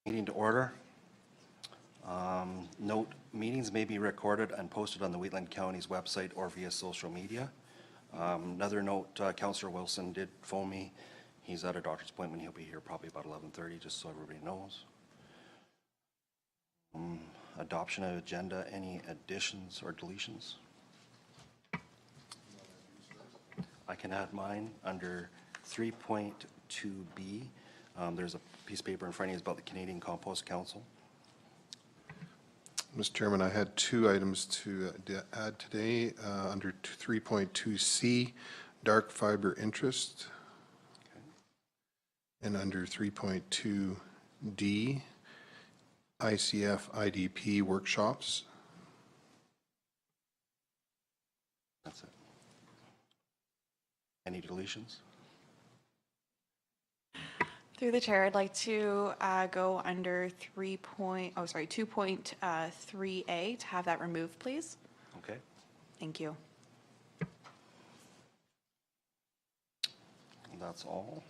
Meeting to order. Note, meetings may be recorded and posted on the Wheatland County's website or via social media. Another note, Councillor Wilson did phone me. He's at a doctor's appointment. He'll be here probably about 11:30, just so everybody knows. Adoption of agenda, any additions or deletions? I can add mine under 3.2B. There's a piece of paper in front of you about the Canadian Compost Council. Mr. Chairman, I had two items to add today under 3.2C, dark fiber interest, and under 3.2D, ICF IDP workshops. That's it. Any deletions? Through the chair, I'd like to go under 2.3A to have that removed, please. Okay. Thank you. And that's all.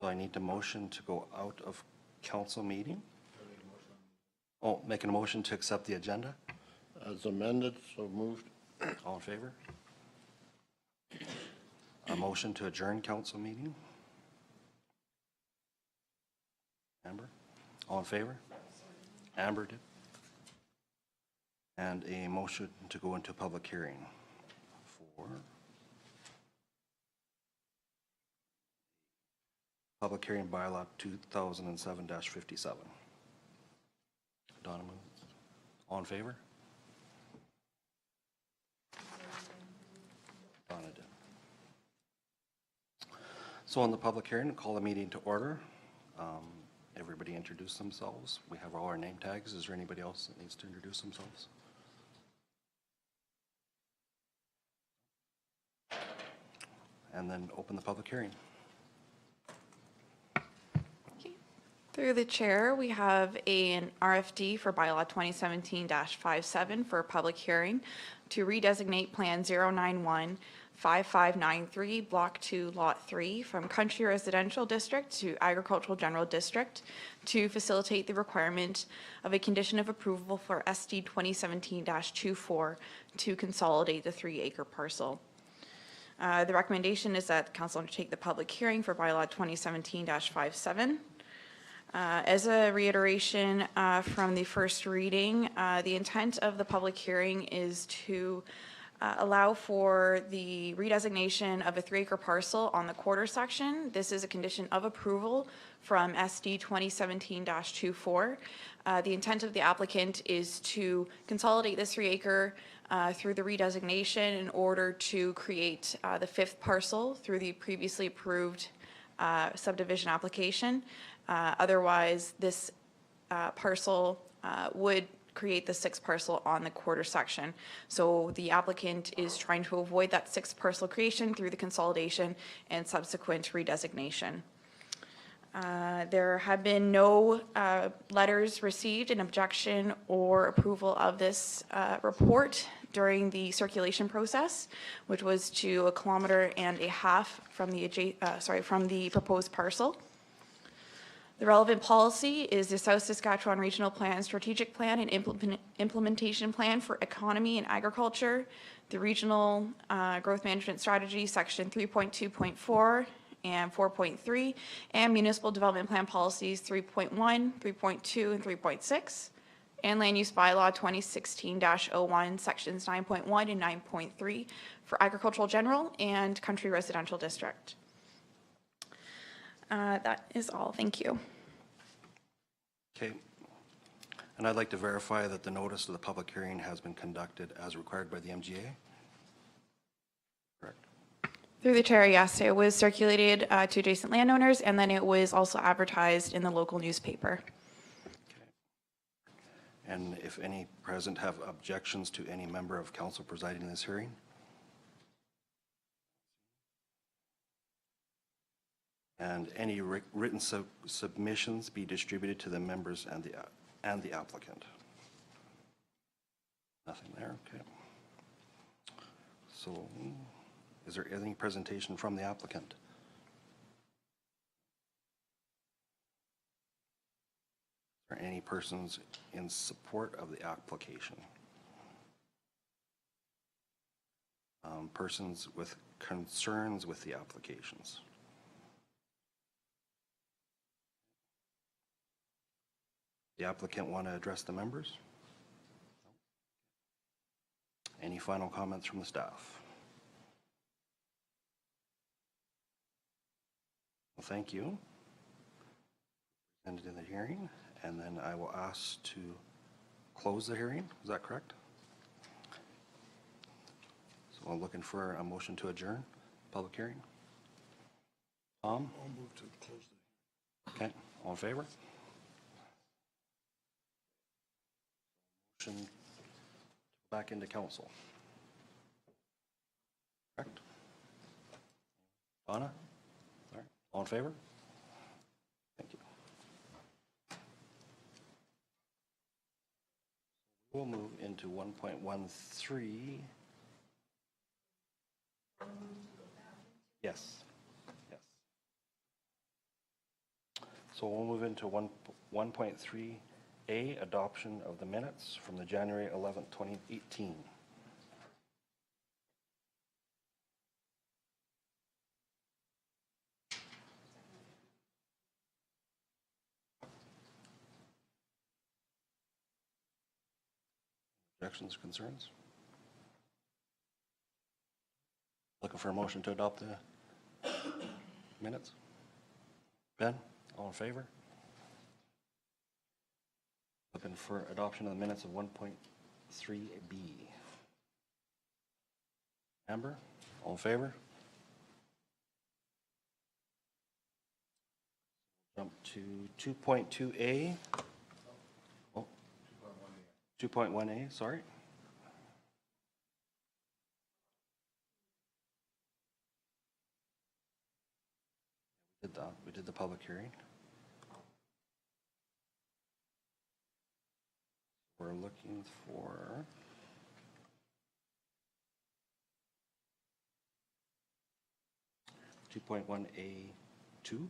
So I need a motion to go out of council meeting. Oh, making a motion to accept the agenda. As amended, so moved. All in favor? A motion to adjourn council meeting. Amber? All in favor? Amber did. And a motion to go into public hearing for public hearing bylaw 2007-57. Donna moves. All in favor? Donna did. So on the public hearing, call the meeting to order. Everybody introduce themselves. We have all our name tags. Is there anybody else that needs to introduce themselves? And then open the public hearing. Through the chair, we have an RFD for bylaw 2017-57 for a public hearing to redesignate Plan 091-5593, Block 2, Lot 3, from Country Residential District to Agricultural General District to facilitate the requirement of a condition of approval for SD 2017-24 to consolidate the 3-acre parcel. The recommendation is that the council undertake the public hearing for bylaw 2017-57. As a reiteration from the first reading, the intent of the public hearing is to allow for the redesignation of a 3-acre parcel on the quarter section. This is a condition of approval from SD 2017-24. The intent of the applicant is to consolidate this 3-acre through the redesignation in order to create the 5th parcel through the previously approved subdivision application. Otherwise, this parcel would create the 6th parcel on the quarter section. So the applicant is trying to avoid that 6th parcel creation through the consolidation and subsequent redesignation. There have been no letters received in objection or approval of this report during the circulation process, which was to 1.5 kilometers from the proposed parcel. The relevant policy is the South Saskatchewan Regional Plan, Strategic Plan, and Implementation Plan for Economy and Agriculture, the Regional Growth Management Strategy, Section 3.2.4 and 4.3, and Municipal Development Plan Policies 3.1, 3.2, and 3.6, and Land Use Bylaw 2016-01, Sections 9.1 and 9.3 for Agricultural General and Country Residential District. That is all. Thank you. Okay. And I'd like to verify that the notice of the public hearing has been conducted as required by the MGA. Correct. Through the chair, yes, it was circulated to adjacent landowners, and then it was also advertised in the local newspaper. Okay. And if any present have objections to any member of council presiding in this hearing? And any written submissions be distributed to the members and the applicant. Nothing there, okay. So, is there any presentation from the applicant? Are any persons in support of the application? Persons with concerns with the applications? The applicant want to address the members? Any final comments from the staff? Well, thank you. Ended in the hearing, and then I will ask to close the hearing. Is that correct? So I'm looking for a motion to adjourn public hearing. Tom? I'll move to close the. Okay, all in favor? Motion back into council. Correct? Donna? All right, all in favor? Thank you. We'll move into 1.13. Yes. Yes. So we'll move into 1.3A, adoption of the minutes from the January 11th, 2018. Objections, concerns? Looking for a motion to adopt the minutes? Ben, all in favor? Looking for adoption of the minutes of 1.3B. Amber, all in favor? Jump to 2.2A. Oh, 2.1A, sorry. Did that. We did the public hearing. We're looking for 2.1A2,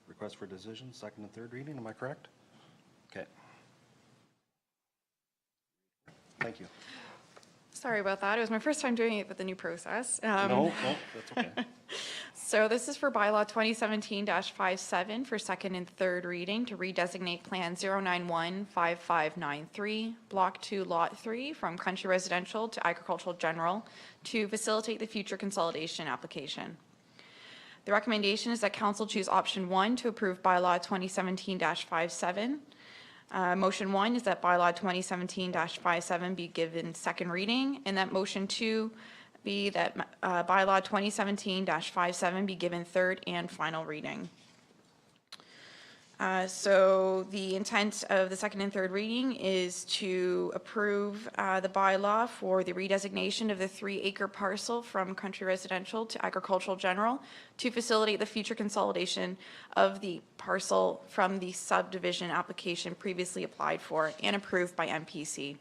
request for decision, second and third reading. Am I correct? Okay. Thank you. Sorry about that. It was my first time doing it with the new process. No, that's okay. So this is for bylaw 2017-57 for second and third reading to redesignate Plan 0915593, Block 2, Lot 3, from Country Residential to Agricultural General to facilitate the future consolidation application. The recommendation is that council choose option 1 to approve bylaw 2017-57. Motion 1 is that bylaw 2017-57 be given second reading, and that motion 2 be that bylaw 2017-57 be given third and final reading. So the intent of the second and third reading is to approve the bylaw for the redesignation of the 3-acre parcel from Country Residential to Agricultural General to facilitate the future consolidation of the parcel from the subdivision application previously applied for and approved by MPC.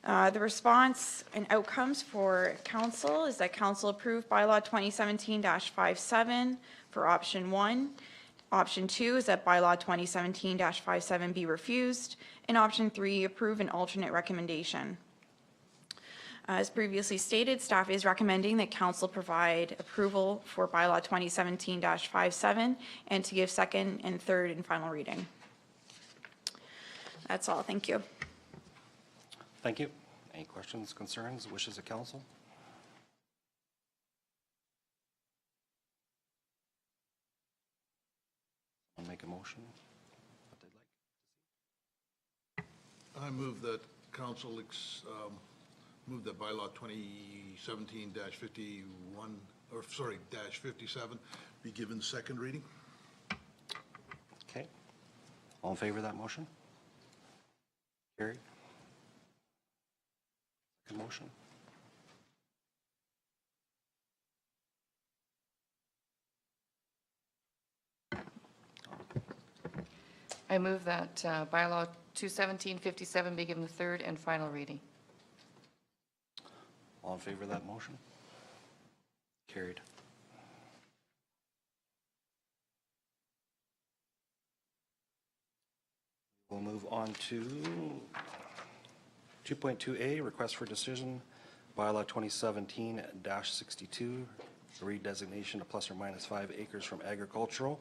The response and outcomes for council is that council approved bylaw 2017-57 for option 1. Option 2 is that bylaw 2017-57 be refused, and option 3, approve an alternate recommendation. As previously stated, staff is recommending that council provide approval for bylaw 2017-57 and to give second and third and final reading. That's all. Thank you. Thank you. Any questions, concerns, wishes of council? I'll make a motion. What they'd like. I move that council move that bylaw 2017-51, or sorry, -57 be given second reading. Okay. All in favor of that motion? Carried. Second motion. I move that bylaw 217-57 be given the third and final reading. All in favor of that motion? Carried. We'll move on to 2.2A, request for decision, bylaw 2017-62, redesignation of plus or minus 5 acres from agricultural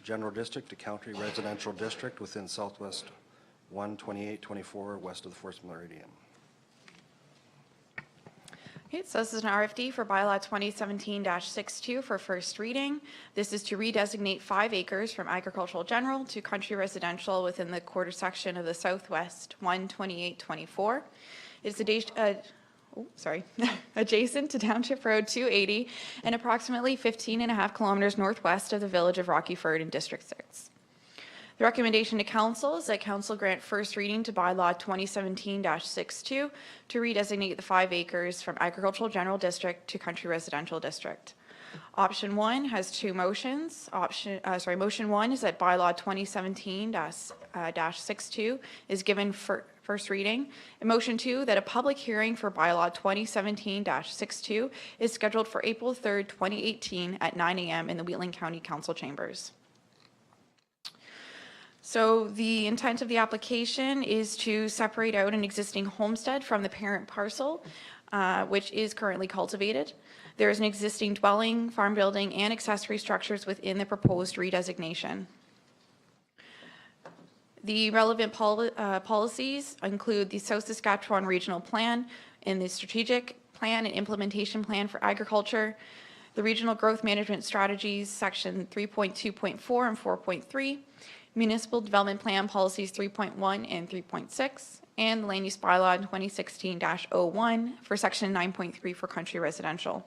general district to county residential district within Southwest 12824 west of the First Meridian. Okay, so this is an RFD for bylaw 2017-62 for first reading. This is to redesignate 5 acres from agricultural general to country residential within the quarter section of the Southwest 12824. It's adjacent to Township Road 280 and approximately 15.5 kilometers northwest of the village of Rockyford in District 6. The recommendation to council is that council grant first reading to bylaw 2017-62 to redesignate the 5 acres from agricultural general district to country residential district. Option 1 has 2 motions. Motion 1 is that bylaw 2017-62 is given for first reading. And motion 2, that a public hearing for bylaw 2017-62 is scheduled for April 3rd, 2018 at 9 a.m. in the Wheatland County Council chambers. So the intent of the application is to separate out an existing homestead from the parent parcel, which is currently cultivated. There is an existing dwelling, farm building, and accessory structures within the proposed redesignation. The relevant policies include the South Saskatchewan Regional Plan and the Strategic Plan and Implementation Plan for Agriculture, the Regional Growth Management Strategies, Section 3.2.4 and 4.3, Municipal Development Plan Policies 3.1 and 3.6, and the Land Use Bylaw 2016-01 for Section 9.3 for country residential.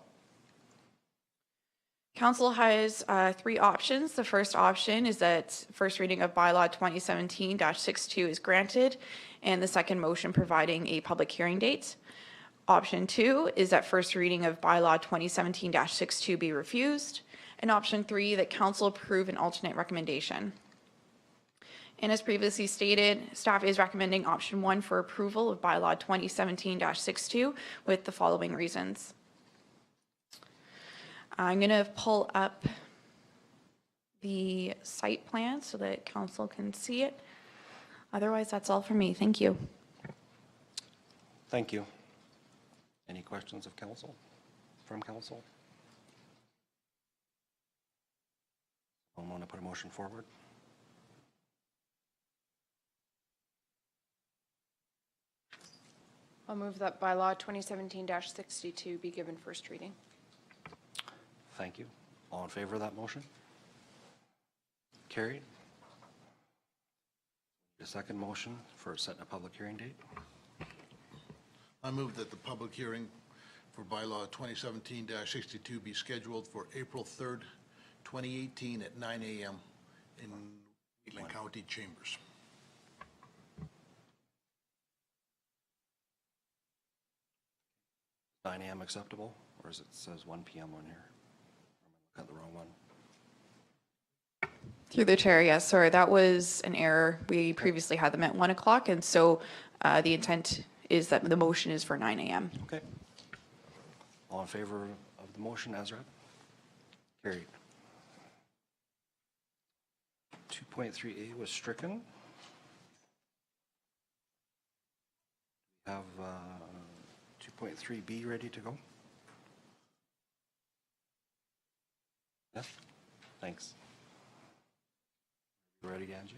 Council has 3 options. The first option is that first reading of bylaw 2017-62 is granted, and the second motion providing a public hearing date. Option 2 is that first reading of bylaw 2017-62 be refused, and option 3, that council approve an alternate recommendation. And as previously stated, staff is recommending option 1 for approval of bylaw 2017-62 with the following reasons. I'm going to pull up the site plan so that council can see it. Otherwise, that's all for me. Thank you. Thank you. Any questions of council, from council? I want to put a motion forward. I'll move that bylaw 2017-62 be given first reading. Thank you. All in favor of that motion? Carried. The second motion for setting a public hearing date. I move that the public hearing for bylaw 2017-62 be scheduled for April 3rd, 2018 at 9 a.m. in Wheatland County Chambers. Is 9 a.m. acceptable, or is it says 1 p.m. on here? Or am I looking at the wrong one? Through the chair, yes, sorry, that was an error. We previously had them at 1 o'clock, and so the intent is that the motion is for 9 a.m. Okay. All in favor of the motion as read? Carried. 2.3A was stricken. We have 2.3B ready to go? Yeah, thanks. You ready, Angie?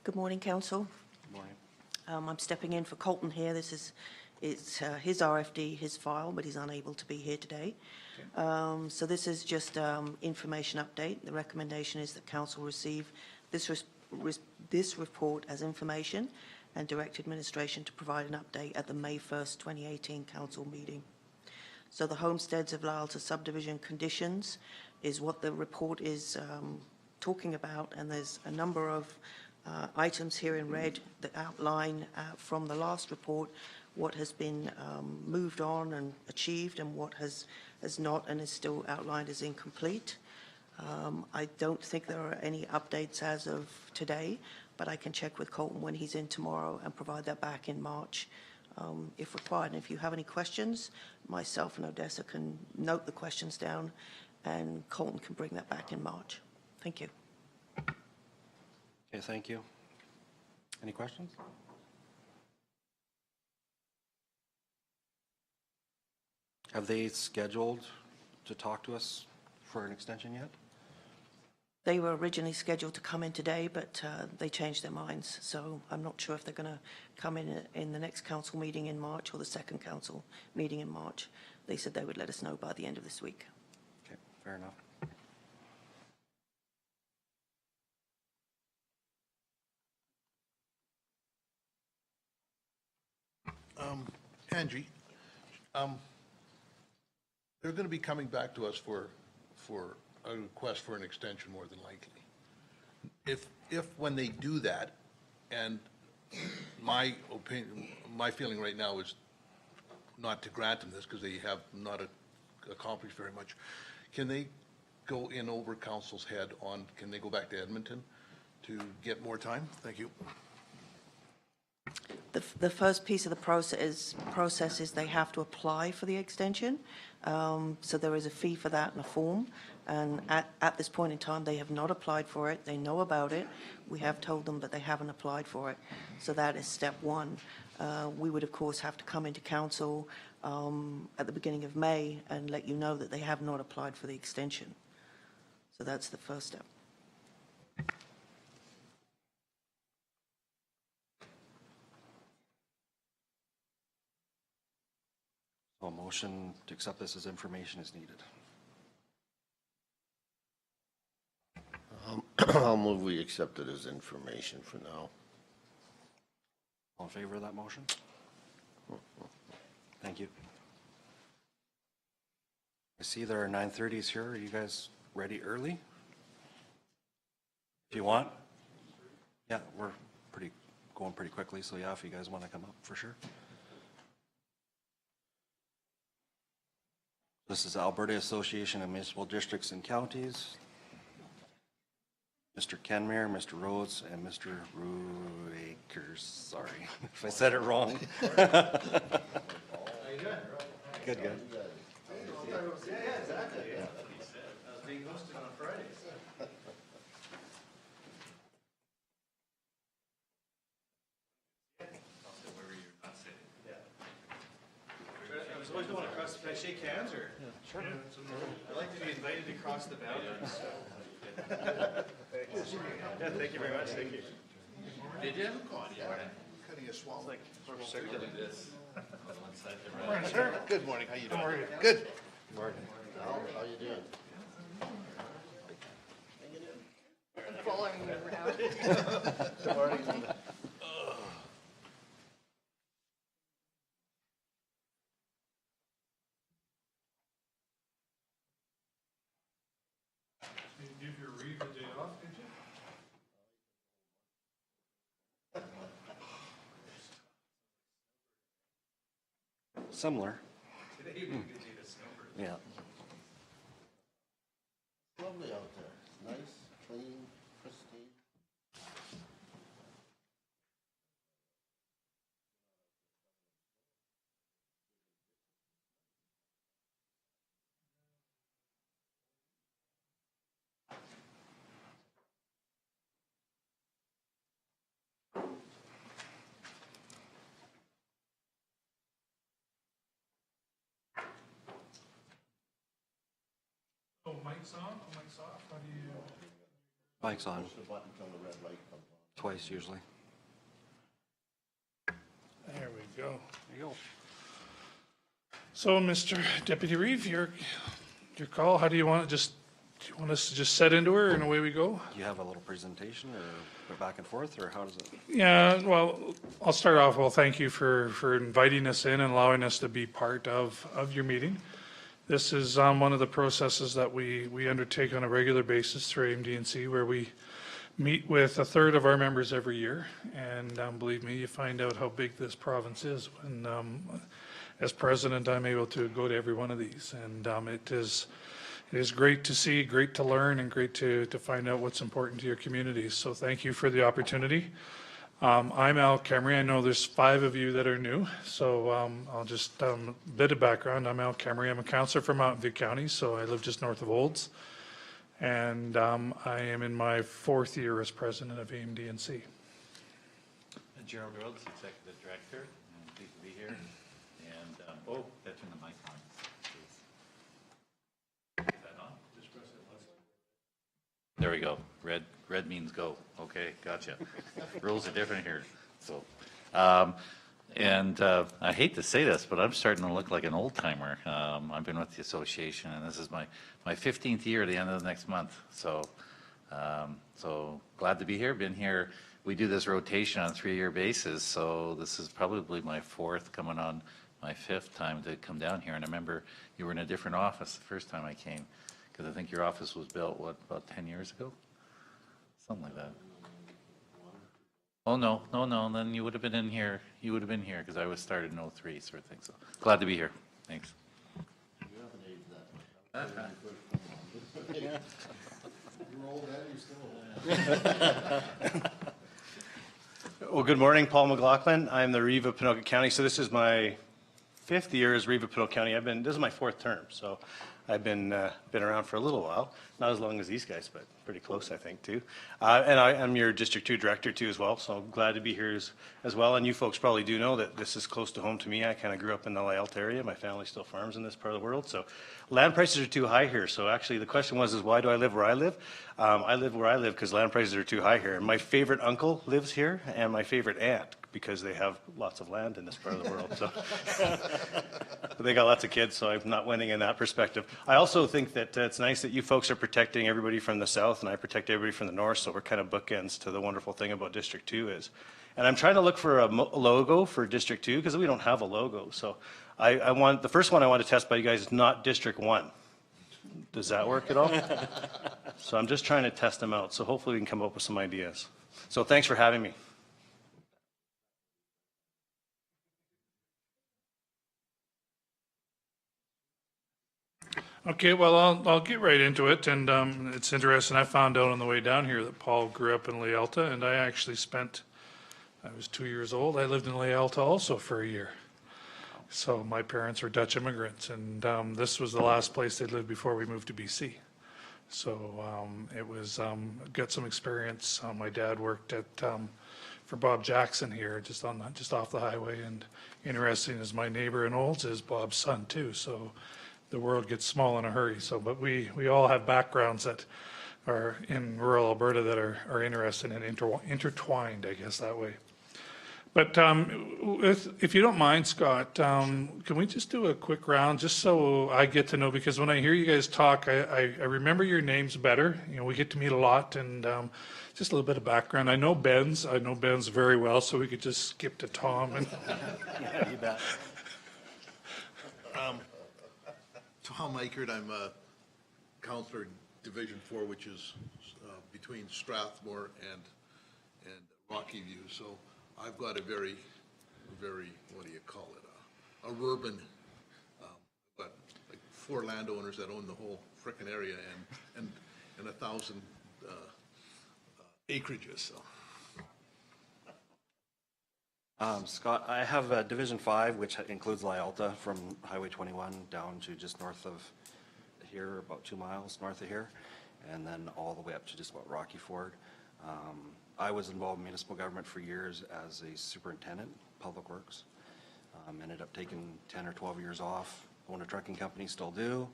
Good morning, Council. Good morning. I'm stepping in for Colton here. It's his RFD, his file, but he's unable to be here today. So this is just information update. The recommendation is that Council receive this report as information and direct administration to provide an update at the May 1st, 2018 Council meeting. So the Homesteads of Lyalta subdivision conditions is what the report is talking about, and there's a number of items here in red that outline from the last report what has been moved on and achieved and what has not and is still outlined as incomplete. I don't think there are any updates as of today, but I can check with Colton when he's in tomorrow and provide that back in March if required. And if you have any questions, myself and Odessa can note the questions down, and Colton can bring that back in March. Thank you. Okay, thank you. Any questions? Have they scheduled to talk to us for an extension yet? They were originally scheduled to come in today, but they changed their minds. So I'm not sure if they're going to come in the next council meeting in March or the second council meeting in March. They said they would let us know by the end of this week. Okay, fair enough. Angie, they're going to be coming back to us for a request for an extension more than likely. If when they do that, and my opinion, my feeling right now is not to grant them this because they have not accomplished very much, can they go in over council's head on, can they go back to Edmonton to get more time? Thank you. The first piece of the process is they have to apply for the extension. So there is a fee for that and a form. And at this point in time, they have not applied for it. They know about it. We have told them, but they haven't applied for it. So that is step one. We would, of course, have to come into council at the beginning of May and let you know that they have not applied for the extension. So that's the first step. So a motion to accept this as information is needed. I'll move we accept it as information for now. All in favor of that motion? Thank you. I see there are 9:30s here. Are you guys ready early? If you want? Yeah, we're going pretty quickly, so yeah, if you guys want to come up, for sure. This is Alberta Association of Municipal Districts and Counties. Mr. Kenmare, Mr. Rhodes, and Mr. Ruakers. Sorry if I said it wrong. How you doing? Good, good. I was always going across. Can I shake hands or? Yeah, sure. I'd like to be invited across the boundaries. Yeah, thank you very much. Thank you. Did you? Cutting a swallow. Morning, sir. Good morning. How you doing? How are you? Good. Morning. How you doing? I'm following you around. Give your Reeve the day off, did you? Similar. Today would be a good day to snowbird. Yeah. Lovely out there. Nice, clean, pristine. Oh, mic's on? Oh, mic's off? How do you? Mike's on. Push the button until the red light comes on. Twice usually. There we go. There you go. So, Mr. Deputy Reeve, your call. How do you want it? Do you want us to just set into her and away we go? Do you have a little presentation or go back and forth, or how does it? Yeah, well, I'll start off. Well, thank you for inviting us in and allowing us to be part of your meeting. This is one of the processes that we undertake on a regular basis through AMD&C, where we meet with a third of our members every year. And believe me, you find out how big this province is when, as president, I'm able to go to every one of these. And it is it is great to see, great to learn, and great to find out what's important to your communities. So thank you for the opportunity. I'm Al Camry. I know there's 5 of you that are new, so I'll just, a bit of background. I'm Al Camry. I'm a councillor from Mountain View County, so I live just north of Olds. And I am in my 4th year as president of AMDNC. Gerald Rhodes, Executive Director, and pleased to be here. And, that turned the mic on. Is that on? Just press it once. There we go. Red means go. Okay, gotcha. Rules are different here. So, I hate to say this, but I'm starting to look like an old timer. I've been with the association, and this is my 15th year at the end of the next month. So, so glad to be here. Been here. We do this rotation on a 3-year basis, so this is probably my 4th, coming on my 5th time to come down here. And I remember you were in a different office the first time I came, because I think your office was built, what, about 10 years ago? Something like that. Oh, no, then you would have been in here, because I was started in 03 sort of thing. So glad to be here. Thanks. You haven't aged that much. You're old and you're still old. Well, good morning, Paul McLaughlin. I'm the Reeve of Pinoca County. So this is my 5th year as Reeve of Pinoca County. This is my 4th term, so I've been around for a little while. Not as long as these guys, but pretty close, I think, too. And I'm your District 2 Director, too, as well, so I'm glad to be here as well. And you folks probably do know that this is close to home to me. I kind of grew up in the Lyelta area. My family still farms in this part of the world, so land prices are too high here. So actually the question is why do I live where I live? I live where I live because land prices are too high here. And my favorite uncle lives here, and my favorite aunt, because they have lots of land in this part of the world. So they got lots of kids, so I'm not winning in that perspective. I also think that it's nice that you folks are protecting everybody from the south, and I protect everybody from the north, so we're kind of bookends to the wonderful thing about District 2 is. And I'm trying to look for a logo for District 2 because we don't have a logo. So the first one I want to test by you guys is not District 1. Does that work at all? So I'm just trying to test them out. So hopefully we can come up with some ideas. So thanks for having me. Okay, well, I'll get right into it, and it's interesting. I found out on the way down here that Paul grew up in Lyelta, and I was 2 years old. I lived in Lyelta also for a year. So my parents were Dutch immigrants, and this was the last place they lived before we moved to BC. So it was, got some experience. My dad worked for Bob Jackson here, just off the highway, and interesting as my neighbor in Olds is Bob's son too. So the world gets small in a hurry. So, but we all have backgrounds that are in rural Alberta that are interested and intertwined, I guess, that way. But if you don't mind, Scott, can we just do a quick round just so I get to know, because when I hear you guys talk, I remember your names better. You know, we get to meet a lot, and just a little bit of background. I know Ben's very well, so we could just skip to Tom. And Yeah, you bet. Tom Eichert, I'm a counselor in Division 4, which is between Strathmore and Rocky View. So I've got a very, what do you call it, a urban, but like 4 landowners that own the whole frickin' area and 1,000 acreages, so. Scott, I have Division 5, which includes Lyelta from Highway 21 down to just north of here, about 2 miles north of here, and then all the way up to just about Rocky Ford. I was involved in municipal government for years as a superintendent, public works. Ended up taking 10 or 12 years off, own a trucking company, still do,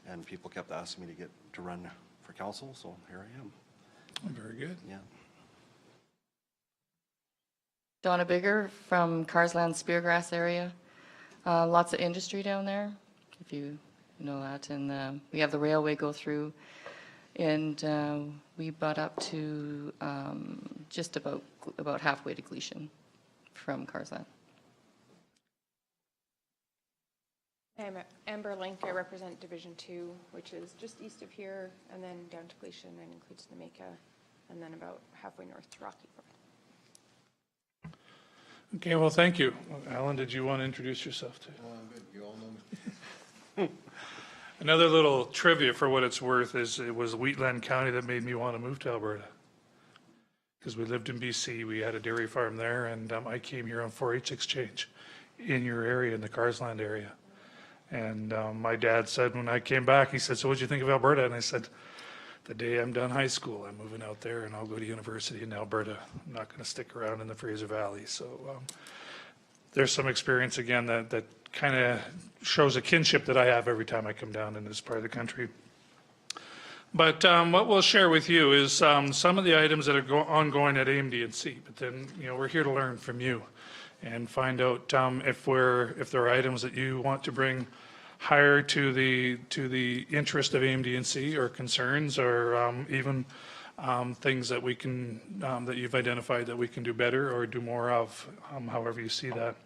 and people kept asking me to run for council, so here I am. very good. Yeah. Donna Bigger from Carsland Speargrass area. Lots of industry down there, if you know that. And we have the railway go through, and we butt up to just about halfway to Gleason from Carsland. I'm Amber Link. I represent Division 2, which is just east of here, and then down to Gleason and includes Nameka, and then about halfway north to Rocky Ford. Okay, well, thank you. Alan, did you want to introduce yourself too? Good, you all know me. Another little trivia for what it's worth is it was Wheatland County that made me want to move to Alberta. Because we lived in BC, we had a dairy farm there, and I came here on 4-H exchange in your area, in the Carsland area. And my dad said when I came back, he said, so what'd you think of Alberta? And I said, the day I'm done high school, I'm moving out there and I'll go to university in Alberta. I'm not going to stick around in the Fraser Valley. So there's some experience again that kind of shows a kinship that I have every time I come down in this part of the country. But what we'll share with you is some of the items that are ongoing at AMD&C. But then, we're here to learn from you and find out if there are items that you want to bring higher to the interest of AMD&C, or concerns, or even things that we can that you've identified that we can do better or do more of, however you see that.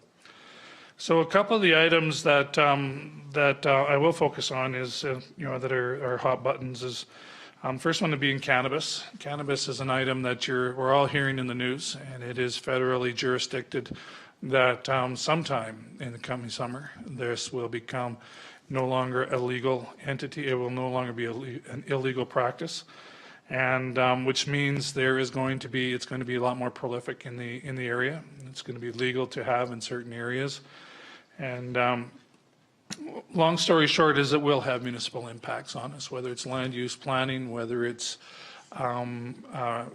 So a couple of the items that I will focus on is that are hot buttons is first one to be in cannabis. Cannabis is an item that we're all hearing in the news, and it is federally jurisdicted that sometime in the coming summer this will become no longer a legal entity. It will no longer be an illegal practice, and which means it's going to be a lot more prolific in the area. It's going to be legal to have in certain areas, and long story short is it will have municipal impacts on us, whether it's land use planning, whether it's our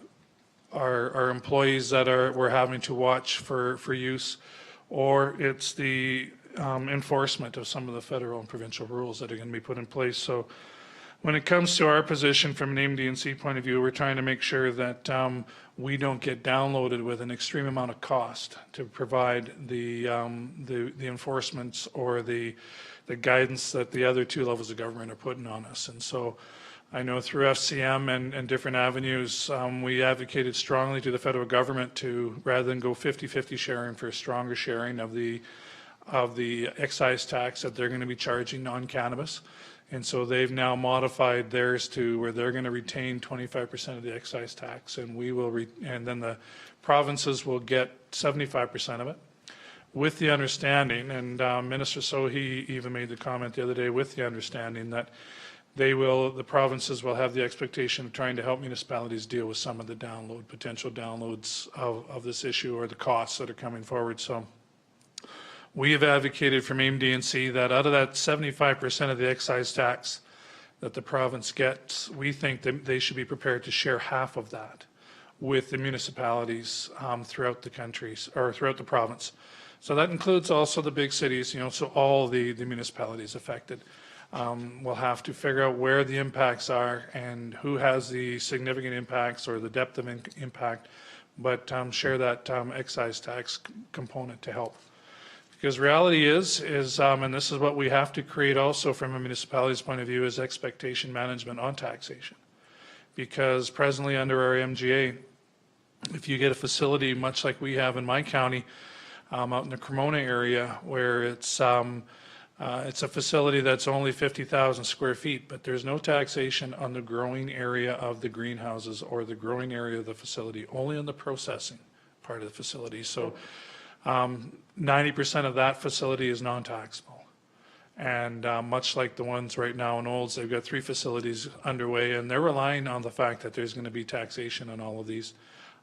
employees that we're having to watch for use, or it's the enforcement of some of the federal and provincial rules that are going to be put in place. So when it comes to our position from an AMD&C point of view, we're trying to make sure that we don't get downloaded with an extreme amount of cost to provide the enforcements or the guidance that the other two levels of government are putting on us. And so I know through FCM and different avenues, we advocated strongly to the federal government to, rather than go 50-50 sharing, for stronger sharing of the excise tax that they're going to be charging on cannabis. And so they've now modified theirs to where they're going to retain 25% of the excise tax, and and then the provinces will get 75% of it, with the understanding, and Minister Sohi even made the comment the other day, with the understanding that the provinces will have the expectation of trying to help municipalities deal with some of the potential downloads of this issue, or the costs that are coming forward. So we have advocated from AMD&C that out of that 75% of the excise tax that the province gets, we think that they should be prepared to share half of that with the municipalities throughout the countries, or throughout the province. So that includes also the big cities, so all the municipalities affected. We'll have to figure out where the impacts are and who has the significant impacts or the depth of impact, but share that excise tax component to help. Because reality is, and this is what we have to create also from a municipality's point of view, is expectation management on taxation. Because presently under our MGA, if you get a facility much like we have in my county, out in the Cremona area, where it's a facility that's only 50,000 square feet, but there's no taxation on the growing area of the greenhouses or the growing area of the facility, only on the processing part of the facility. So 90% of that facility is non-taxable. And much like the ones right now in Olds, they've got 3 facilities underway, and they're relying on the fact that there's going to be taxation on all of these.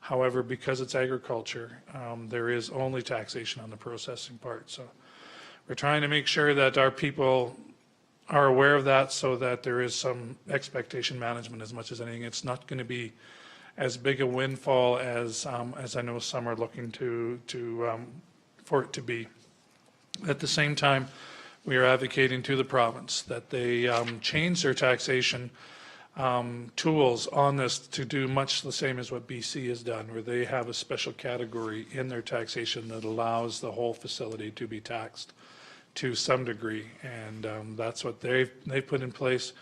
However, because it's agriculture, there is only taxation on the processing part. So we're trying to make sure that our people are aware of that, so that there is some expectation management as much as anything. It's not going to be as big a windfall as I know some are looking for it to be. At the same time, we are advocating to the province that they change their taxation tools on this to do much the same as what BC has done, where they have a special category in their taxation that allows the whole facility to be taxed to some degree, and that's what they've put in place,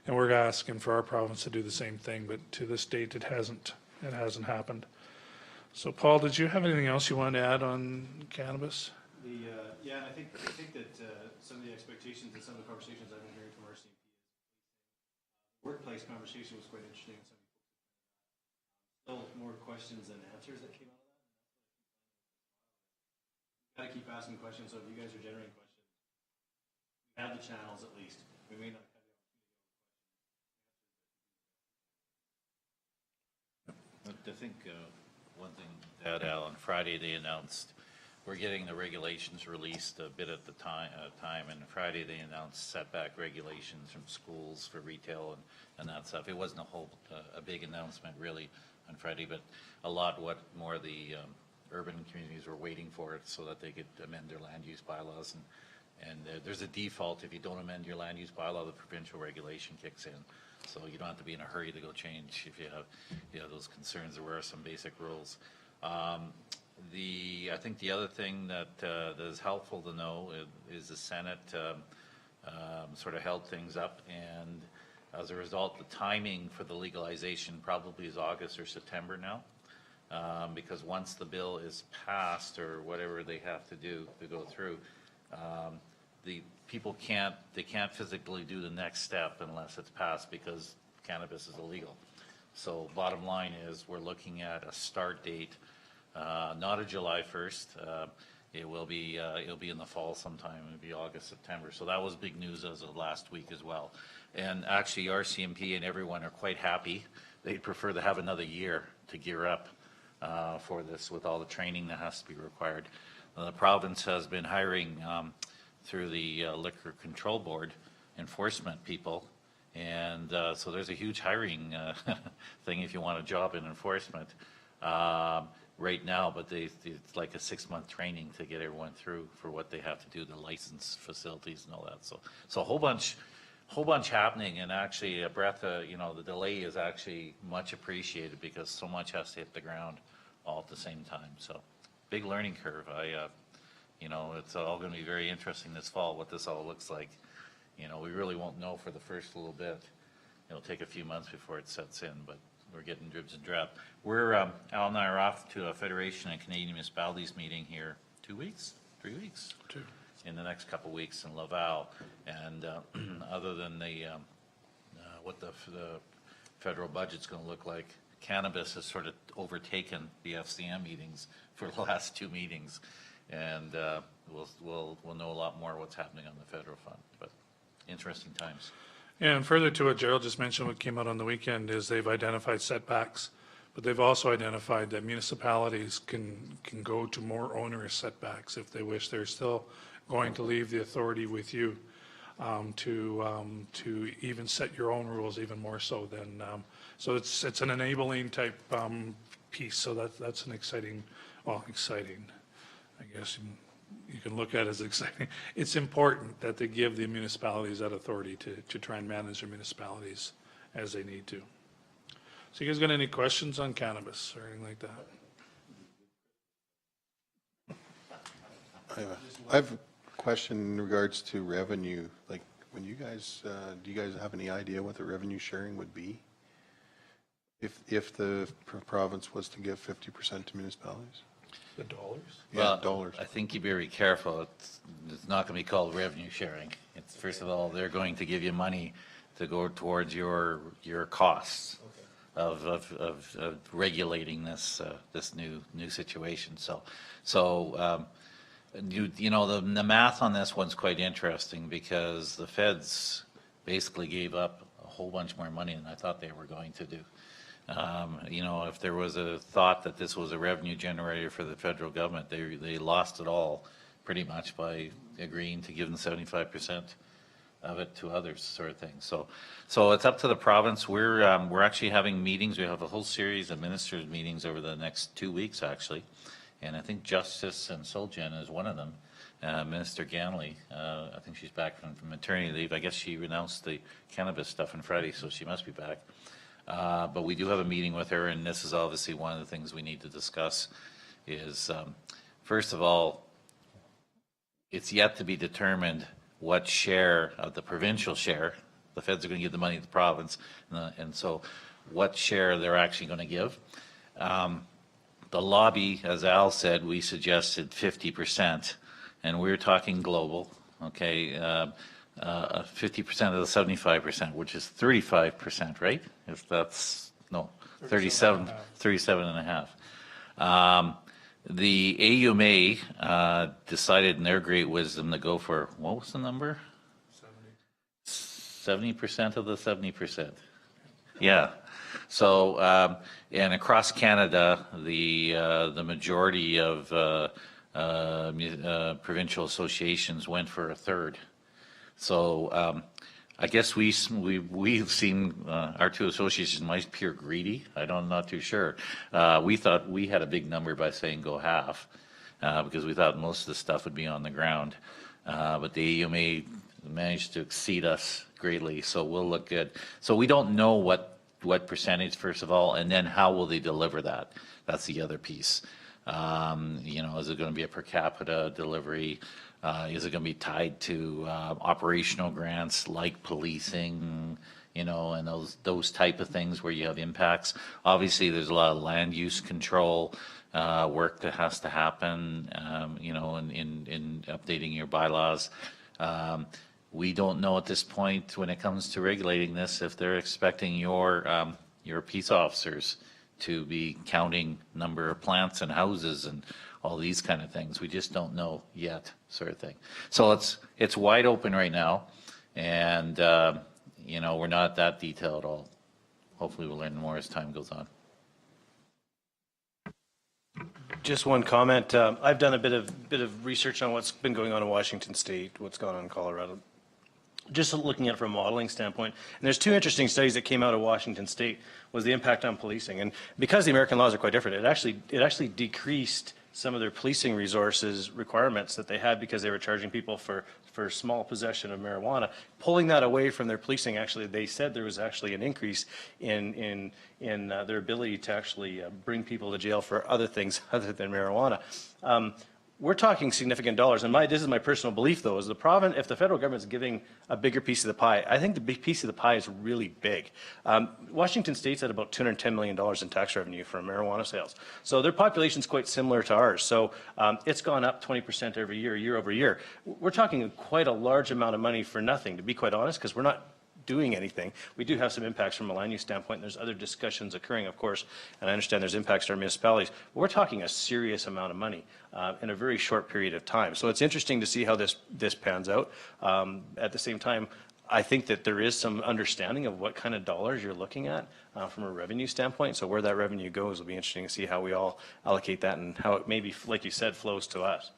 and we're asking for our province to do the same thing, but to this date it hasn't happened. So Paul, did you have anything else you wanted to add on cannabis? Yeah, I think that some of the expectations and some of the conversations I've been hearing from our CP, workplace conversation was quite interesting. Still more questions than answers that came out of that. Got to keep asking questions. So if you guys are generating questions, we have the channels at least. We may not have the I think one thing that on Friday they announced, we're getting the regulations released a bit at the time, and Friday they announced setback regulations from schools for retail and that stuff. It wasn't a big announcement really on Friday, but a lot what more the urban communities were waiting for it so that they could amend their land use bylaws. And there's a default, if you don't amend your land use bylaw, the provincial regulation kicks in. So you don't have to be in a hurry to go change if you have those concerns. There were some basic rules. I think the other thing that is helpful to know is the Senate sort of held things up, and as a result, the timing for the legalization probably is August or September now, because once the bill is passed or whatever they have to do to go through, the people can't physically do the next step unless it's passed because cannabis is illegal. So bottom line is we're looking at a start date, not a July 1st. It'll be in the fall sometime. It'll be August, September. So that was big news as of last week as well. And actually RCMP and everyone are quite happy. They'd prefer to have another year to gear up for this with all the training that has to be required. The province has been hiring through the Liquor Control Board enforcement people, and so there's a huge hiring thing if you want a job in enforcement right now, but it's like a 6-month training to get everyone through for what they have to do, the license facilities and all that. So a whole bunch happening, and actually Breatha, the delay is actually much appreciated because so much has to hit the ground all at the same time. So big learning curve. It's all going to be very interesting this fall what this all looks like. We really won't know for the first little bit. It'll take a few months before it sets in, but we're getting dribs and drabs. Al and I are off to a Federation of Canadian Municipalities meeting here 2 weeks, 3 weeks? 2. In the next couple of weeks in Laval. And other than what the federal budget's going to look like, cannabis has sort of overtaken the FCM meetings for the last 2 meetings. And we'll know a lot more what's happening on the federal front, but interesting times. And further to what Gerald just mentioned, what came out on the weekend is they've identified setbacks, but they've also identified that municipalities can go to more onerous setbacks if they wish. They're still going to leave the authority with you to even set your own rules even more so than, so it's an enabling type piece. So that's an exciting, I guess you can look at it as exciting. It's important that they give the municipalities that authority to try and manage their municipalities as they need to. So you guys got any questions on cannabis or anything like that? I have a question in regards to revenue. Like, when you guys, do you guys have any idea what the revenue sharing would be? If the province was to give 50% to municipalities? The dollars? Yeah, dollars. I think you better be careful. It's not going to be called revenue sharing. It's, first of all, they're going to give you money to go towards your costs of regulating this new situation. So the math on this one's quite interesting because the feds basically gave up a whole bunch more money than I thought they were going to do. If there was a thought that this was a revenue generator for the federal government, they lost it all pretty much by agreeing to give them 75% of it to others, sort of thing. So it's up to the province. We're actually having meetings. We have a whole series of ministers' meetings over the next 2 weeks, actually. And I think Justice and Solgen is one of them. Minister Ganley, I think she's back from maternity leave. I guess she renounced the cannabis stuff on Friday, so she must be back. But we do have a meeting with her, and this is obviously one of the things we need to discuss is, first of all, it's yet to be determined what share of the provincial share, the feds are going to give the money to the province, and so what share they're actually going to give. The lobby, as Al said, we suggested 50%, and we're talking global, okay? 50% of the 75%, which is 35%, right? If that's, no, 37 and a half. The AUMA decided in their great wisdom to go for, what was the number? 70% of the 70%. Yeah. So, and across Canada, the majority of provincial associations went for a third. So I guess we've seen our two associations might appear greedy. I'm not too sure. We thought we had a big number by saying go half because we thought most of the stuff would be on the ground. But the AUMA managed to exceed us greatly. So we'll look at, so we don't know what percentage, first of all, and then how will they deliver that? That's the other piece. You know, is it going to be a per capita delivery? Is it going to be tied to operational grants like policing, you know, and those type of things where you have impacts? Obviously, there's a lot of land use control work that has to happen, you know, in updating your bylaws. We don't know at this point when it comes to regulating this if they're expecting your peace officers to be counting number of plants and houses and all these kind of things. We just don't know yet, sort of thing. So it's wide open right now, and you know, we're not that detailed at all. Hopefully we'll learn more as time goes on. Just one comment. I've done a bit of research on what's been going on in Washington State, what's gone on in Colorado. Just looking at it from a modeling standpoint, and there's two interesting studies that came out of Washington State, was the impact on policing. And because the American laws are quite different, it actually decreased some of their policing resources requirements that they had because they were charging people for small possession of marijuana. Pulling that away from their policing, actually, they said there was actually an increase in their ability to actually bring people to jail for other things other than marijuana. We're talking significant dollars, and this is my personal belief, though, is if the federal government's giving a bigger piece of the pie, I think the big piece of the pie is really big. Washington State's at about $210 million in tax revenue from marijuana sales. So their population's quite similar to ours. So it's gone up 20% every year, year over year. We're talking quite a large amount of money for nothing, to be quite honest, because we're not doing anything. We do have some impacts from a land use standpoint. There's other discussions occurring, of course, and I understand there's impacts to our municipalities. But we're talking a serious amount of money in a very short period of time. So it's interesting to see how this pans out. At the same time, I think that there is some understanding of what kind of dollars you're looking at from a revenue standpoint. So where that revenue goes will be interesting to see how we all allocate that and how it maybe, like you said, flows to us.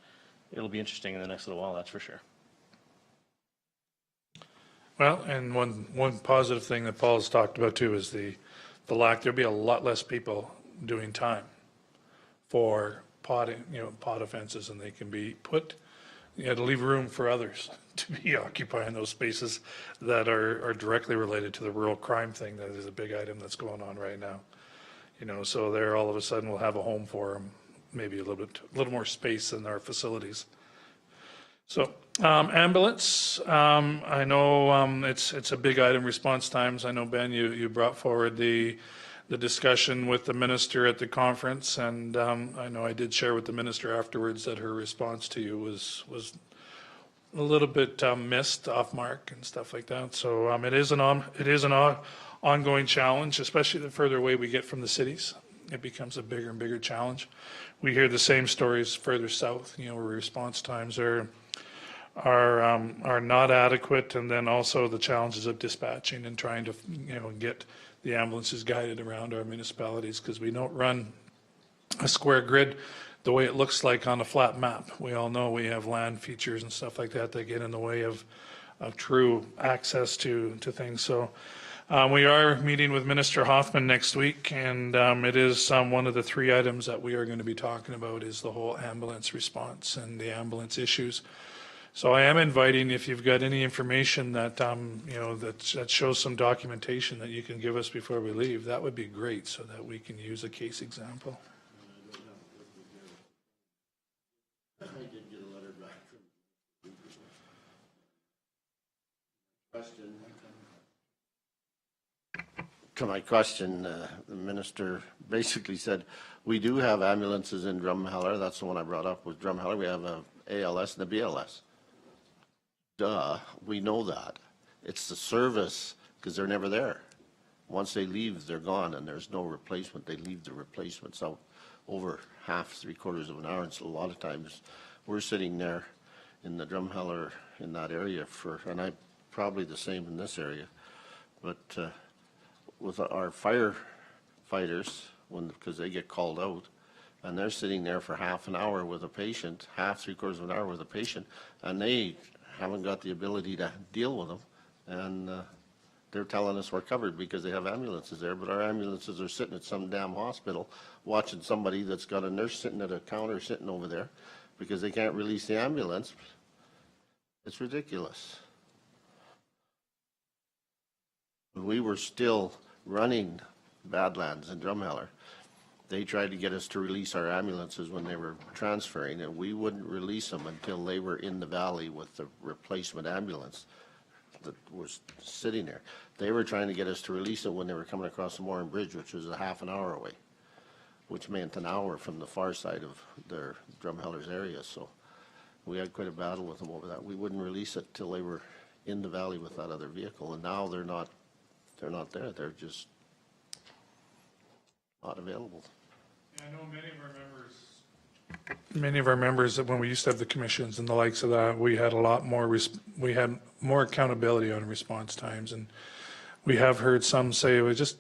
It'll be interesting in the next little while, that's for sure. Well, and one positive thing that Paul's talked about too is the lack, there'll be a lot less people doing time for pot offenses, and they can be put, to leave room for others to be occupying those spaces that are directly related to the rural crime thing. That is a big item that's going on right now. You know, so there all of a sudden we'll have a home for them, maybe a little more space in our facilities. So ambulance, I know it's a big item, response times. I know, Ben, you brought forward the discussion with the minister at the conference, and I know I did share with the minister afterwards that her response to you was a little bit missed, off mark and stuff like that. So it is an ongoing challenge, especially the further away we get from the cities. It becomes a bigger and bigger challenge. We hear the same stories further south, where response times are not adequate, and then also the challenges of dispatching and trying to get the ambulances guided around our municipalities, because we don't run a square grid the way it looks like on a flat map. We all know we have land features and stuff like that that get in the way of true access to things. So we are meeting with Minister Hoffman next week, and it is one of the three items that we are going to be talking about is the whole ambulance response and the ambulance issues. So I am inviting, if you've got any information that that shows some documentation that you can give us before we leave, that would be great, so that we can use a case example. I did get a letter back from question. To my question, the minister basically said, we do have ambulances in Drumheller. That's the one I brought up, was Drumheller. We have a ALS and a BLS. Duh, we know that. It's the service, because they're never there. Once they leave, they're gone, and there's no replacement. They leave the replacements out over half, 3/4 of an hour, and so a lot of times we're sitting there in the Drumheller in that area and I'm probably the same in this area, but with our firefighters, because they get called out, and they're sitting there for half an hour with a patient, three-quarters of an hour with a patient, and they haven't got the ability to deal with them. And they're telling us we're covered because they have ambulances there, but our ambulances are sitting at some damn hospital watching somebody that's got a nurse sitting at a counter sitting over there because they can't release the ambulance. It's ridiculous. We were still running Badlands and Drumheller. They tried to get us to release our ambulances when they were transferring, and we wouldn't release them until they were in the valley with the replacement ambulance that was sitting there. They were trying to get us to release it when they were coming across the Morin Bridge, which was a half an hour away, which meant an hour from the far side of their Drumheller's area. So we had quite a battle with them over that. We wouldn't release it till they were in the valley with that other vehicle, and now they're not there. They're just not available. I know many of our members, that when we used to have the commissions and the likes of that, we had a lot more, we had more accountability on response times. And we have heard some say, well, just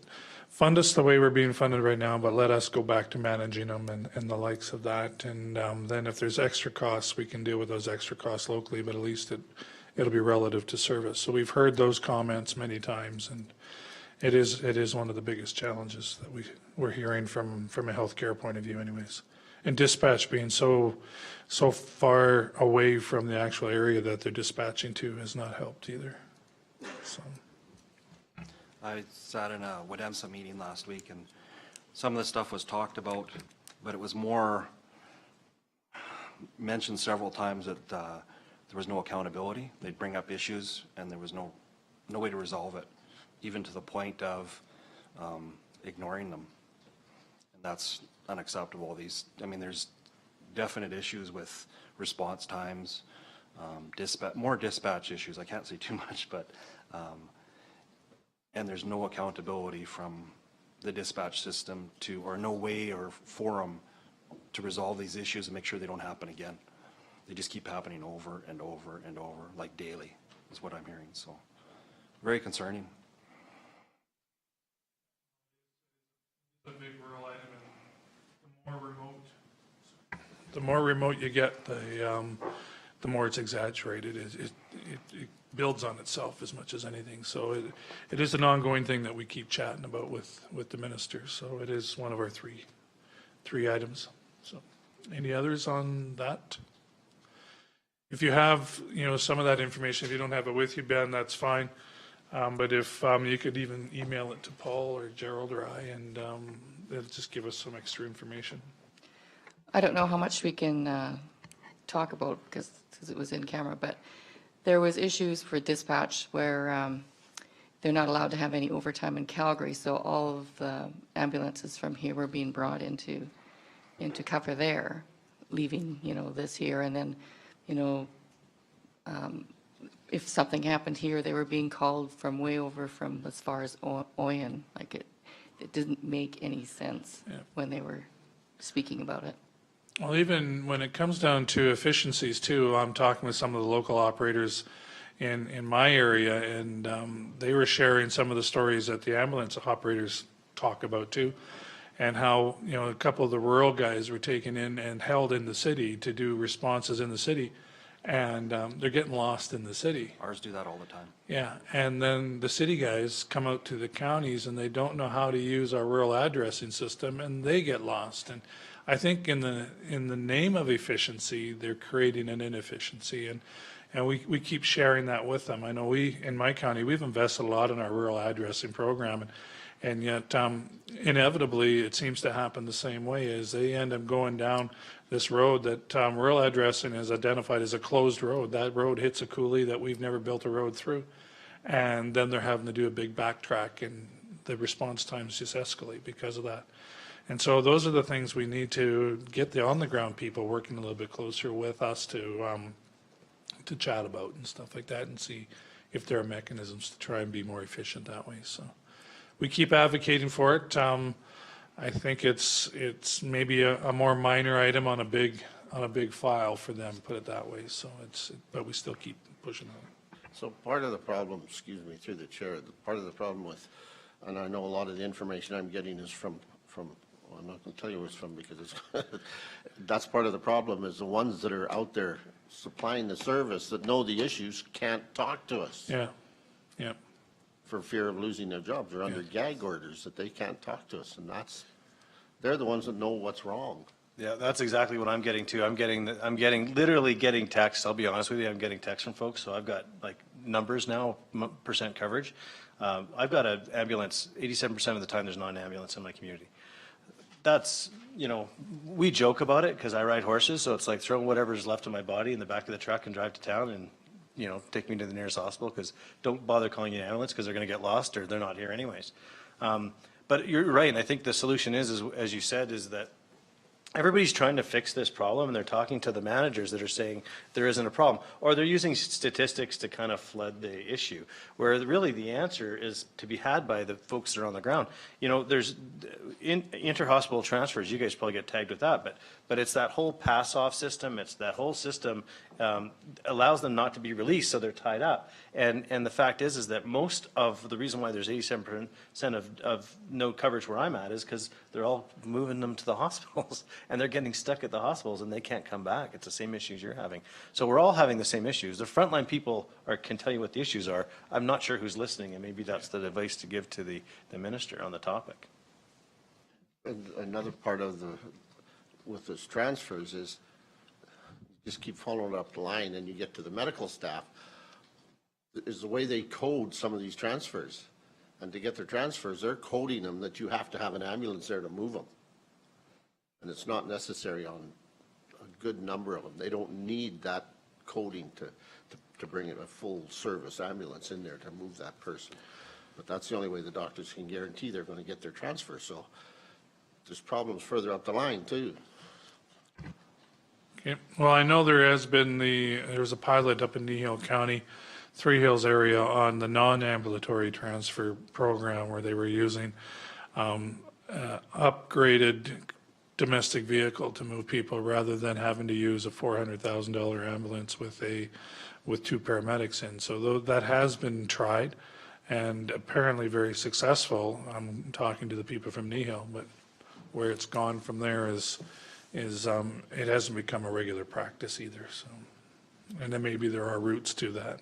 fund us the way we're being funded right now, but let us go back to managing them and the likes of that. And then if there's extra costs, we can deal with those extra costs locally, but at least it'll be relative to service. So we've heard those comments many times, and it is one of the biggest challenges that we're hearing from a healthcare point of view anyways. And dispatch being so far away from the actual area that they're dispatching to has not helped either. So. I sat in a WADEMSA meeting last week, and some of the stuff was talked about, but it was more mentioned several times that there was no accountability. They'd bring up issues, and there was no way to resolve it, even to the point of ignoring them. And that's unacceptable. There's definite issues with response times, more dispatch issues. I can't say too much, but and there's no accountability from the dispatch system or no way or forum to resolve these issues and make sure they don't happen again. They just keep happening over and over and over, like daily, is what I'm hearing. So very concerning. The big rural item, and the more remote you get, the more it's exaggerated. It builds on itself as much as anything. So it is an ongoing thing that we keep chatting about with the minister. So it is one of our three items. So any others on that? If you have, some of that information, if you don't have it with you, Ben, that's fine. But if you could even email it to Paul or Gerald or I, and it'll just give us some extra information. I don't know how much we can talk about because it was in camera, but there was issues for dispatch where they're not allowed to have any overtime in Calgary, so all of the ambulances from here were being brought into cover there, leaving, this here, and then, if something happened here, they were being called from way over from as far as Oyen. Like it didn't make any sense when they were speaking about it. Well, even when it comes down to efficiencies too, I'm talking with some of the local operators in my area, and they were sharing some of the stories that the ambulance operators talk about too, and how, a couple of the rural guys were taken in and held in the city to do responses in the city, and they're getting lost in the city. Ours do that all the time. Yeah, and then the city guys come out to the counties and they don't know how to use our rural addressing system, and they get lost. And I think in the name of efficiency, they're creating an inefficiency, and we keep sharing that with them. I know in my county, we've invested a lot in our rural addressing program, and yet inevitably it seems to happen the same way as they end up going down this road that rural addressing is identified as a closed road. That road hits a coulee that we've never built a road through, and then they're having to do a big backtrack, and the response times just escalate because of that. And so those are the things we need to get the on-the-ground people working a little bit closer with us to chat about and stuff like that, and see if there are mechanisms to try and be more efficient that way. So we keep advocating for it. I think it's maybe a more minor item on a big file for them, put it that way. So but we still keep pushing on it. So part of the problem, excuse me, through the chair, part of the problem with and I know a lot of the information I'm getting is from, well, I'm not going to tell you where it's from because it's, that's part of the problem is the ones that are out there supplying the service that know the issues can't talk to us Yeah, yeah. for fear of losing their jobs. They're under gag orders that they can't talk to us, and they're the ones that know what's wrong. Yeah, that's exactly what I'm getting to. Literally getting texts. I'll be honest with you, I'm getting texts from folks. So I've got like numbers now, percent coverage. I've got an ambulance, 87% of the time there's not an ambulance in my community. That's, you know, we joke about it because I ride horses. So it's like throw whatever's left of my body in the back of the truck and drive to town and, you know, take me to the nearest hospital because don't bother calling an ambulance because they're going to get lost or they're not here anyways. But you're right. And I think the solution is, as you said, is that everybody's trying to fix this problem and they're talking to the managers that are saying there isn't a problem, or they're using statistics to kind of flood the issue, where really the answer is to be had by the folks that are on the ground. You know, there's inter-hospital transfers, you guys probably get tagged with that, but it's that whole pass-off system, it's that whole system allows them not to be released, so they're tied up. And the fact is that most of the reason why there's 87% of no coverage where I'm at is because they're all moving them to the hospitals and they're getting stuck at the hospitals and they can't come back. It's the same issues you're having. So we're all having the same issues. The frontline people can tell you what the issues are. I'm not sure who's listening, and maybe that's the advice to give to the minister on the topic. And another part of with this transfers is just keep following up the line and you get to the medical staff, is the way they code some of these transfers. And to get their transfers, they're coding them that you have to have an ambulance there to move them. And it's not necessary on a good number of them. They don't need that coding to bring in a full service ambulance in there to move that person. But that's the only way the doctors can guarantee they're going to get their transfer. So there's problems further up the line too. Okay. Well, I know there was a pilot up in Nehill County, Three Hills area on the non-ambulatory transfer program where they were using upgraded domestic vehicle to move people rather than having to use a $400,000 ambulance with two paramedics in. So that has been tried and apparently very successful. I'm talking to the people from Nehill, but where it's gone from there is it hasn't become a regular practice either. So, and then maybe there are roots to that.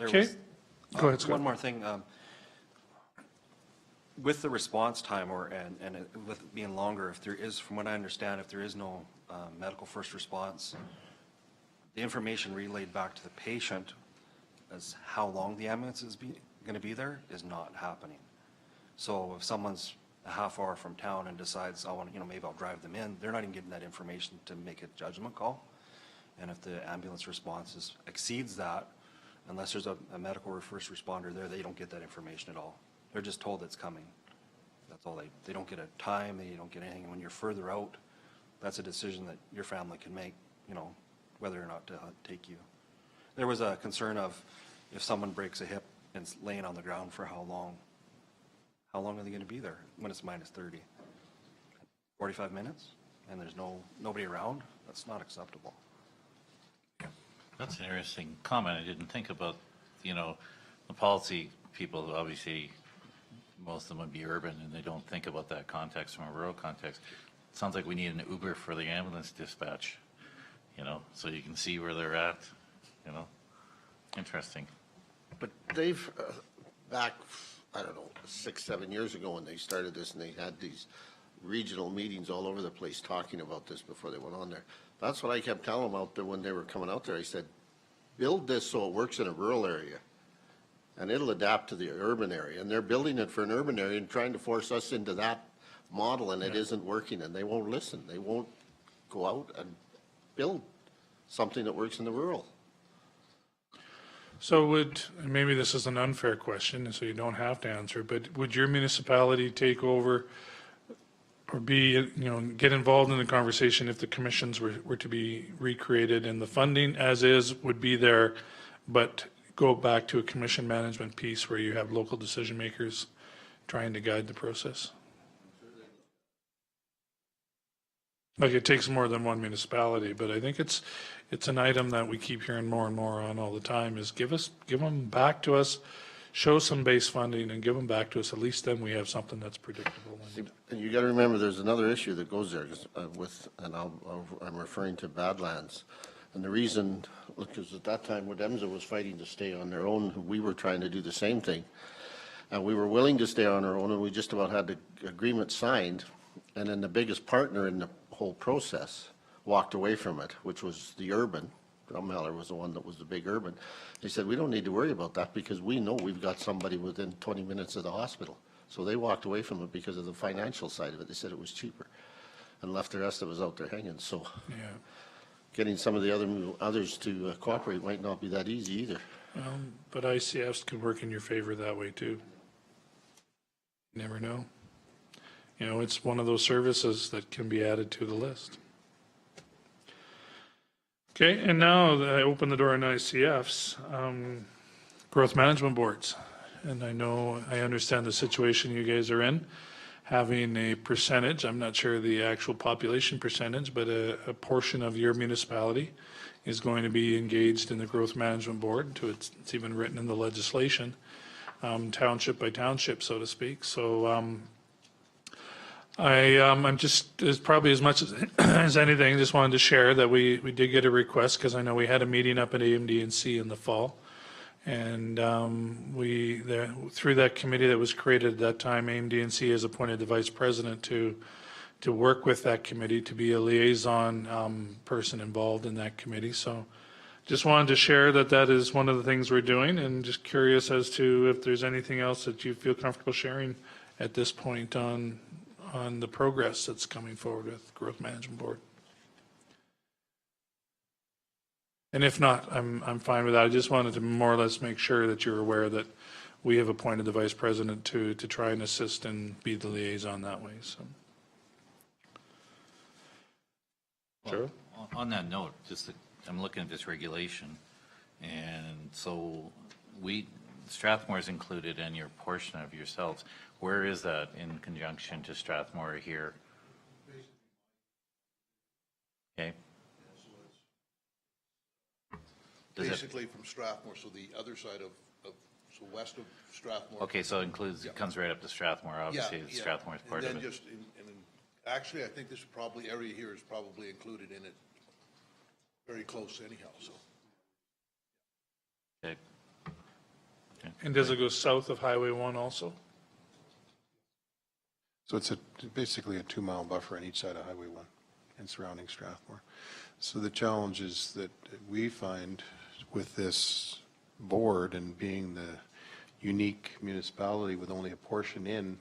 Okay. Go ahead, Scott. One more thing. With the response time and with it being longer, if there is, from what I understand, if there is no medical first response, the information relayed back to the patient as how long the ambulance is going to be there is not happening. So if someone's a half hour from town and decides, maybe I'll drive them in, they're not even getting that information to make a judgment call. And if the ambulance response exceeds that, unless there's a medical or first responder there, they don't get that information at all. They're just told it's coming. That's all they don't get a time, they don't get anything. When you're further out, that's a decision that your family can make, whether or not to take you. There was a concern of if someone breaks a hip and is laying on the ground for how long? How long are they going to be there when it's minus 30? 45 minutes? And there's nobody around? That's not acceptable. That's an interesting comment. I didn't think about, the policy people, obviously, most of them would be urban and they don't think about that context from a rural context. It sounds like we need an Uber for the ambulance dispatch, so you can see where they're at, Interesting. But they've, back, I don't know, 6-7 years ago when they started this and they had these regional meetings all over the place talking about this before they went on there. That's what I kept telling them out there when they were coming out there. I said, build this so it works in a rural area and it'll adapt to the urban area. And they're building it for an urban area and trying to force us into that model, and it isn't working, and they won't listen. They won't go out and build something that works in the rural. So and maybe this is an unfair question, so you don't have to answer, but would your municipality take over or get involved in the conversation if the commissions were to be recreated and the funding as is would be there, but go back to a commission management piece where you have local decision makers trying to guide the process? Like, it takes more than one municipality, but I think it's an item that we keep hearing more and more on all the time is give them back to us show some base funding and give them back to us. At least then we have something that's predictable. And you got to remember, there's another issue that goes there with, and I'm referring to Badlands. And the reason, because at that time, when EMSA was fighting to stay on their own, we were trying to do the same thing. And we were willing to stay on our own, and we just about had the agreement signed. And then the biggest partner in the whole process walked away from it, which was the urban. Drumheller was the one that was the big urban. They said, we don't need to worry about that because we know we've got somebody within 20 minutes of the hospital. So they walked away from it because of the financial side of it. They said it was cheaper and left the rest of us out there hanging. So Yeah. getting some of the others to cooperate might not be that easy either. But ICFs can work in your favor that way too. You never know. You know, it's one of those services that can be added to the list. Okay, and now that I open the door on ICFs, growth management boards. And I understand the situation you guys are in, having a percentage, I'm not sure the actual population percentage, but a portion of your municipality is going to be engaged in the growth management board. It's even written in the legislation, township by township, so to speak. So I'm just, as probably as much as anything, just wanted to share that we did get a request, because I know we had a meeting up at AMD&C in the fall. And through that committee that was created at that time, AMD&C has appointed the vice president to work with that committee, to be a liaison person involved in that committee. So just wanted to share that is one of the things we're doing, and just curious as to if there's anything else that you feel comfortable sharing at this point on the progress that's coming forward with Growth Management Board. And if not, I'm fine with that. I just wanted to more or less make sure that you're aware that we have appointed the vice president to try and assist and be the liaison that way, so. Sure. On that note, I'm looking at this regulation, and so Strathmore is included in your portion of yourselves. Where is that in conjunction to Strathmore here? Okay. Basically from Strathmore, so the other side so west of Strathmore. Okay, so it comes right up to Strathmore, obviously, Strathmore is part of it. And then actually, I think this area here is probably included in it very close anyhow, so. Okay. And does it go south of Highway 1 also? So it's basically a 2-mile buffer on each side of Highway 1 and surrounding Strathmore. So the challenges that we find with this board and being the unique municipality with only a portion in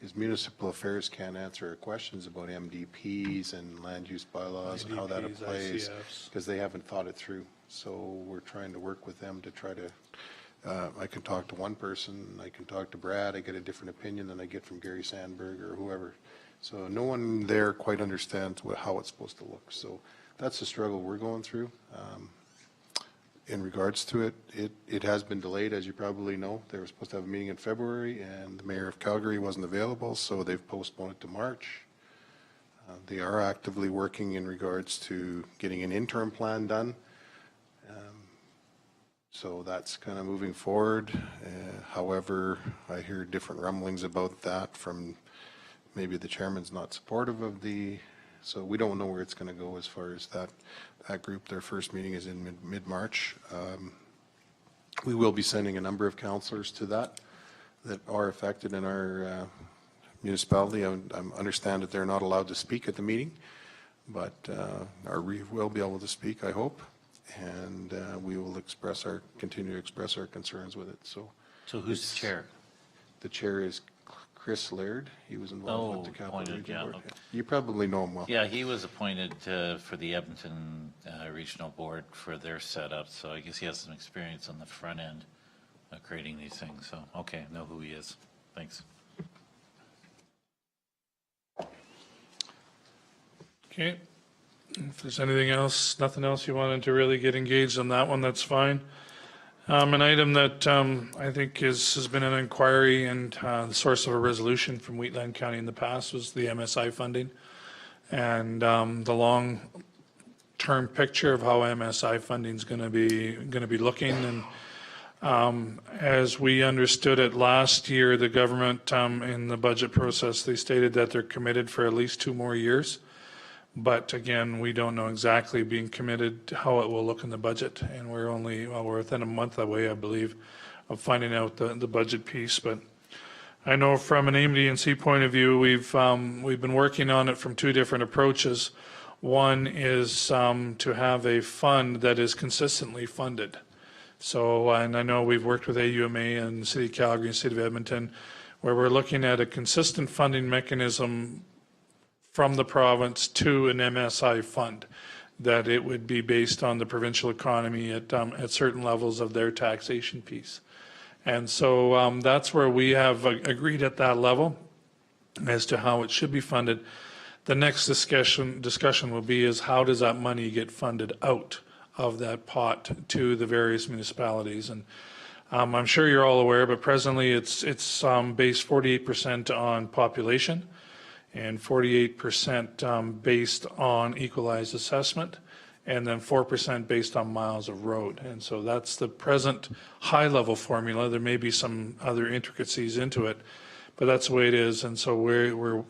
is municipal affairs can't answer questions about MDPs and land use bylaws and how that IDPs, applies ICFs. because they haven't thought it through. So we're trying to work with them to try to, I can talk to one person, I can talk to Brad, I get a different opinion than I get from Gary Sandberg or whoever. So no one there quite understands how it's supposed to look. So that's the struggle we're going through. In regards to it, it has been delayed, as you probably know. They were supposed to have a meeting in February, and the mayor of Calgary wasn't available, so they've postponed it to March. They are actively working in regards to getting an interim plan done. So that's kind of moving forward. However, I hear different rumblings about that from maybe the chairman's not supportive of so we don't know where it's going to go as far as that group. Their first meeting is in mid-March. We will be sending a number of councillors to that are affected in our municipality. I understand that they're not allowed to speak at the meeting, but we will be able to speak, I hope, and we will continue to express our concerns with it. So who's the chair? The chair is Chris Laird. He was involved with the Capital appointed, Region yeah, Board. okay. You probably know him well. Yeah, he was appointed for the Edmonton Regional Board for their setup, so I guess he has some experience on the front end of creating these things. So, okay, know who he is. Thanks. Okay. If there's anything else, nothing else you wanted to really get engaged on that one, that's fine. An item that I think has been an inquiry and the source of a resolution from Wheatland County in the past was the MSI funding and the long-term picture of how MSI funding is going to be looking. As we understood it last year, the government, in the budget process, they stated that they're committed for at least 2 more years. But again, we don't know exactly being committed, how it will look in the budget. And we're only, well, we're within a month away, I believe, of finding out the budget piece. But I know from an AMD&C point of view, we've been working on it from 2 different approaches. One is to have a fund that is consistently funded. So, and I know we've worked with AUMA and the City of Calgary and City of Edmonton, where we're looking at a consistent funding mechanism from the province to an MSI fund, that it would be based on the provincial economy at certain levels of their taxation piece. And so that's where we have agreed at that level as to how it should be funded. The next discussion will be is how does that money get funded out of that pot to the various municipalities. And I'm sure you're all aware, but presently it's based 48% on population and 48% based on equalized assessment, and then 4% based on miles of road. And so that's the present high-level formula. There may be some other intricacies into it, but that's the way it is. And so we're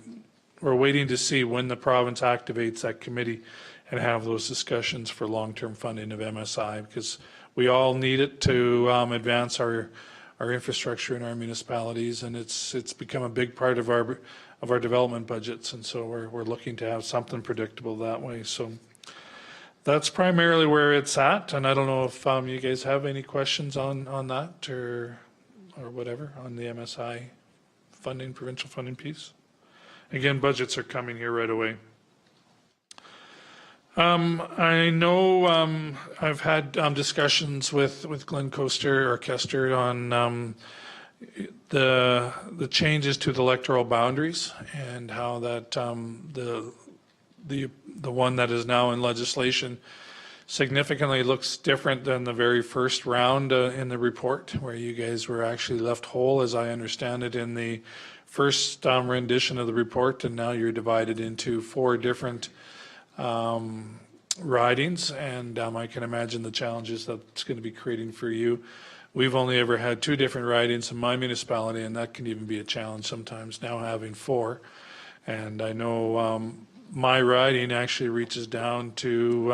waiting to see when the province activates that committee and have those discussions for long-term funding of MSI, because we all need it to advance our infrastructure in our municipalities, and it's become a big part of our development budgets, and so we're looking to have something predictable that way. So that's primarily where it's at, and I don't know if you guys have any questions on that or whatever on the MSI funding, provincial funding piece. Again, budgets are coming here right away. I know I've had discussions with Glenn Coaster or Kester on the changes to the electoral boundaries and how that the one that is now in legislation significantly looks different than the very first round in the report, where you guys were actually left whole, as I understand it, in the first rendition of the report, and now you're divided into 4 different ridings, and I can imagine the challenges that's going to be creating for you. We've only ever had 2 different ridings in my municipality, and that can even be a challenge sometimes, now having 4. And I know my riding actually reaches down to,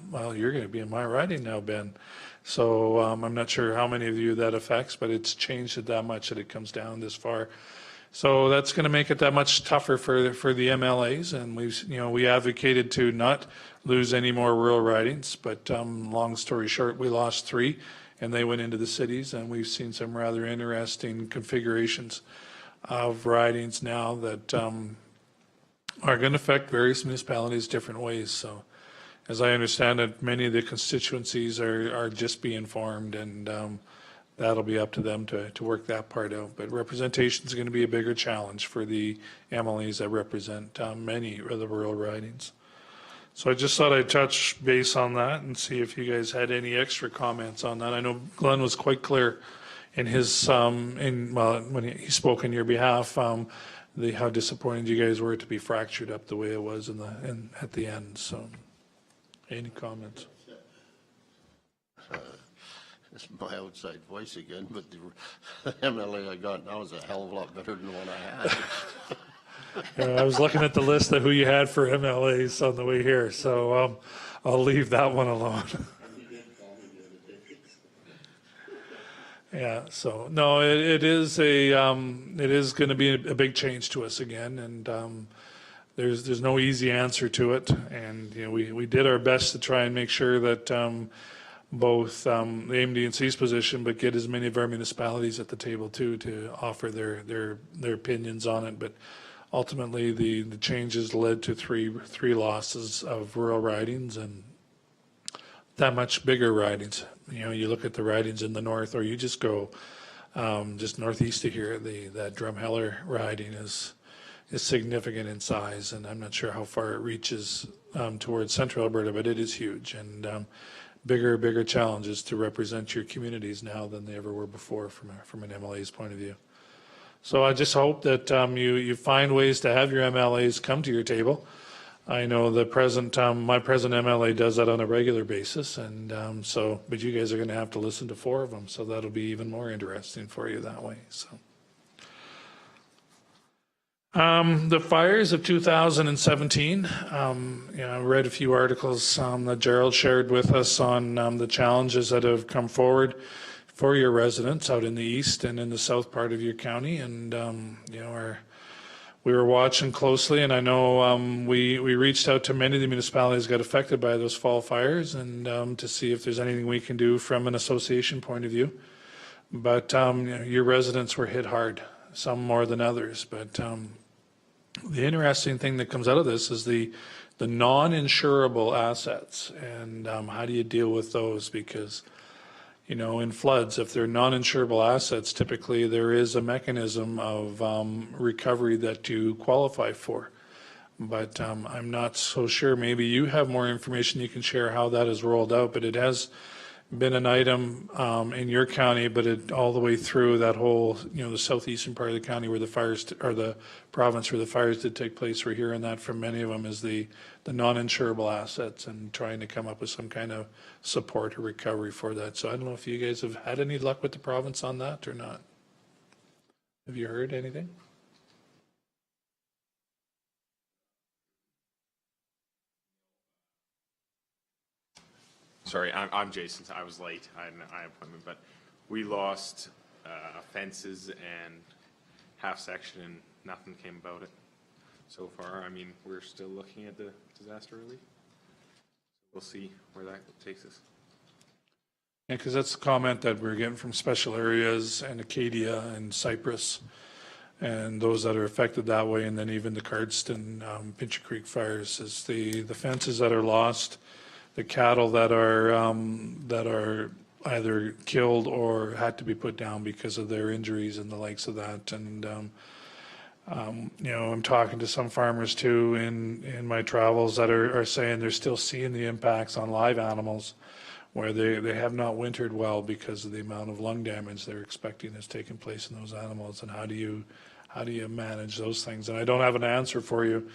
well, you're going to be in my riding now, Ben. So I'm not sure how many of you that affects, but it's changed it that much that it comes down this far. So that's going to make it that much tougher for the MLAs, and we advocated to not lose any more rural ridings, but long story short, we lost 3, and they went into the cities, and we've seen some rather interesting configurations of ridings now that are going to affect various municipalities different ways. So as I understand it, many of the constituencies are just being formed, and that'll be up to them to work that part out. But representation is going to be a bigger challenge for the MLAs that represent many of the rural ridings. So I just thought I'd touch base on that and see if you guys had any extra comments on that. I know Glenn was quite clear in his, when he spoke on your behalf, how disappointed you guys were to be fractured up the way it was at the end. So any comments? It's my outside voice again, but the MLA I got now is a hell of a lot better than the one I had. I was looking at the list of who you had for MLAs on the way here, so I'll leave that one alone. Yeah, so no, it is going to be a big change to us again, and there's no easy answer to it, and we did our best to try and make sure that both the AMD&C's position, but get as many of our municipalities at the table too to offer their opinions on it. But ultimately, the changes led to three losses of rural ridings and that much bigger ridings. You look at the ridings in the north, or you just go just northeast of here. That Drumheller riding is significant in size, and I'm not sure how far it reaches towards central Alberta, but it is huge, and bigger challenges to represent your communities now than they ever were before from an MLA's point of view. So I just hope that you find ways to have your MLAs come to your table I know the present, my present MLA does that on a regular basis, and but you guys are going to have to listen to 4 of them, so that'll be even more interesting for you that way, so. The fires of 2017, I read a few articles that Gerald shared with us on the challenges that have come forward for your residents out in the east and in the south part of your county, and we were watching closely, and I know we reached out to many of the municipalities that got affected by those fall fires, and to see if there's anything we can do from an association point of view. But your residents were hit hard, some more than others. But the interesting thing that comes out of this is the non-insurable assets, and how do you deal with those? Because in floods, if they're non-insurable assets, typically there is a mechanism of recovery that you qualify for. But I'm not so sure. Maybe you have more information you can share how that is rolled out, but it has been an item in your county, but all the way through that whole, the southeastern part of the county where the fires, or the province where the fires did take place. We're hearing that from many of them is the non-insurable assets, and trying to come up with some kind of support or recovery for that. So I don't know if you guys have had any luck with the province on that or not. Have you heard anything? Sorry, I'm Jason. I was late. I had an eye appointment, but we lost fences and half section, and nothing came about it so far. I mean, we're still looking at the disaster relief. We'll see where that takes us. Yeah, because that's the comment that we're getting from special areas and Acadia and Cypress, and those that are affected that way, and then even the Cardston, Pincher Creek fires, is the fences that are lost, the cattle that are either killed or had to be put down because of their injuries and the likes of that. And I'm talking to some farmers too in my travels that are saying they're still seeing the impacts on live animals, where they have not wintered well because of the amount of lung damage they're expecting has taken place in those animals. And how do you manage those things? And I don't have an answer for you.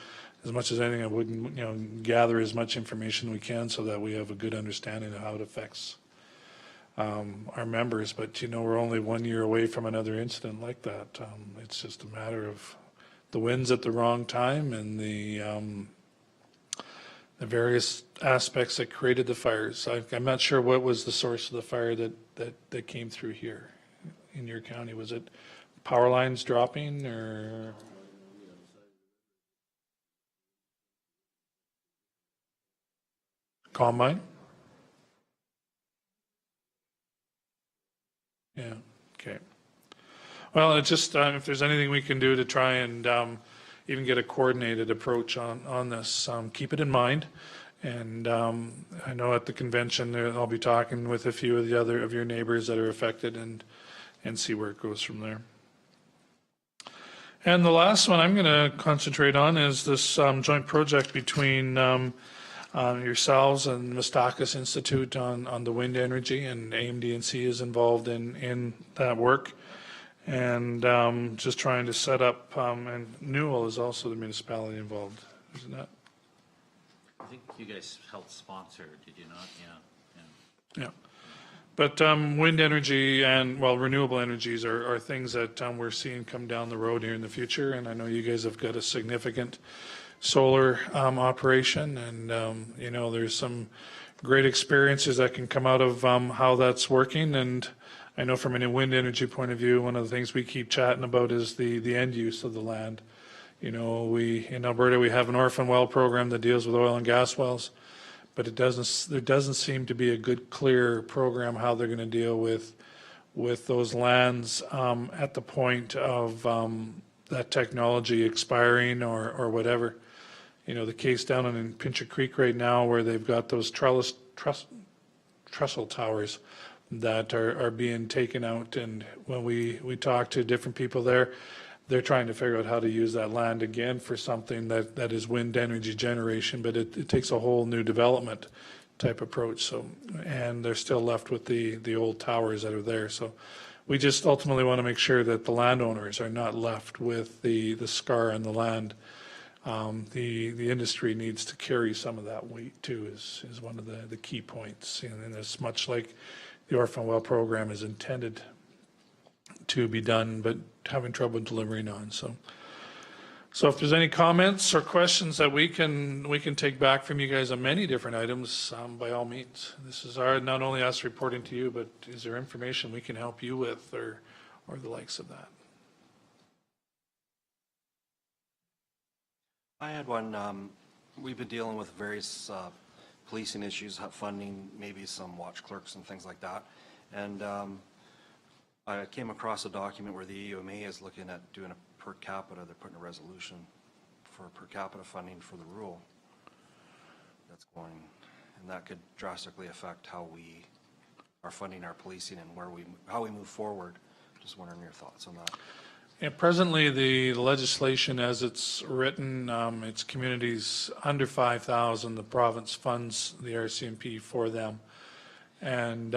As much as anything, I wouldn't, gather as much information we can so that we have a good understanding of how it affects our members. But, we're only 1 year away from another incident like that. It's just a matter of the winds at the wrong time and the various aspects that created the fires. I'm not sure what was the source of the fire that came through here in your county. Was it power lines dropping or? Combine? Yeah, okay. Well, it's just, if there's anything we can do to try and even get a coordinated approach on this, keep it in mind. And I know at the convention, I'll be talking with a few of the other of your neighbors that are affected and see where it goes from there. And the last one I'm going to concentrate on is this joint project between yourselves and Mistakis Institute on the wind energy, and AMD&C is involved in that work, and just trying to set up, and Newell is also the municipality involved, isn't that? I think you guys helped sponsor, did you not? Yeah. Yeah. But wind energy and, renewable energies are things that we're seeing come down the road here in the future, and I know you guys have got a significant solar operation, and there's some great experiences that can come out of how that's working. And I know from a wind energy point of view, one of the things we keep chatting about is the end use of the land. In Alberta we have an orphan well program that deals with oil and gas wells, but there doesn't seem to be a good clear program how they're going to deal with those lands at the point of that technology expiring or whatever. The case down in Pincher Creek right now, where they've got those trestle towers that are being taken out, and when we talk to different people there, they're trying to figure out how to use that land again for something that is wind energy generation, but it takes a whole new development type approach. So, and they're still left with the old towers that are there. So we just ultimately want to make sure that the landowners are not left with the scar on the land the industry needs to carry some of that weight too, is one of the key points. And it's much like the Orphan Well program is intended to be done, but having trouble delivering on. So if there's any comments or questions that we can take back from you guys on many different items, by all means. This is not only us reporting to you, but is there information we can help you with or the likes of that? I had one, we've been dealing with various policing issues, funding, maybe some watch clerks and things like that. And I came across a document where the EUMA is looking at doing a per capita, they're putting a resolution for per capita funding for the rural that's going, and that could drastically affect how we are funding our policing and how we move forward. Just wondering your thoughts on that. Yeah, presently, the legislation as it's written, it's communities under 5,000, the province funds the RCMP for them. And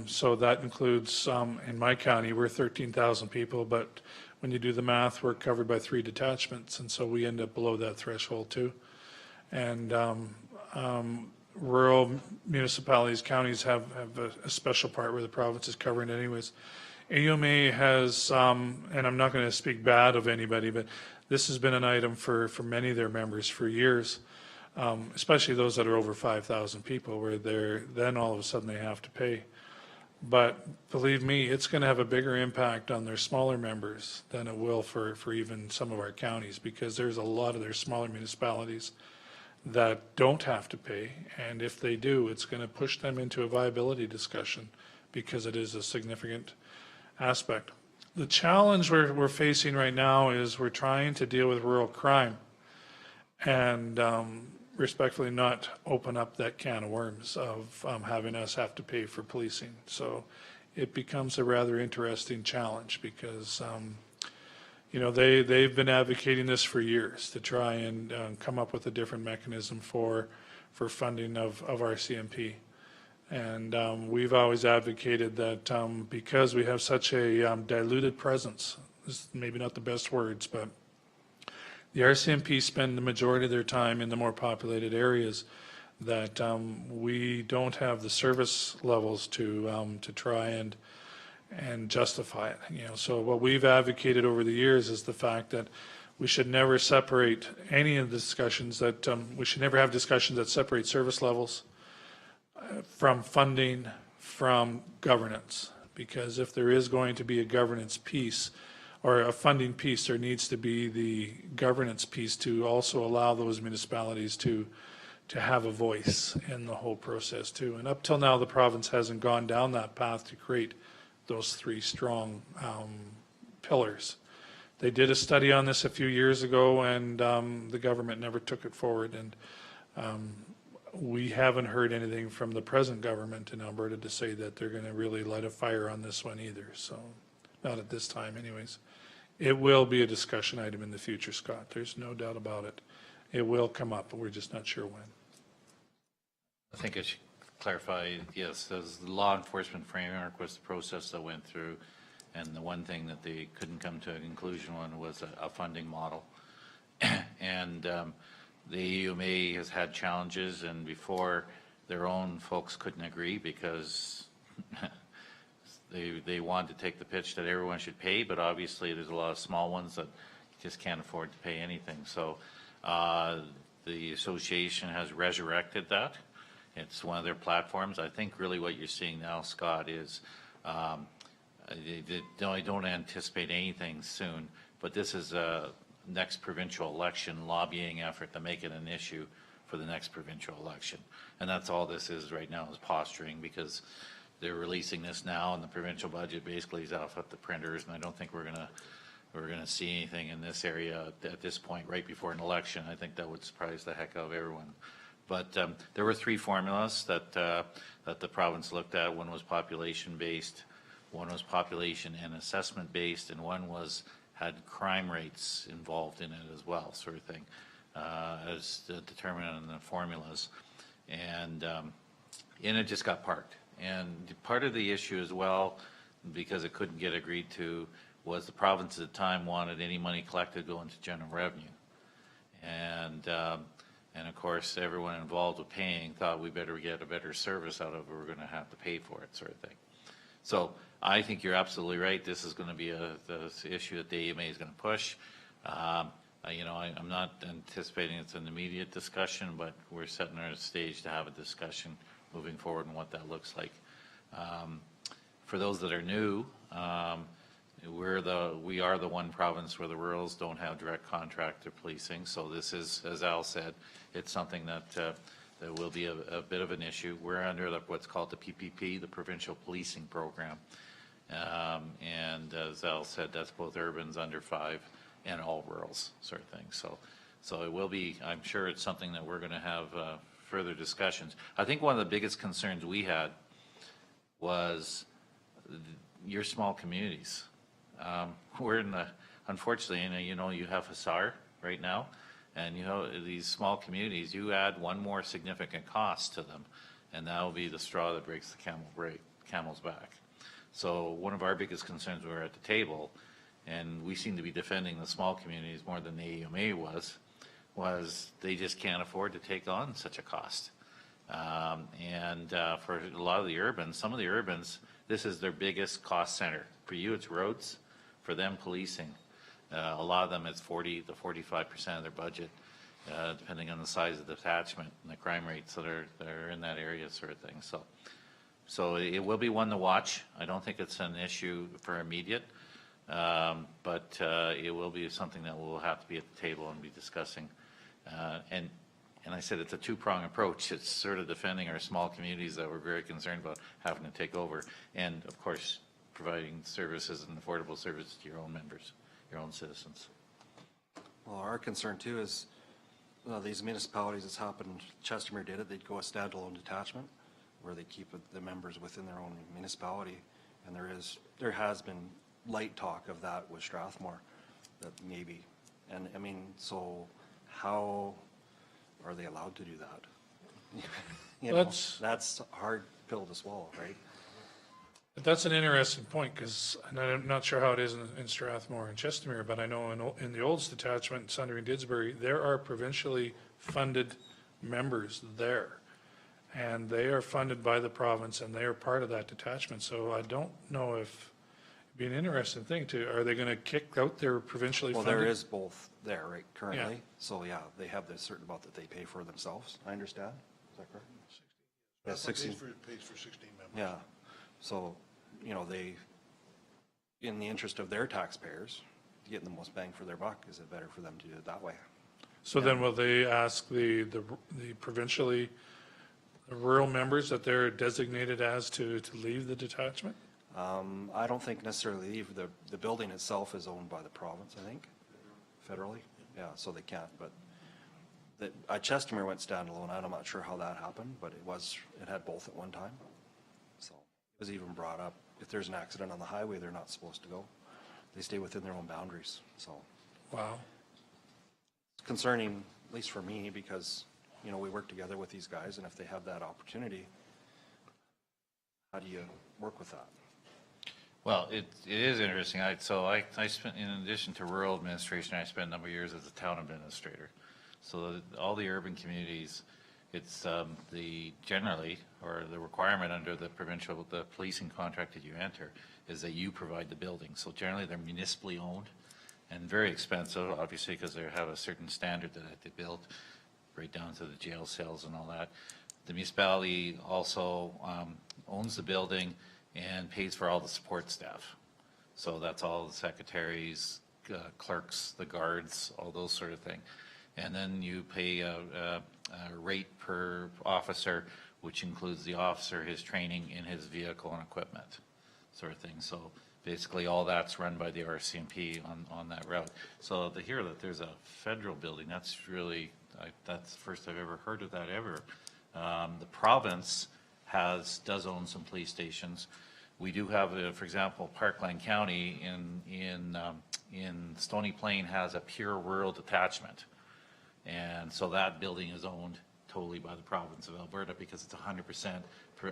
so that includes, in my county, we're 13,000 people, but when you do the math, we're covered by 3 detachments, and so we end up below that threshold too. And rural municipalities, counties have a special part where the province is covering anyways. AUMA has, and I'm not going to speak bad of anybody, but this has been an item for many of their members for years, especially those that are over 5,000 people, where then all of a sudden they have to pay. But believe me, it's going to have a bigger impact on their smaller members than it will for even some of our counties, because there's a lot of their smaller municipalities that don't have to pay. And if they do, it's going to push them into a viability discussion, because it is a significant aspect. The challenge we're facing right now is we're trying to deal with rural crime and respectfully not open up that can of worms of having us have to pay for policing. So it becomes a rather interesting challenge, because you know, they've been advocating this for years to try and come up with a different mechanism for funding of RCMP. And we've always advocated that because we have such a diluted presence, this is maybe not the best words, but the RCMP spend the majority of their time in the more populated areas, that we don't have the service levels to try and justify it. You know, so what we've advocated over the years is the fact that we should never separate any of the discussions, that we should never have discussions that separate service levels from funding, from governance. Because if there is going to be a governance piece or a funding piece, there needs to be the governance piece to also allow those municipalities to have a voice in the whole process too. And up till now, the province hasn't gone down that path to create those 3 strong pillars. They did a study on this a few years ago, and the government never took it forward. And we haven't heard anything from the present government in Alberta to say that they're going to really light a fire on this one either. So not at this time anyways. It will be a discussion item in the future, Scott. There's no doubt about it. It will come up, but we're just not sure when. I think I should clarify, yes, as the law enforcement framework was the process that went through, and the one thing that they couldn't come to a conclusion on was a funding model. And the EUMA has had challenges, and before their own folks couldn't agree because they wanted to take the pitch that everyone should pay, but obviously there's a lot of small ones that just can't afford to pay anything. So the association has resurrected that. It's one of their platforms. I think really what you're seeing now, Scott, is I don't anticipate anything soon, but this is a next provincial election lobbying effort to make it an issue for the next provincial election. And that's all this is right now, is posturing, because they're releasing this now and the provincial budget basically is off at the printers, and I don't think we're gonna see anything in this area at this point right before an election. I think that would surprise the heck out of everyone. But there were 3 formulas that the province looked at. One was population-based, one was population and assessment-based, and one had crime rates involved in it as well, sort of thing, as determined in the formulas. And it just got parked. And part of the issue as well, because it couldn't get agreed to, was the province at the time wanted any money collected go into general revenue. And of course, everyone involved with paying thought we better get a better service out of it, we're going to have to pay for it, sort of thing. So I think you're absolutely right. This is going to be the issue that the AMA is going to push. You know, I'm not anticipating it's an immediate discussion, but we're setting our stage to have a discussion moving forward and what that looks like. For those that are new, we are the one province where the rurals don't have direct contract to policing. So this is, as Al said, it's something that that will be a bit of an issue. We're under what's called the PPP, the Provincial Policing Program. And as Al said, that's both urbans under 5 and all rurals, sort of thing. So it will be, I'm sure it's something that we're going to have further discussions. I think one of the biggest concerns we had was your small communities. We're in the, unfortunately, you know, you have Hussar right now, and you know, these small communities, you add one more significant cost to them, and that will be the straw that breaks the camel's back. So one of our biggest concerns when we were at the table, and we seem to be defending the small communities more than the AMA was they just can't afford to take on such a cost. For a lot of the urbans, some of the urbans, this is their biggest cost center. For you, it's roads. For them, policing. A lot of them, it's 40 to 45% of their budget, depending on the size of the detachment and the crime rates that are in that area, sort of thing. So it will be one to watch. I don't think it's an issue for immediate, but it will be something that we'll have to be at the table and be discussing. And I said it's a two-prong approach. It's sort of defending our small communities that we're very concerned about having to take over, and of course, providing services and affordable services to your own members, your own citizens. Well, our concern too is these municipalities, it's happened, Chestermere did it, they'd go a standalone detachment where they keep the members within their own municipality, and there has been light talk of that with Strathmore, that maybe, and I mean, so how are they allowed to do that? You know, that's a hard pill to swallow, right? That's an interesting point, because I'm not sure how it is in Strathmore and Chestermere, but I know in the Olds detachment, Sundering Didsbury, there are provincially funded members there. And they are funded by the province, and they are part of that detachment. So I don't know if it'd be an interesting thing are they going to kick out their provincially funded? Well, there is both there, right, currently. Yeah. So yeah, they have this certain amount that they pay for themselves, I understand. Is that correct? 16. Yeah, 16. Pays for 16 members. Yeah, so, you know, they, in the interest of their taxpayers, getting the most bang for their buck, is it better for them to do it that way? So then will they ask the provincially, the rural members that they're designated as to leave the detachment? I don't think necessarily leave. The building itself is owned by the province, I think, federally. Yeah, so they can't, but Chestermere went standalone. I'm not sure how that happened, but it had both at one time. So it was even brought up, if there's an accident on the highway, they're not supposed to go. They stay within their own boundaries, so. Wow. It's concerning, at least for me, because, you know, we work together with these guys, and if they have that opportunity, how do you work with that? Well, it is interesting. I spent, in addition to rural administration, I spent a number of years as a town administrator. So all the urban communities, it's generally, or the requirement under the policing contract that you enter is that you provide the building. So generally they're municipally owned and very expensive, obviously, because they have a certain standard that they built, right down to the jail cells and all that. The municipality also owns the building and pays for all the support staff. So that's all the secretaries, clerks, the guards, all those sort of thing. And then you pay a rate per officer, which includes the officer, his training in his vehicle and equipment, sort of thing. So basically all that's run by the RCMP on that route. So to hear that there's a federal building, that's really, that's the first I've ever heard of that ever. The province does own some police stations. We do have, for example, Parkland County in Stony Plain has a pure rural detachment. And so that building is owned totally by the province of Alberta because it's 100%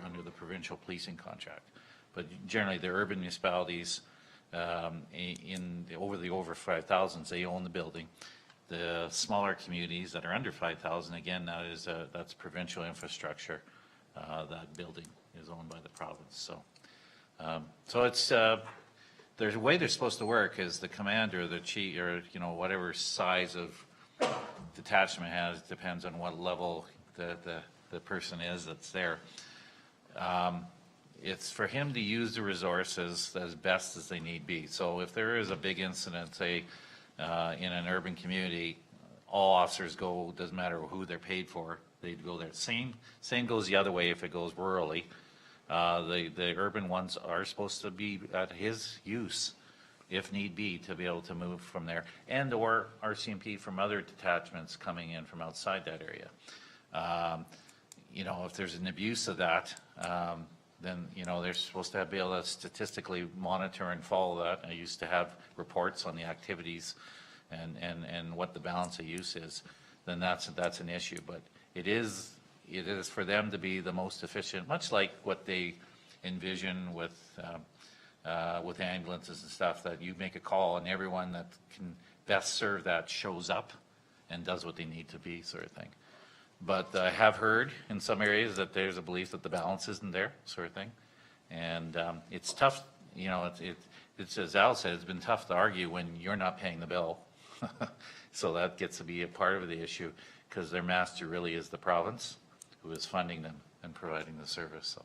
under the provincial policing contract. But generally the urban municipalities over 5,000s, they own the building. The smaller communities that are under 5,000, again, that's provincial infrastructure. That building is owned by the province, so it's, there's a way they're supposed to work is the commander, the chief, or, you know, whatever size of detachment has, depends on what level the person is that's there. It's for him to use the resources as best as they need be. So if there is a big incident, say, in an urban community, all officers go, doesn't matter who they're paid for, they'd go there. Same goes the other way if it goes rurally. The urban ones are supposed to be at his use, if need be, to be able to move from there, and or RCMP from other detachments coming in from outside that area. You know, if there's an abuse of that, then, you know, they're supposed to be able to statistically monitor and follow that. I used to have reports on the activities and what the balance of use is. Then that's an issue. But it is for them to be the most efficient, much like what they envision with ambulances and stuff, that you make a call and everyone that can best serve that shows up and does what they need to be, sort of thing. But I have heard in some areas that there's a belief that the balance isn't there, sort of thing. And it's tough, you know, it's as Al said, it's been tough to argue when you're not paying the bill. So that gets to be a part of the issue, because their master really is the province who is funding them and providing the service.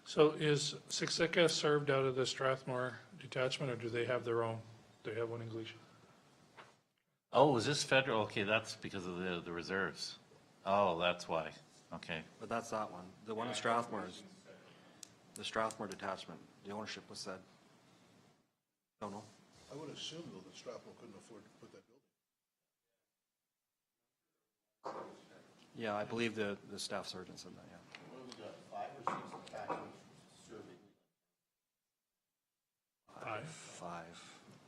So is Siksika served out of the Strathmore detachment, or do they have their own? They have one in Gleason? Oh, is this federal? Okay, that's because of the reserves. Oh, that's why. Okay. But that's that one. The one in Strathmore is the Strathmore detachment. The ownership was said. Don't know. I would assume, though, that Strathmore couldn't afford to put that building. Yeah, I believe the staff sergeant said that, yeah. Five.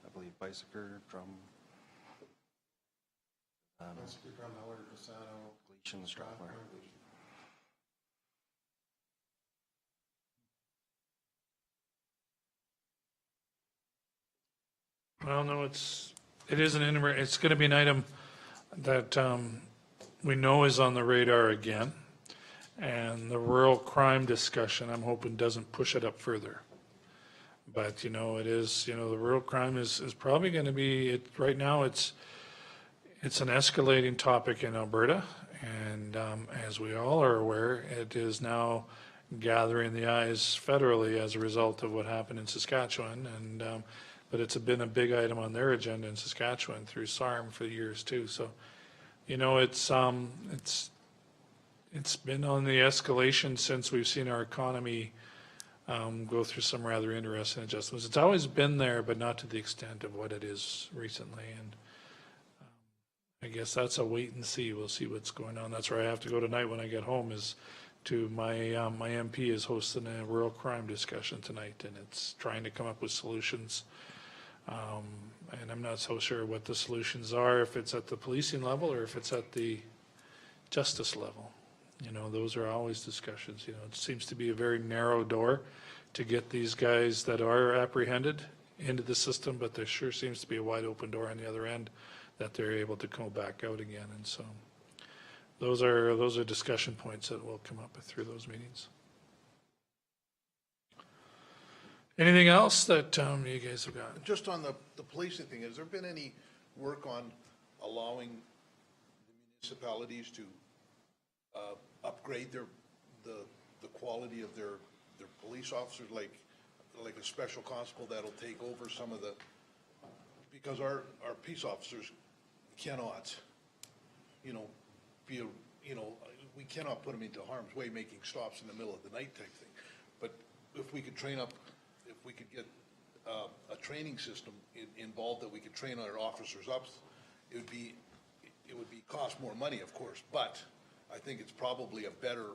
I believe Bicycle, Drum. Drumheller, Cassano. Gleason, Strathmore. Well, no, it is it's going to be an item that we know is on the radar again. And the rural crime discussion, I'm hoping, doesn't push it up further. But, you know, it is, you know, the rural crime is probably going to be, right now it's an escalating topic in Alberta. And as we all are aware, it is now gathering the eyes federally as a result of what happened in Saskatchewan. And but it's been a big item on their agenda in Saskatchewan through SARM for years too. So, you know, it's been on the escalation since we've seen our economy go through some rather interesting adjustments. It's always been there, but not to the extent of what it is recently. And I guess that's a wait and see. We'll see what's going on. That's where I have to go tonight when I get home, is to my MP is hosting a rural crime discussion tonight, and it's trying to come up with solutions. And I'm not so sure what the solutions are, if it's at the policing level or if it's at the justice level. You know, those are always discussions. You know, it seems to be a very narrow door to get these guys that are apprehended into the system, but there sure seems to be a wide open door on the other end that they're able to go back out again. And so those are discussion points that will come up through those meetings. Anything else that you guys have got? Just on the policing thing, has there been any work on allowing the municipalities to upgrade the quality of their police officers, like a special constable that'll take over some of the, because our peace officers cannot, you know, we cannot put them into harm's way making stops in the middle of the night type thing. But if we could train up, if we could get a training system involved that we could train our officers up, it would be cost more money, of course, but I think it's probably a better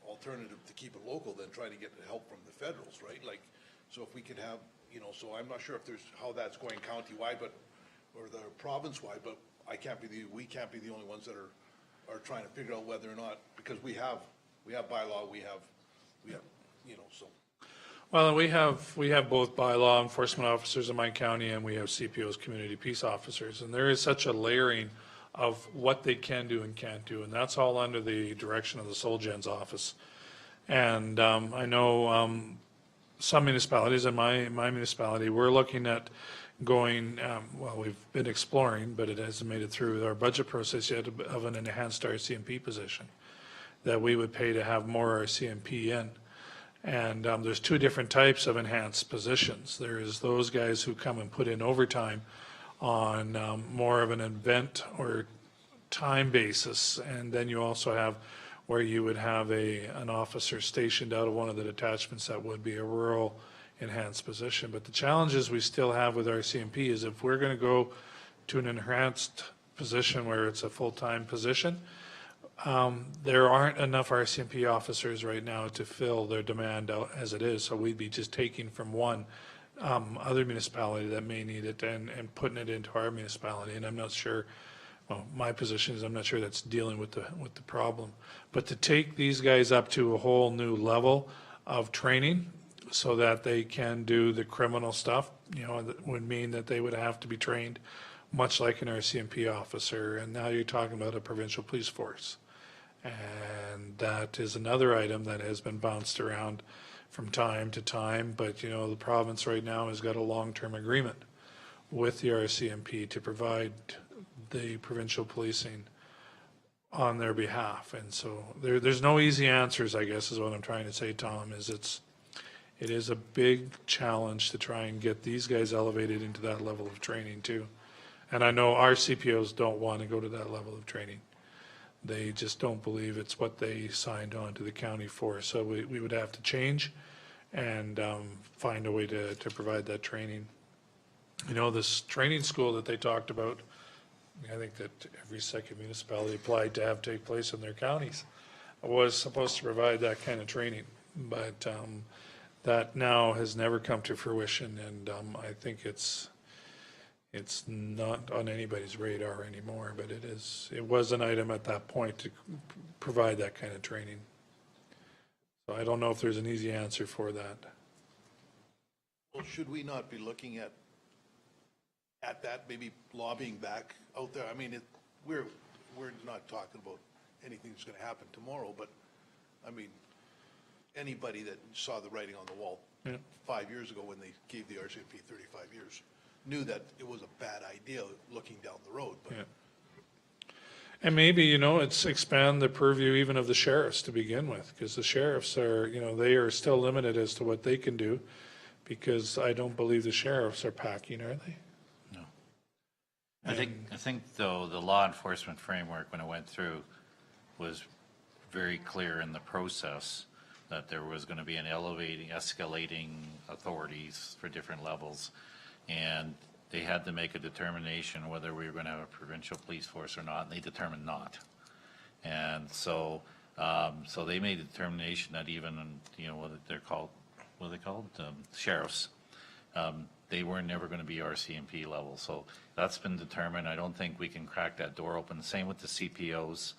alternative to keep it local than trying to get the help from the federals, right? Like, so if we could have, you know, so I'm not sure if there's how that's going county-wide, but, or the province-wide, but we can't be the only ones that are trying to figure out whether or not, because we have bylaw, we have, you know, so. Well, and we have both by law enforcement officers in my county, and we have CPOs, community peace officers, and there is such a layering of what they can do and can't do, and that's all under the direction of the Solgen's office. And I know some municipalities, and my municipality, we're looking at going, well, we've been exploring, but it hasn't made it through our budget process yet, of an enhanced RCMP position that we would pay to have more RCMP in. And there's two different types of enhanced positions. There is those guys who come and put in overtime on more of an event or time basis. And then you also have where you would have an officer stationed out of one of the detachments that would be a rural enhanced position. But the challenges we still have with RCMP is if we're going to go to an enhanced position where it's a full-time position, there aren't enough RCMP officers right now to fill their demand out as it is. So we'd be just taking from one other municipality that may need it and putting it into our municipality. And I'm not sure, well, my position is I'm not sure that's dealing with the problem. But to take these guys up to a whole new level of training so that they can do the criminal stuff, you know, that would mean that they would have to be trained much like an RCMP officer. And now you're talking about a provincial police force. And that is another item that has been bounced around from time to time. But, you know, the province right now has got a long-term agreement with the RCMP to provide the provincial policing on their behalf. And so there's no easy answers, I guess, is what I'm trying to say, Tom, is it is a big challenge to try and get these guys elevated into that level of training too. And I know our CPOs don't want to go to that level of training. They just don't believe it's what they signed on to the county for. So we would have to change and find a way to provide that training. You know, this training school that they talked about, I think that every second municipality applied to have take place in their counties, was supposed to provide that kind of training. But that now has never come to fruition, and I think it's not on anybody's radar anymore, but it was an item at that point to provide that kind of training. So I don't know if there's an easy answer for that. Well, should we not be looking at that, maybe lobbying back out there? I mean, we're not talking about anything that's going to happen tomorrow, but I mean, anybody that saw the writing on the wall 5 years ago when they gave the RCMP 35 years knew that it was a bad idea looking down the road. But. Yeah. And maybe, you know, it's expand the purview even of the sheriffs to begin with, because the sheriffs are, you know, they are still limited as to what they can do, because I don't believe the sheriffs are packing, are they? No. I think though the law enforcement framework, when it went through, was very clear in the process that there was going to be an escalating authorities for different levels. And they had to make a determination whether we were going to have a provincial police force or not, and they determined not. And so, so they made a determination that even, you know, what are they called? Sheriffs. They were never going to be RCMP level. So that's been determined. I don't think we can crack that door open. Same with the CPOs,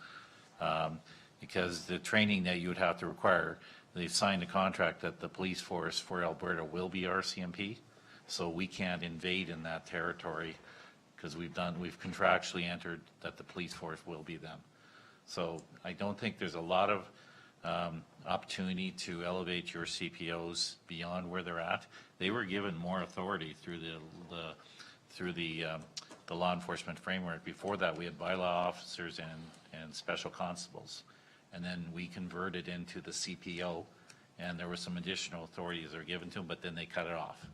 because the training that you would have to require, they've signed a contract that the police force for Alberta will be RCMP. So we can't invade in that territory because we've contractually entered that the police force will be them. So I don't think there's a lot of opportunity to elevate your CPOs beyond where they're at. They were given more authority through the law enforcement framework. Before that, we had bylaw officers and special constables, and then we converted into the CPO, and there were some additional authorities that were given to them, but then they cut it off.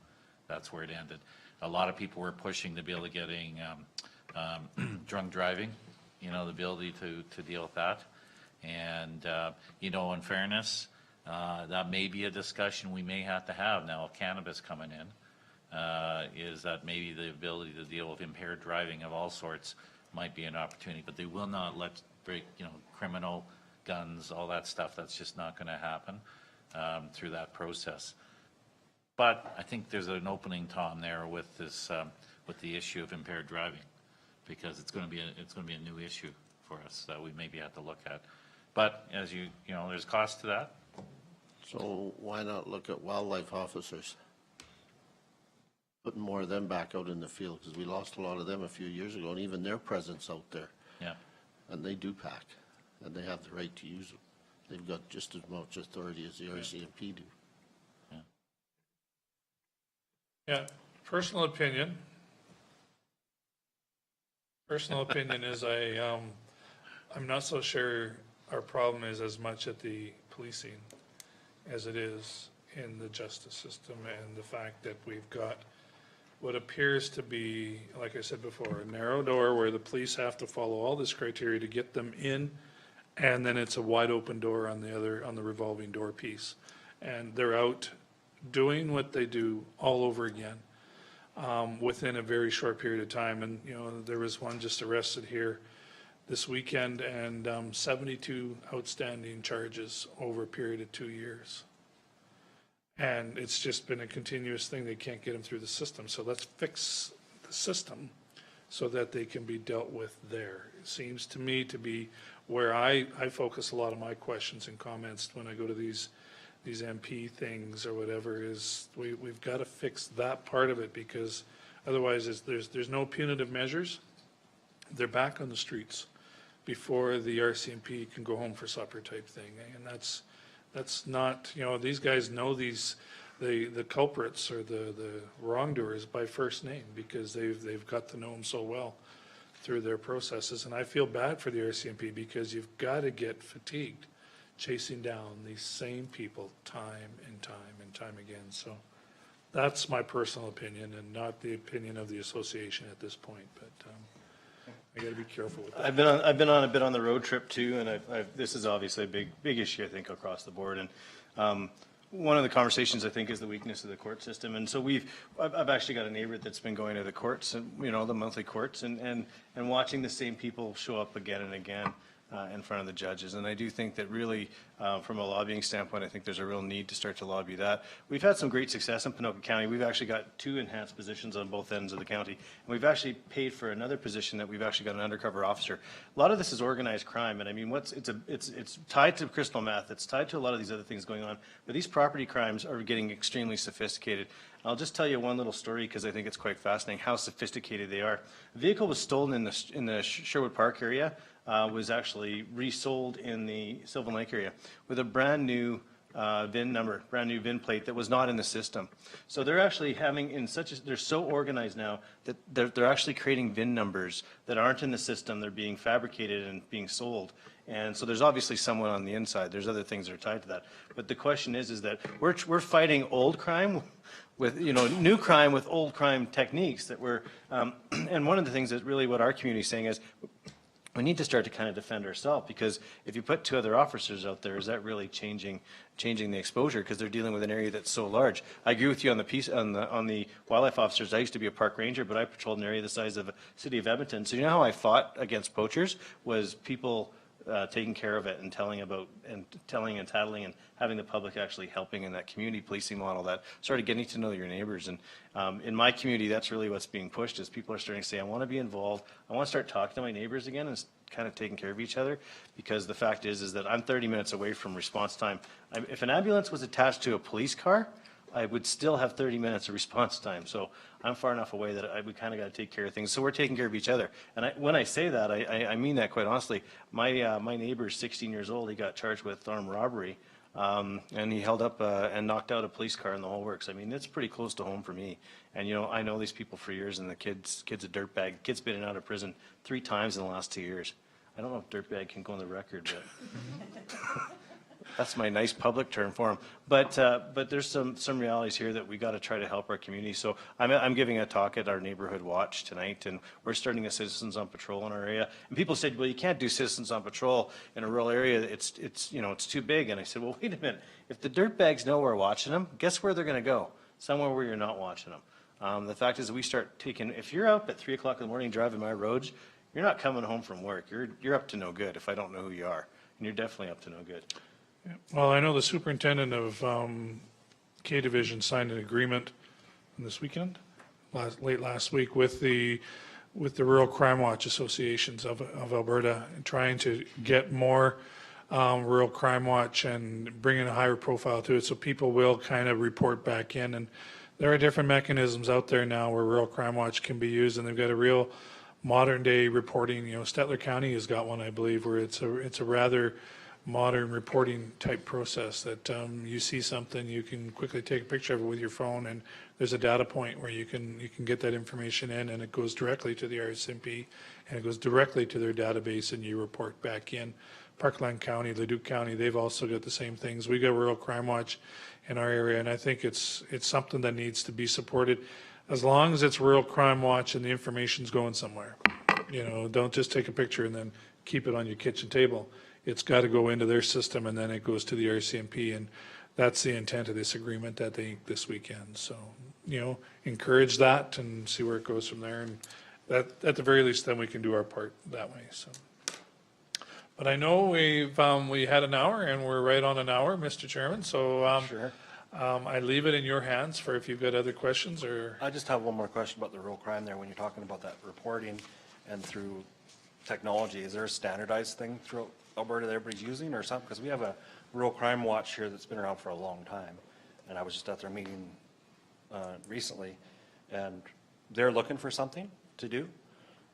That's where it ended. A lot of people were pushing to be able to getting drunk driving, you know, the ability to deal with that. And, you know, in fairness, that may be a discussion we may have to have now with cannabis coming in, is that maybe the ability to deal with impaired driving of all sorts might be an opportunity, but they will not let, you know, criminal guns, all that stuff, that's just not going to happen through that process. But I think there's an opening, Tom, there with this, with the issue of impaired driving, because it's going to be a new issue for us that we maybe have to look at. But as you know, there's cost to that. So why not look at wildlife officers? Putting more of them back out in the field, because we lost a lot of them a few years ago, and even their presence out there. Yeah. And they do pack, and they have the right to use them. They've got just as much authority as the RCMP do. Yeah, personal opinion. Personal opinion is I'm not so sure our problem is as much at the policing as it is in the justice system, and the fact that we've got what appears to be, like I said before, a narrow door where the police have to follow all this criteria to get them in, and then it's a wide open door on the revolving door piece. And they're out doing what they do all over again within a very short period of time. And, you know, there was one just arrested here this weekend, and 72 outstanding charges over a period of 2 years. And it's just been a continuous thing. They can't get them through the system. So let's fix the system so that they can be dealt with there. It seems to me to be where I focus a lot of my questions and comments when I go to these MP things or whatever, is we've got to fix that part of it, because otherwise there's no punitive measures. They're back on the streets before the RCMP can go home for supper type thing. And that's not, you know, these guys know the culprits or the wrongdoers by first name, because they've got to know them so well through their processes. And I feel bad for the RCMP, because you've got to get fatigued chasing down these same people time and time again. So that's my personal opinion, and not the opinion of the association at this point. But I got to be careful with that. I've been on a bit on the road trip too, and this is obviously a big issue, I think, across the board. And one of the conversations, I think, is the weakness of the court system. And so I've actually got a neighbor that's been going to the courts, and you know, the monthly courts, and watching the same people show up again and again in front of the judges. And I do think that really, from a lobbying standpoint, I think there's a real need to start to lobby that. We've had some great success in Ponoka County. We've actually got 2 enhanced positions on both ends of the county. And we've actually paid for another position that we've actually got an undercover officer. A lot of this is organized crime. And I mean, it's tied to crystal meth. It's tied to a lot of these other things going on. But these property crimes are getting extremely sophisticated. I'll just tell you one little story, because I think it's quite fascinating how sophisticated they are. A vehicle was stolen in the Sherwood Park area. Was actually resold in the Sylvan Lake area with a brand new VIN number, brand new VIN plate that was not in the system. So they're actually having they're so organized now that they're actually creating VIN numbers that aren't in the system. They're being fabricated and being sold. And so there's obviously someone on the inside. There's other things that are tied to that. But the question is that we're fighting old crime with, you know, new crime with old crime techniques that we're, and one of the things that really what our community is saying is, we need to start to kind of defend ourselves, because if you put 2 other officers out there, is that really changing the exposure? Because they're dealing with an area that's so large. I agree with you on the wildlife officers. I used to be a park ranger, but I patrolled an area the size of the city of Edmonton. So you know how I fought against poachers was people taking care of it and telling and tattling and having the public actually helping in that community policing model that started getting to know your neighbors. And in my community, that's really what's being pushed, is people are starting to say, I want to be involved. I want to start talking to my neighbors again and kind of taking care of each other, because the fact is that I'm 30 minutes away from response time. If an ambulance was attached to a police car, I would still have 30 minutes of response time. So I'm far enough away that we kind of got to take care of things. So we're taking care of each other. And when I say that, I mean that quite honestly. My neighbor's 16 years old. He got charged with armed robbery, and he held up and knocked out a police car in the whole works. I mean, it's pretty close to home for me. And you know, I know these people for years, and the kid's a dirtbag. Kid's been in and out of prison 3 times in the last 2 years. I don't know if dirtbag can go on the record, but that's my nice public term for him. But there's some realities here that we got to try to help our community. So I'm giving a talk at our neighborhood watch tonight, and we're starting a Citizens on Patrol in our area. And people said, well, you can't do Citizens on Patrol in a rural area. It's you know, it's too big. And I said, well, wait a minute. If the dirtbags know we're watching them, guess where they're going to go? Somewhere where you're not watching them. The fact is, we start taking. If you're up at 3 o'clock in the morning driving my roads, you're not coming home from work. You're up to no good if I don't know who you are, and you're definitely up to no good. Yeah. Well, I know the superintendent of K Division signed an agreement this weekend, late last week, with the Rural Crime Watch Associations of Alberta, and trying to get more Rural Crime Watch and bringing a higher profile to it, so people will kind of report back in. And there are different mechanisms out there now where Rural Crime Watch can be used, and they've got a real modern day reporting. You know, Stettler County has got one, I believe, where it's a rather modern reporting type process that you see something, you can quickly take a picture of it with your phone, and there's a data point where you can get that information in, and it goes directly to the RCMP, and it goes directly to their database, and you report back in. Parkland County, Leduc County, they've also got the same things. We got Rural Crime Watch in our area, and I think it's something that needs to be supported as long as it's Rural Crime Watch and the information's going somewhere. You know, don't just take a picture and then keep it on your kitchen table. It's got to go into their system, and then it goes to the RCMP, and that's the intent of this agreement that they inked this weekend. So, you know, encourage that and see where it goes from there, and that, at the very least, then we can do our part that way, so. But I know we had an hour, and we're right on an hour, Mr. Chairman, so Sure. I leave it in your hands for if you've got other questions or. I just have one more question about the rural crime there. When you're talking about that reporting and through technology, is there a standardized thing throughout Alberta that everybody's using or something? Because we have a rural crime watch here that's been around for a long time. And I was just at their meeting recently, and they're looking for something to do.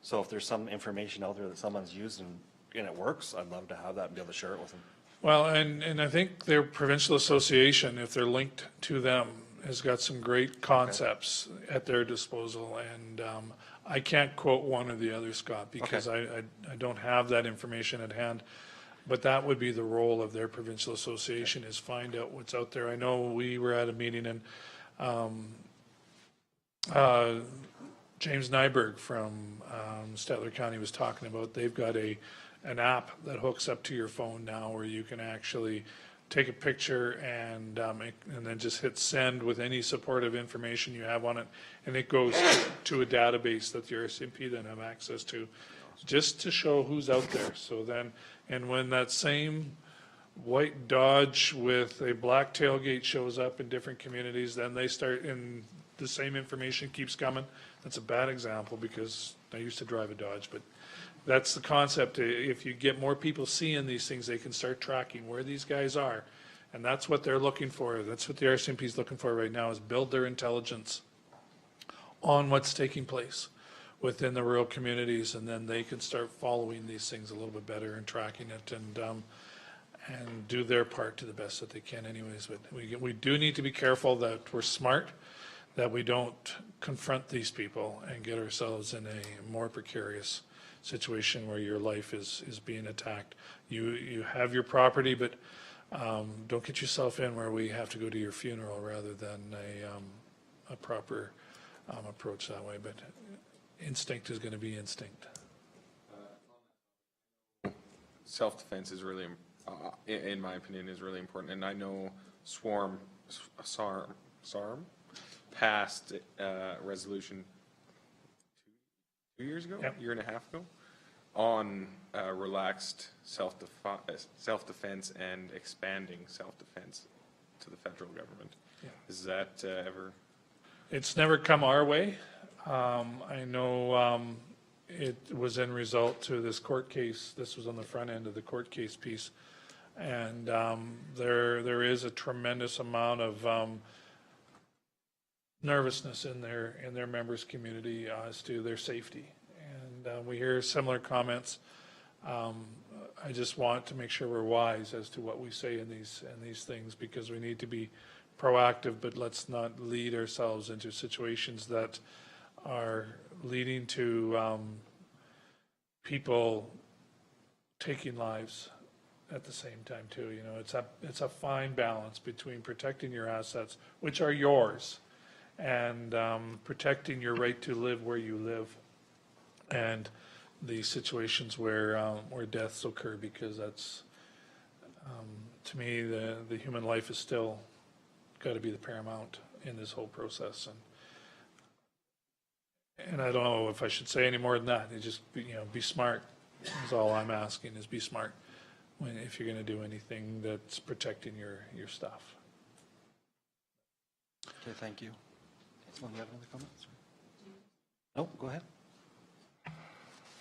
So if there's some information out there that someone's used and it works, I'd love to have that and be able to share it with them. Well, and I think their provincial association, if they're linked to them, has got some great concepts at their disposal. And I can't quote one or the other, Scott, because I don't have that information at hand. But that would be the role of their provincial association, is find out what's out there. I know we were at a meeting, and James Nyberg from Stettler County was talking about, they've got an app that hooks up to your phone now where you can actually take a picture and then just hit send with any supportive information you have on it, and it goes to a database that the RCMP then have access to, just to show who's out there. So then, and when that same white Dodge with a black tailgate shows up in different communities, then they start, and the same information keeps coming. That's a bad example because I used to drive a Dodge, but that's the concept. If you get more people seeing these things, they can start tracking where these guys are. And that's what they're looking for. That's what the RCMP is looking for right now, is build their intelligence on what's taking place within the rural communities, and then they can start following these things a little bit better and tracking it and do their part to the best that they can anyways. But we do need to be careful that we're smart, that we don't confront these people and get ourselves in a more precarious situation where your life is being attacked. You have your property, but don't get yourself in where we have to go to your funeral rather than a proper approach that way. But instinct is going to be instinct. Self-defense is really, in my opinion, is really important. And I know SARM passed resolution 2 years ago, Yep. a year and a half ago, on relaxed self-defense and expanding self-defense to the federal government. Yeah. Is that ever? It's never come our way. I know it was in result to this court case. This was on the front end of the court case piece. And there is a tremendous amount of nervousness in their members' community as to their safety. And we hear similar comments. I just want to make sure we're wise as to what we say in these things, because we need to be proactive, but let's not lead ourselves into situations that are leading to people taking lives at the same time too. You know, it's a fine balance between protecting your assets, which are yours, and protecting your right to live where you live, and the situations where deaths occur, because that's, to me, the human life is still got to be the paramount in this whole process. And I don't know if I should say any more than that. You just be smart is all I'm asking, is be smart if you're going to do anything that's protecting your stuff. Okay, thank you. Someone have other comments? No, go ahead.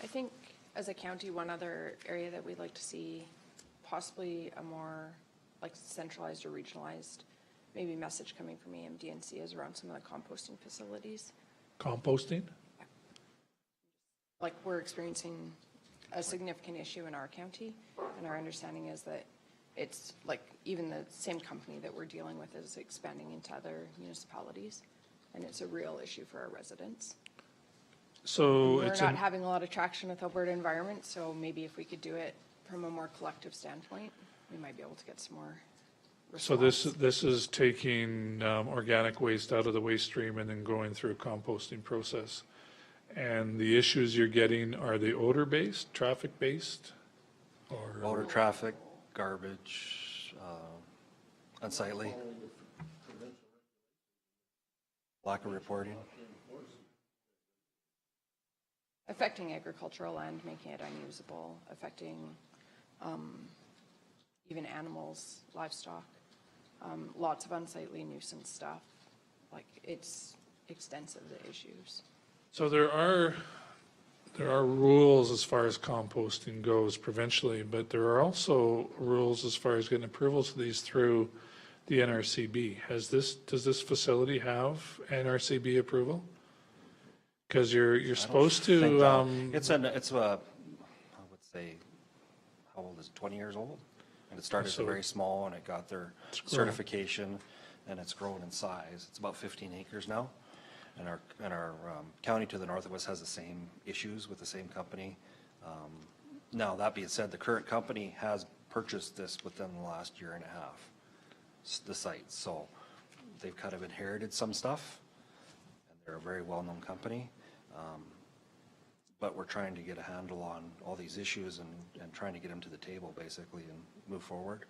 I think as a county, one other area that we'd like to see possibly a more like centralized or regionalized, maybe message coming from AMDNC is around some of the composting facilities. Composting? Like, we're experiencing a significant issue in our county, and our understanding is that it's like even the same company that we're dealing with is expanding into other municipalities, and it's a real issue for our residents. So We're it's not having a lot of traction with Alberta Environment, so maybe if we could do it from a more collective standpoint, we might be able to get some more so response. this is taking organic waste out of the waste stream and then going through a composting process. And the issues you're getting, are they odor-based, traffic-based? Or Motor traffic, garbage, unsightly. Lack of reporting. Affecting agricultural land, making it unusable, affecting even animals, livestock, lots of unsightly nuisance stuff. Like, it's extensive, the issues. So there are rules as far as composting goes provincially, but there are also rules as far as getting approvals for these through the NRCB. Does this facility have NRCB approval? Because you're supposed Think to, that- it's I would say, how old is it, 20 years old? And it started So- very small and it got their grown. certification and it's grown in size. It's about 15 acres now. And our county to the north of us has the same issues with the same company. Now, that being said, the current company has purchased this within the last year and a half, the site. So they've kind of inherited some stuff. And they're a very well-known company. But we're trying to get a handle on all these issues and trying to get them to the table, basically, and move forward.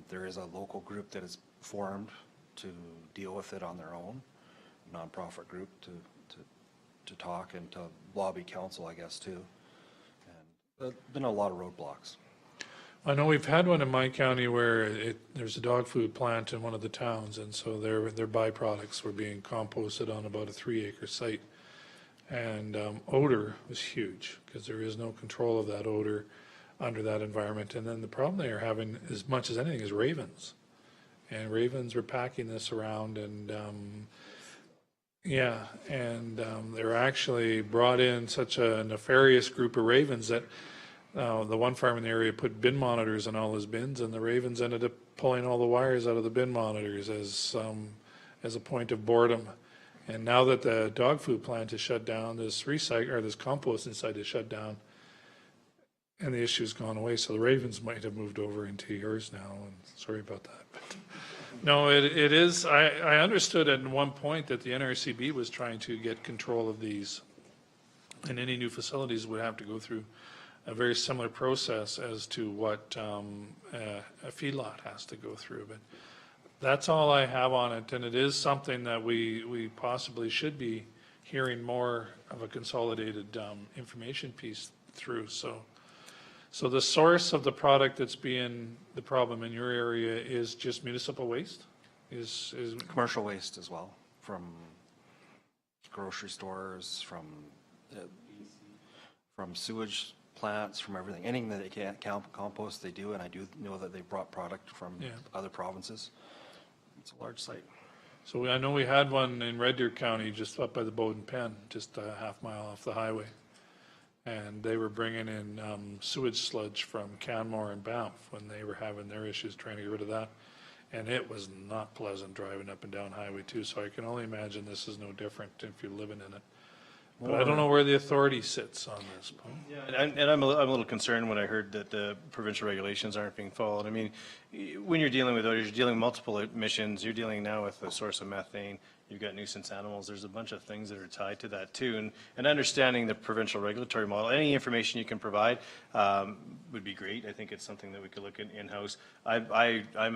There is a local group that is formed to deal with it on their own, nonprofit group to talk and to lobby council, I guess, too. And there's been a lot of roadblocks. I know we've had one in my county where there's a dog food plant in one of the towns, and so their byproducts were being composted on about a 3-acre site. And odor was huge because there is no control of that odor under that environment. And then the problem they are having, as much as anything, is ravens. And ravens were packing this around, and they were actually brought in such a nefarious group of ravens that the one farm in the area put bin monitors in all his bins, and the ravens ended up pulling all the wires out of the bin monitors as a point of boredom. And now that the dog food plant is shut down, this composting site is shut down, and the issue's gone away. So the ravens might have moved over into yours now, and sorry about that. But no, it is, I understood at one point that the NRCB was trying to get control of these, and any new facilities would have to go through a very similar process as to what a feedlot has to go through. But that's all I have on it, and it is something that we possibly should be hearing more of a consolidated information piece through. So the source of the product that's being the problem in your area is just municipal waste? Is Commercial waste as well, from grocery stores, from sewage plants, from everything. Anything that they can't compost, they do, and I do know that they brought product from other provinces. It's a large site. So I know we had one in Red Deer County, just up by the Bowden Pen, just a half mile off the highway. And they were bringing in sewage sludge from Canmore and Banff when they were having their issues trying to get rid of that. And it was not pleasant driving up and down Highway 2, so I can only imagine this is no different if you're living in it. But I don't know where the authority sits on this. Yeah, and I'm a little concerned when I heard that the provincial regulations aren't being followed. I mean, when you're dealing with odors, you're dealing with multiple emissions. You're dealing now with the source of methane. You've got nuisance animals. There's a bunch of things that are tied to that too. And understanding the provincial regulatory model, any information you can provide would be great. I think it's something that we could look at in-house. I'm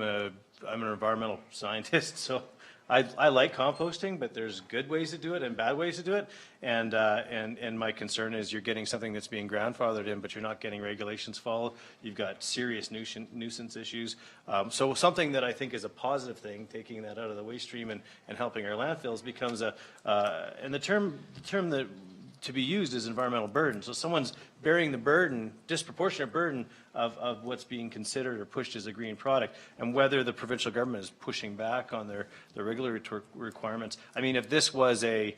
an environmental scientist, so I like composting, but there's good ways to do it and bad ways to do it. And my concern is you're getting something that's being grandfathered in, but you're not getting regulations followed. You've got serious nuisance issues. So something that I think is a positive thing, taking that out of the waste stream and helping our landfills becomes and the term that to be used as environmental burden. So someone's bearing the burden, disproportionate burden of what's being considered or pushed as a green product, and whether the provincial government is pushing back on their regulatory requirements. I mean, if this was a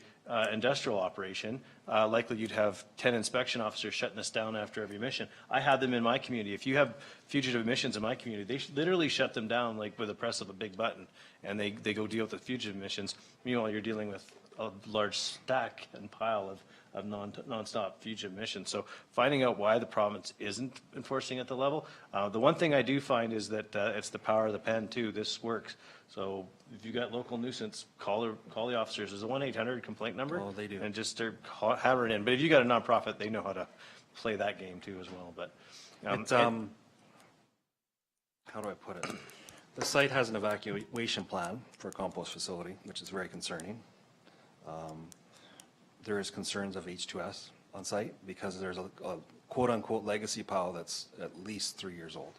industrial operation, likely you'd have 10 inspection officers shutting this down after every emission. I have them in my community. If you have fugitive emissions in my community, they literally shut them down like with a press of a big button, and they go deal with the fugitive emissions. Meanwhile, you're dealing with a large stack and pile of nonstop fugitive emissions. So finding out why the province isn't enforcing at the level. The one thing I do find is that it's the power of the pen too. This works. So if you got local nuisance, call the officers. There's a 1-800 complaint number. Oh, they do. And just start hammering it in. But if you got a nonprofit, they know how to play that game too as well. But how do I put it? The site has an evacuation plan for a compost facility, which is very concerning. There is concerns of H2S on site because there's a quote-unquote legacy pile that's at least 3 years old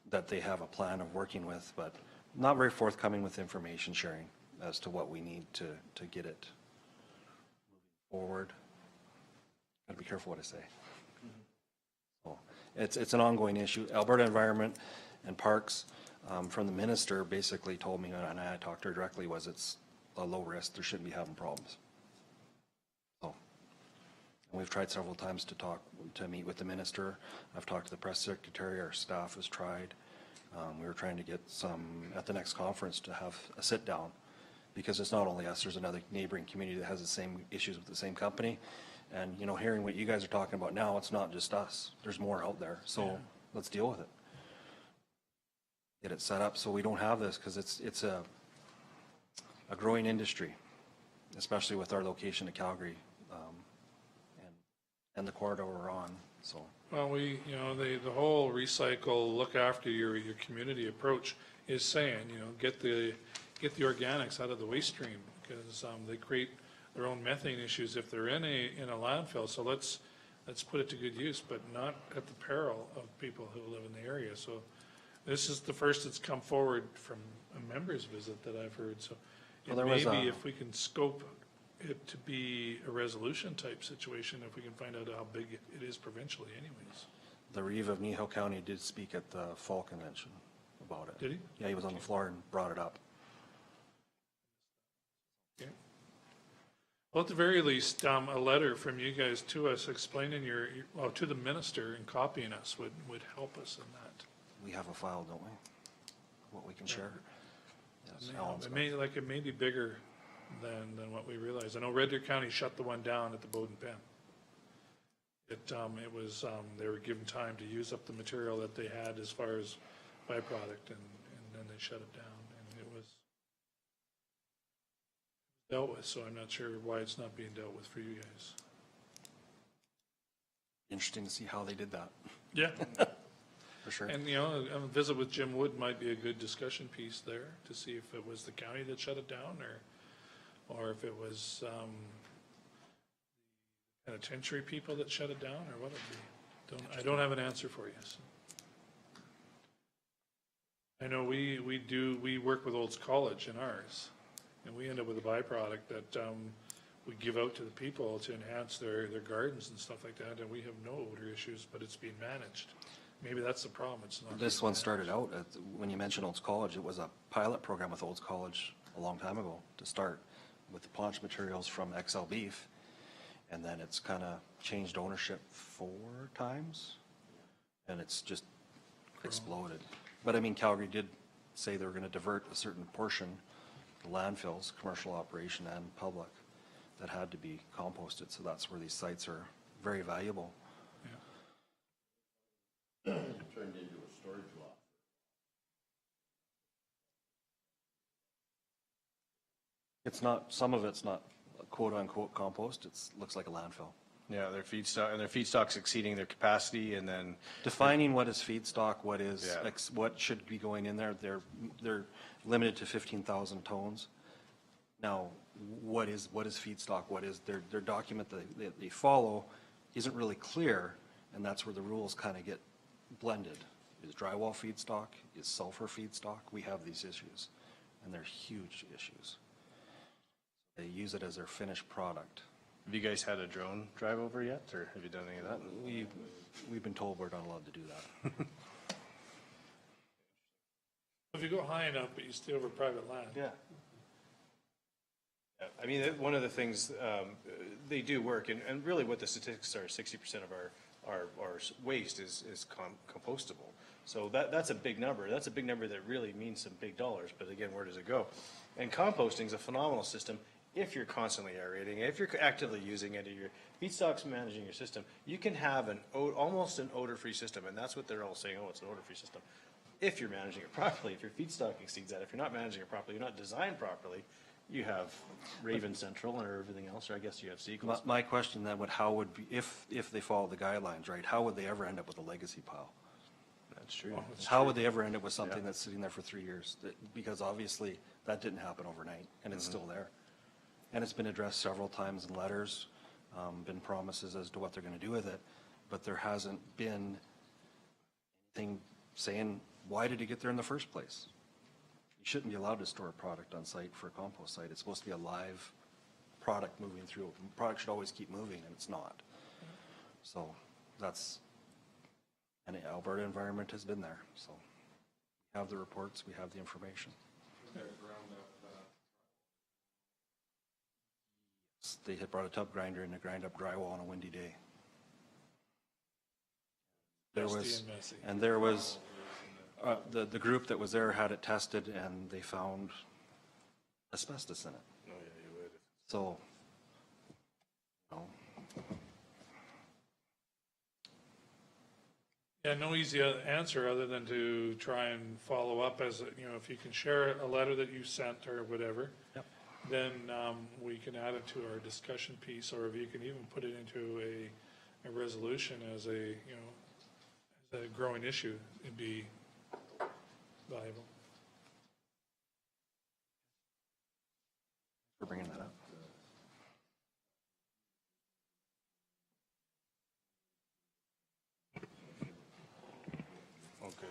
that they have a plan of working with, but not very forthcoming with information sharing as to what we need to get it forward. Gotta be careful what I say. So it's an ongoing issue. Alberta Environment and Parks, from the minister, basically told me, and I talked to her directly, was it's a low risk. There shouldn't be having problems. So, and we've tried several times to meet with the minister. I've talked to the press secretary. Our staff has tried. We were trying to get some at the next conference to have a sit down, because it's not only us. There's another neighboring community that has the same issues with the same company. And, you know, hearing what you guys are talking about now, it's not just us. There's more out there. So let's deal with it. Get it set up so we don't have this, because it's a growing industry, especially with our location in Calgary and the corridor we're on. So. Well, the whole recycle, look after your community approach is saying, get the organics out of the waste stream, because they create their own methane issues if they're in a landfill. So let's put it to good use, but not at the peril of people who live in the area. So this is the first that's come forward from a member's visit that I've heard. So it may be if we can scope it to be a resolution type situation, if we can find out how big it is provincially anyways. The Reeve of Neho County did speak at the fall convention about it. Did he? Yeah, he was on the floor and brought it up. Okay. Well, at the very least, a letter from you guys to us explaining to the minister and copying us would help us in that. We have a file, don't we? What we can share. Yes, Alan's It may be bigger than what we realize. I know Red Deer County shut the one down at the Bowden Pen. It was they were given time to use up the material that they had as far as byproduct, and then they shut it down, and it was dealt with. So I'm not sure why it's not being dealt with for you guys. Interesting to see how they did that. Yeah. For sure. And, a visit with Jim Wood might be a good discussion piece there to see if it was the county that shut it down or if it was penitentiary people that shut it down, or what it be. I don't have an answer for you. So. I know we work with Olds College in ours, and we end up with a byproduct that we give out to the people to enhance their gardens and stuff like that, and we have no odor issues, but it's being managed. Maybe that's the problem. It's not. This one started out, when you mentioned Olds College, it was a pilot program with Olds College a long time ago to start with the paunch materials from XL Beef, and then it's kind of changed ownership 4 times, and it's just exploded. But I mean, Calgary did say they were going to divert a certain portion, the landfills, commercial operation and public, that had to be composted. So that's where these sites are very valuable. Turned into a storage lot. It's not, some of it's not quote unquote compost, it looks like a landfill. Yeah, their feedstock's exceeding their capacity, and then Defining what is feedstock, what is, what should be going in there, they're limited to 15,000 tons. Now, what is feedstock, what is, their document that they follow isn't really clear, and that's where the rules kind of get blended. Is drywall feedstock, is sulfur feedstock? We have these issues, and they're huge issues. They use it as their finished product. Have you guys had a drone drive over yet, or have you done any of that? We've been told we're not allowed to do that. If you go high enough, but you stay over private land. Yeah. I mean, one of the things, they do work, and really what the statistics are, 60% of our waste is compostable. So that's a big number. That's a big number that really means some big dollars, but again, where does it go? And composting is a phenomenal system if you're constantly aerating, if you're actively using it, your feedstock's managing your system, you can have almost an odor-free system, and that's what they're all saying, oh, it's an odor-free system. If you're managing it properly, if your feedstock exceeds that, if you're not managing it properly, you're not designed properly, you have Raven Central or everything else, or I guess you have Sequence. My question then would, how would, be if they follow the guidelines, right, how would they ever end up with a legacy pile? That's true. How would they ever end up with something that's sitting there for 3 years? Because obviously, that didn't happen overnight, and it's still there. And it's been addressed several times in letters, been promises as to what they're gonna do with it, but there hasn't been anything saying, why did it get there in the first place? You shouldn't be allowed to store a product on site for a compost site. It's supposed to be a live product moving through. The product should always keep moving, and it's not. So that's, and Alberta Environment has been there, so we have the reports, we have the information. They had brought a tub grinder in to grind up drywall on a windy day. There was, the group that was there had it tested and they found asbestos in it. Oh, yeah, you would. So, you know, Yeah, no easy answer other than to try and follow up as, if you can share a letter that you sent or whatever. Yep. Then we can add it to our discussion piece, or if you can even put it into a resolution as a growing issue, it'd be valuable. for bringing that up. Oh, good.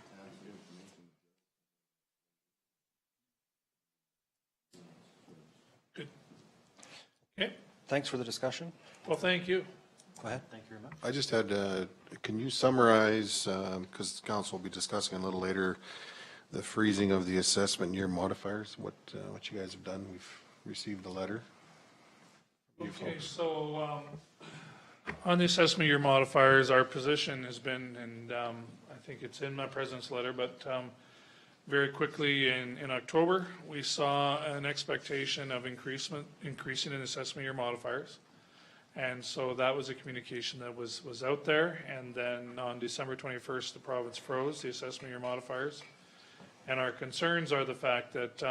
Good. Okay, Thanks for the discussion. well, thank you. Go ahead. Thank you very much. I just had, can you summarize, because council will be discussing a little later, the freezing of the assessment year modifiers, what you guys have done? We've received a letter. You Okay, folks. so on the assessment year modifiers, our position has been, and I think it's in my president's letter, but very quickly in October, we saw an expectation of increasing in assessment year modifiers. And so that was a communication that was out there. And then on December 21st, the province froze the assessment year modifiers. And our concerns are the fact that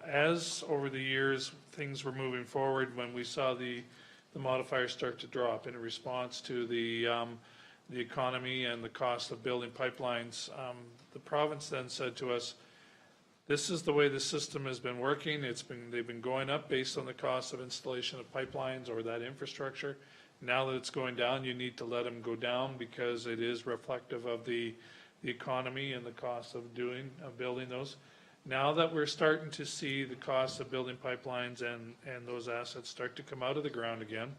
as over the years, things were moving forward, when we saw the modifiers start to drop in response to the economy and the cost of building pipelines, the province then said to us, this is the way the system has been working. They've been going up based on the cost of installation of pipelines or that infrastructure. Now that it's going down, you need to let them go down because it is reflective of the economy and the cost of building those. Now that we're starting to see the cost of building pipelines and those assets start to come out of the ground again,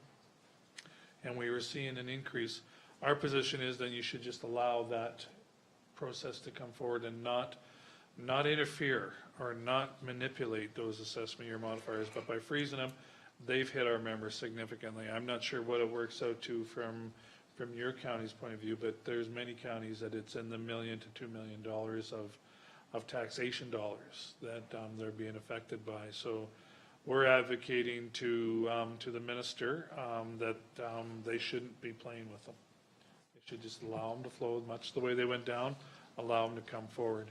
and we were seeing an increase, our position is that you should just allow that process to come forward and not interfere or not manipulate those assessment year modifiers, but by freezing them, they've hit our members significantly. I'm not sure what it works out to from your county's point of view, but there's many counties that it's in the $1 million to $2 million of taxation dollars that they're being affected by. So we're advocating to the minister that they shouldn't be playing with them. They should just allow them to flow much the way they went down, allow them to come forward.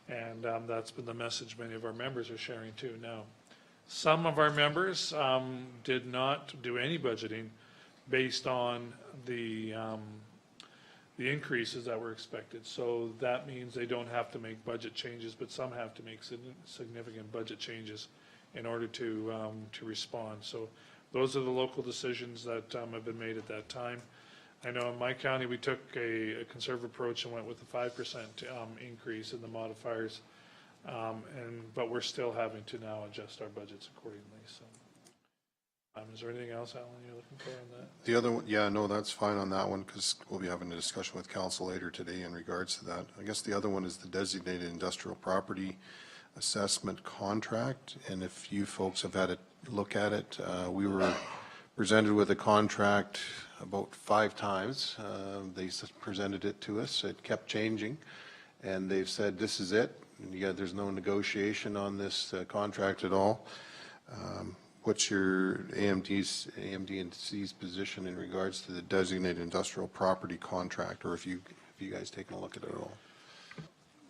And that's been the message many of our members are sharing too now. Some of our members did not do any budgeting based on the increases that were expected. So that means they don't have to make budget changes, but some have to make significant budget changes in order to respond. So those are the local decisions that have been made at that time. I know in my county, we took a conservative approach and went with a 5% increase in the modifiers, but we're still having to now adjust our budgets accordingly. So Is there anything else, Alan, you're looking for on that? The other one, yeah, no, that's fine on that one, because we'll be having a discussion with council later today in regards to that. I guess the other one is the designated industrial property assessment contract, and if you folks have had a look at it, we were presented with a contract about 5 times. They presented it to us, it kept changing, and they've said, this is it. And yeah, there's no negotiation on this contract at all. What's your AMD&C's position in regards to the designated industrial property contract, or if you guys taken a look at it at all?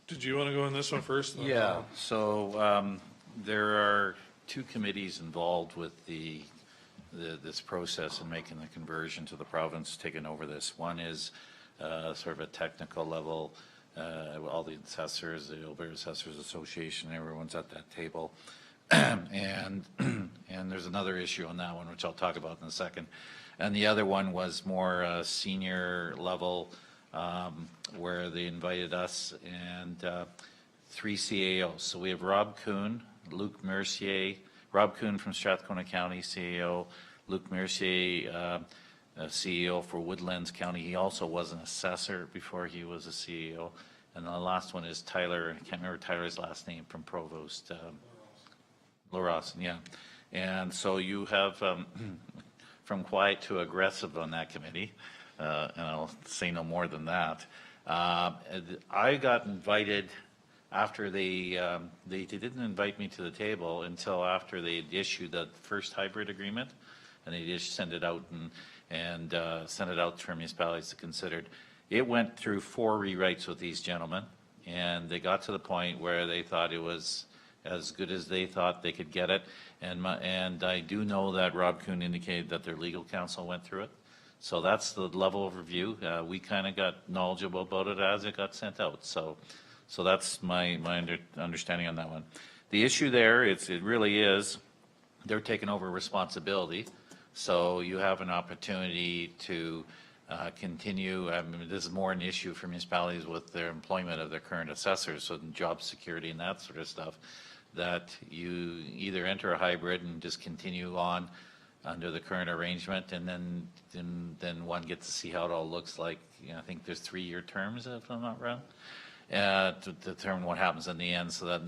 Did you want to go on this one first? Yeah, so there are 2 committees involved with this process in making the conversion to the province taking over this. One is sort of a technical level, all the assessors, the Alberta Assessors Association, everyone's at that table. And there's another issue on that one, which I'll talk about in a second. And the other one was more senior level, where they invited us and 3 CAOs. So we have Rob Kuhn, Luc Mercier, Rob Kuhn from Strathcona County, CAO, Luc Mercier, CEO for Woodlands County. He also was an assessor before he was a CEO. And the last one is Tyler, I can't remember Tyler's last name, from Provost. Lawrosson, yeah. And so you have from quiet to aggressive on that committee, and I'll say no more than that. I got invited after they didn't invite me to the table until after they issued the first hybrid agreement, and they just sent it out and sent it out for municipalities to consider. It went through 4 rewrites with these gentlemen, and they got to the point where they thought it was as good as they thought they could get it. And I do know that Rob Kuhn indicated that their legal counsel went through it. So that's the level of review. We kind of got knowledgeable about it as it got sent out. So that's my understanding on that one. The issue there, it really is, they're taking over responsibility. So you have an opportunity to continue. I mean, this is more an issue for municipalities with their employment of their current assessors, so job security and that sort of stuff, that you either enter a hybrid and just continue on under the current arrangement, and then one gets to see how it all looks like. You know, I think there's 3-year terms, if I'm not wrong, to determine what happens in the end, so that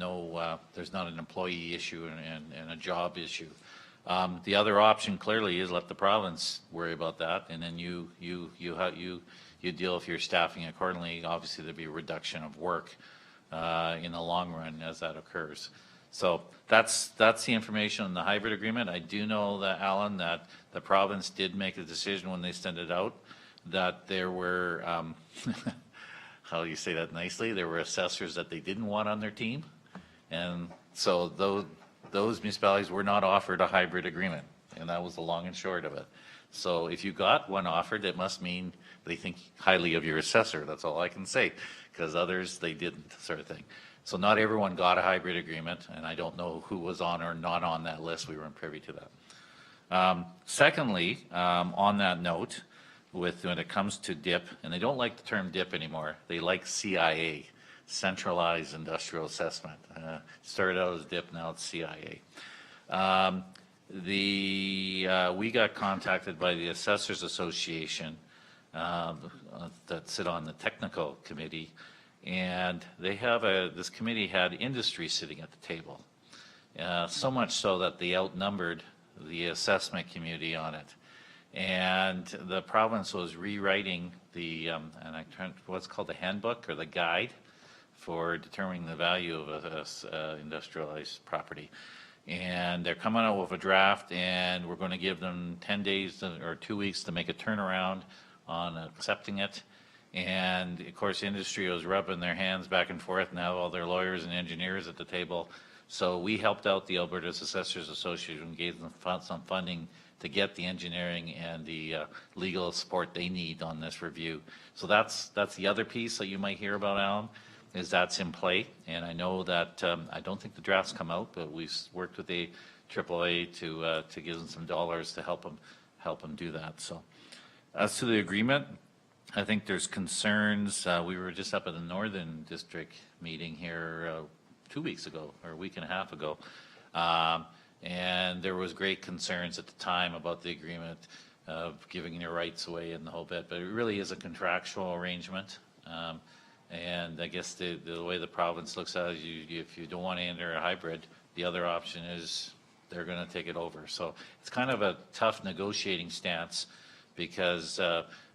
there's not an employee issue and a job issue. The other option clearly is let the province worry about that, and then you deal with your staffing accordingly. Obviously, there'd be a reduction of work in the long run as that occurs. So that's the information on the hybrid agreement. I do know that, Alan, that the province did make a decision when they sent it out that there were, how do you say that nicely? There were assessors that they didn't want on their team, and so those municipalities were not offered a hybrid agreement, and that was the long and short of it. So if you got one offered, it must mean they think highly of your assessor. That's all I can say, because others, they didn't, sort of thing. So not everyone got a hybrid agreement, and I don't know who was on or not on that list. We weren't privy to that. Secondly, on that note, when it comes to DIP, and they don't like the term DIP anymore, they like CIA, Centralized Industrial Assessment. Started out as DIP, now it's CIA. We got contacted by the Assessors Association that sit on the technical committee, and they have this committee had industry sitting at the table, so much so that they outnumbered the assessment community on it. And the province was rewriting what's called the handbook or the guide for determining the value of a industrialized property. And they're coming out with a draft, and we're going to give them 10 days or 2 weeks to make a turnaround on accepting it. And of course, industry was rubbing their hands back and forth, now all their lawyers and engineers at the table. So we helped out the Alberta Assessors Association, gave them some funding to get the engineering and the legal support they need on this review. So that's the other piece that you might hear about, Alan, is that's in play. And I know that, I don't think the draft's come out, but we've worked with the AAA to give them some dollars to help them do that. So as to the agreement, I think there's concerns. We were just up at the Northern District meeting here 2 weeks ago, or a week and a half ago. And there was great concerns at the time about the agreement of giving your rights away and the whole bit, but it really is a contractual arrangement. And I guess the way the province looks at it, if you don't want to enter a hybrid, the other option is they're going to take it over. So it's kind of a tough negotiating stance because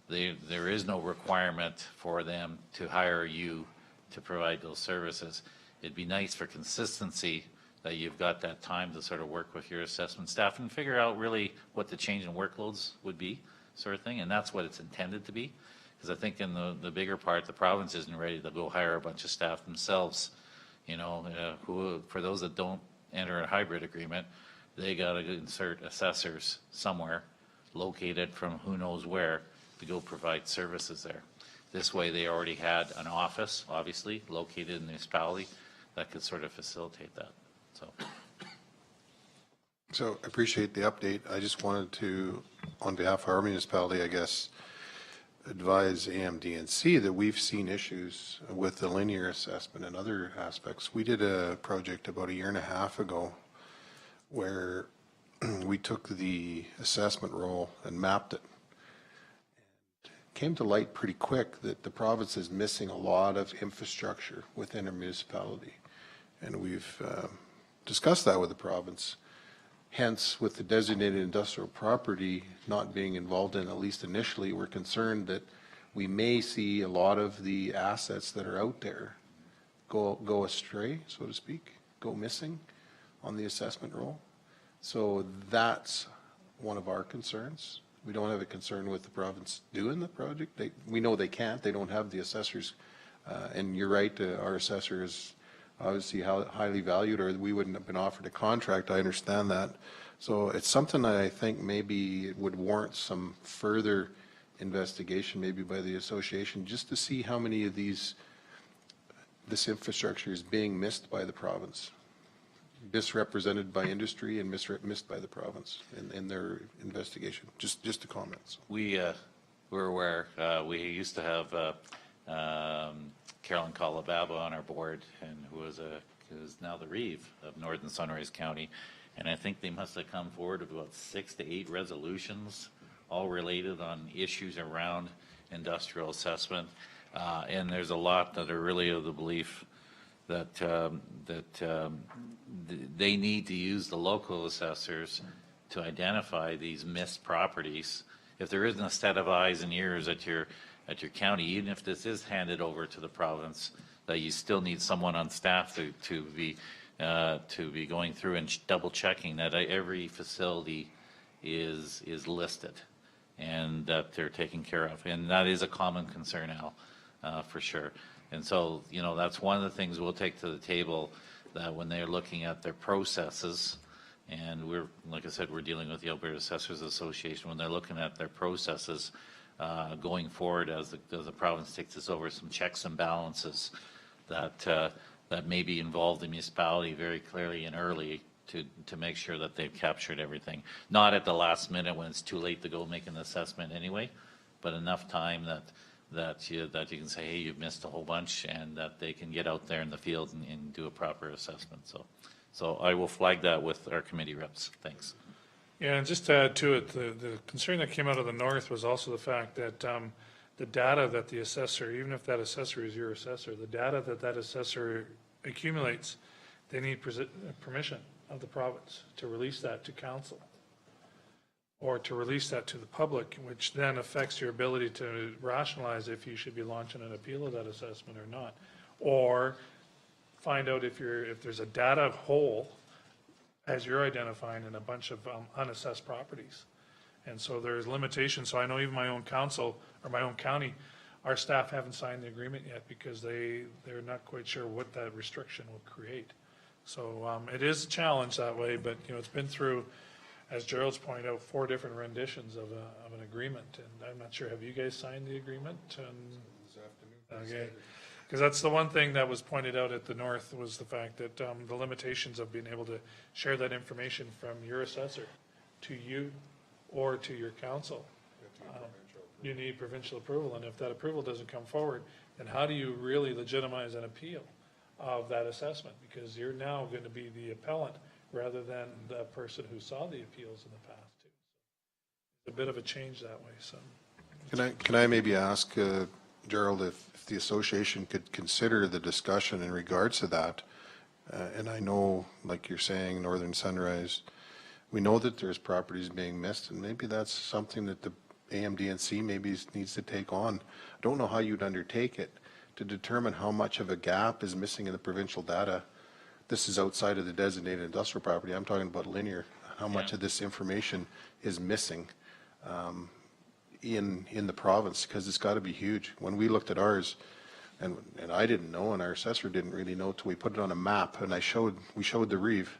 there is no requirement for them to hire you to provide those services. It'd be nice for consistency that you've got that time to sort of work with your assessment staff and figure out really what the change in workloads would be, sort of thing, and that's what it's intended to be. Because I think in the bigger part, the province isn't ready to go hire a bunch of staff themselves, you know, who, for those that don't enter a hybrid agreement, they got to insert assessors somewhere, located from who knows where, to go provide services there. This way, they already had an office, obviously, located in the municipality that could sort of facilitate that. So I appreciate the update. I just wanted to, on behalf of our municipality, I guess, advise AMDNC that we've seen issues with the linear assessment and other aspects. We did a project about 1.5 years ago where we took the assessment roll and mapped it. It came to light pretty quick that the province is missing a lot of infrastructure within our municipality. And we've discussed that with the province. Hence, with the designated industrial property not being involved in, at least initially, we're concerned that we may see a lot of the assets that are out there go astray, so to speak, go missing on the assessment roll. So that's one of our concerns. We don't have a concern with the province doing the project. We know they can't. They don't have the assessors. And you're right, our assessor is obviously highly valued, or we wouldn't have been offered a contract. I understand that. So it's something that I think maybe it would warrant some further investigation, maybe by the association, just to see how many of this infrastructure is being missed by the province, misrepresented by industry and missed by the province in their investigation. Just a comment. So. We're aware. We used to have Carolyn Colababa on our board, and who is now the Reeve of Northern Sunrise County, and I think they must have come forward with about 6 to 8 resolutions, all related on issues around industrial assessment, and there's a lot that are really of the belief that they need to use the local assessors to identify these missed properties. If there isn't a set of eyes and ears at your county, even if this is handed over to the province, that you still need someone on staff to be going through and double checking that every facility is listed and that they're taken care of. And that is a common concern now, for sure. And so, you know, that's one of the things we'll take to the table, that when they're looking at their processes, and we're, like I said, we're dealing with the Alberta Assessors Association, when they're looking at their processes, going forward as the province takes this over, some checks and balances that may be involved the municipality very clearly and early to make sure that they've captured everything. Not at the last minute when it's too late to go make an assessment anyway, but enough time that you can say, hey, you've missed a whole bunch, and that they can get out there in the field and do a proper assessment. So I will flag that with our committee reps. Thanks. Yeah, and just to add to it, the concern that came out of the north was also the fact that the data that the assessor, even if that assessor is your assessor, the data that assessor accumulates, they need permission of the province to release that to council or to release that to the public, which then affects your ability to rationalize if you should be launching an appeal of that assessment or not, or find out if there's a data hole as you're identifying in a bunch of unassessed properties. And so there's limitations. So I know even my own council or my own county, our staff haven't signed the agreement yet because they're not quite sure what that restriction will create. So it is a challenge that way, but you know, it's been through, as Gerald's pointed out, 4 different renditions of an agreement. And I'm not sure, have you guys signed the agreement? This afternoon. Okay. Because that's the one thing that was pointed out at the north, was the fact that the limitations of being able to share that information from your assessor to you or to your council. You need provincial approval, and if that approval doesn't come forward, then how do you really legitimize an appeal of that assessment? Because you're now going to be the appellant rather than the person who saw the appeals in the past too. It's a bit of a change that way, so. Can I maybe ask Gerald if the association could consider the discussion in regards to that? And I know, like you're saying, Northern Sunrise, we know that there's properties being missed, and maybe that's something that the AMDNC maybe needs to take on. I don't know how you'd undertake it to determine how much of a gap is missing in the provincial data. This is outside of the designated industrial property. I'm talking about linear. How much of this information is missing in the province? Because it's got to be huge. When we looked at ours, and I didn't know, and our assessor didn't really know till we put it on a map, and we showed the reeve,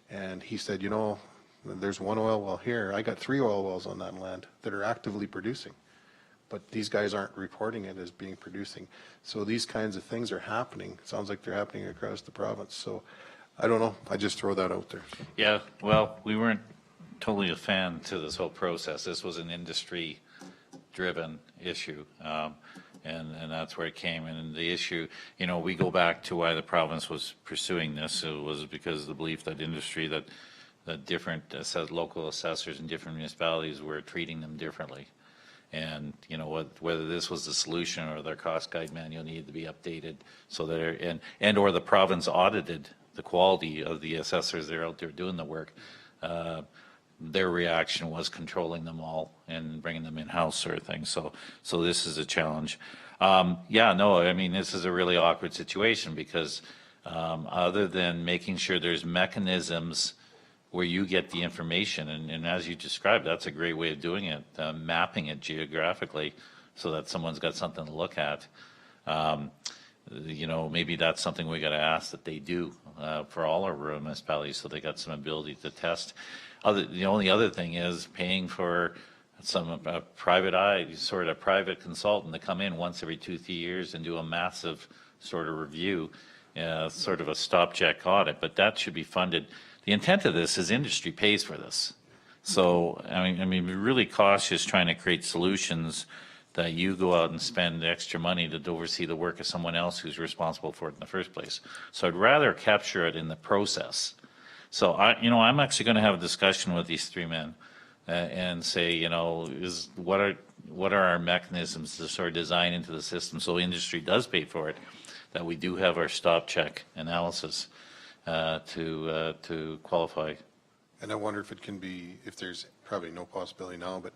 and he said, you know, there's one oil well here. I got 3 oil wells on that land that are actively producing, but these guys aren't reporting it as being producing. So these kinds of things are happening. It sounds like they're happening across the province. So I don't know. I just throw that out there. Yeah, well, we weren't totally a fan to this whole process. This was an industry-driven issue, and that's where it came. And the issue, you know, we go back to why the province was pursuing this. It was because of the belief that industry, that different local assessors in different municipalities were treating them differently. And, you know, whether this was the solution or their cost guide manual needed to be updated so that, and or the province audited the quality of the assessors that are out there doing the work. Their reaction was controlling them all and bringing them in-house sort of thing. So this is a challenge. Yeah, no, I mean, this is a really awkward situation because other than making sure there's mechanisms where you get the information, and as you described, that's a great way of doing it, mapping it geographically so that someone's got something to look at. You know, maybe that's something we got to ask that they do for all our rural municipalities, so they got some ability to test. The only other thing is paying for some private consultant to come in once every 2-3 years and do a massive sort of review, sort of a stop check audit, but that should be funded. The intent of this is industry pays for this. So, I mean, we're really cautious trying to create solutions that you go out and spend extra money to oversee the work of someone else who's responsible for it in the first place. So I'd rather capture it in the process. So I'm actually going to have a discussion with these 3 men and say, you know, what are our mechanisms to sort of design into the system so industry does pay for it, that we do have our stop check analysis to qualify. And I wonder if it can be, if there's probably no possibility now, but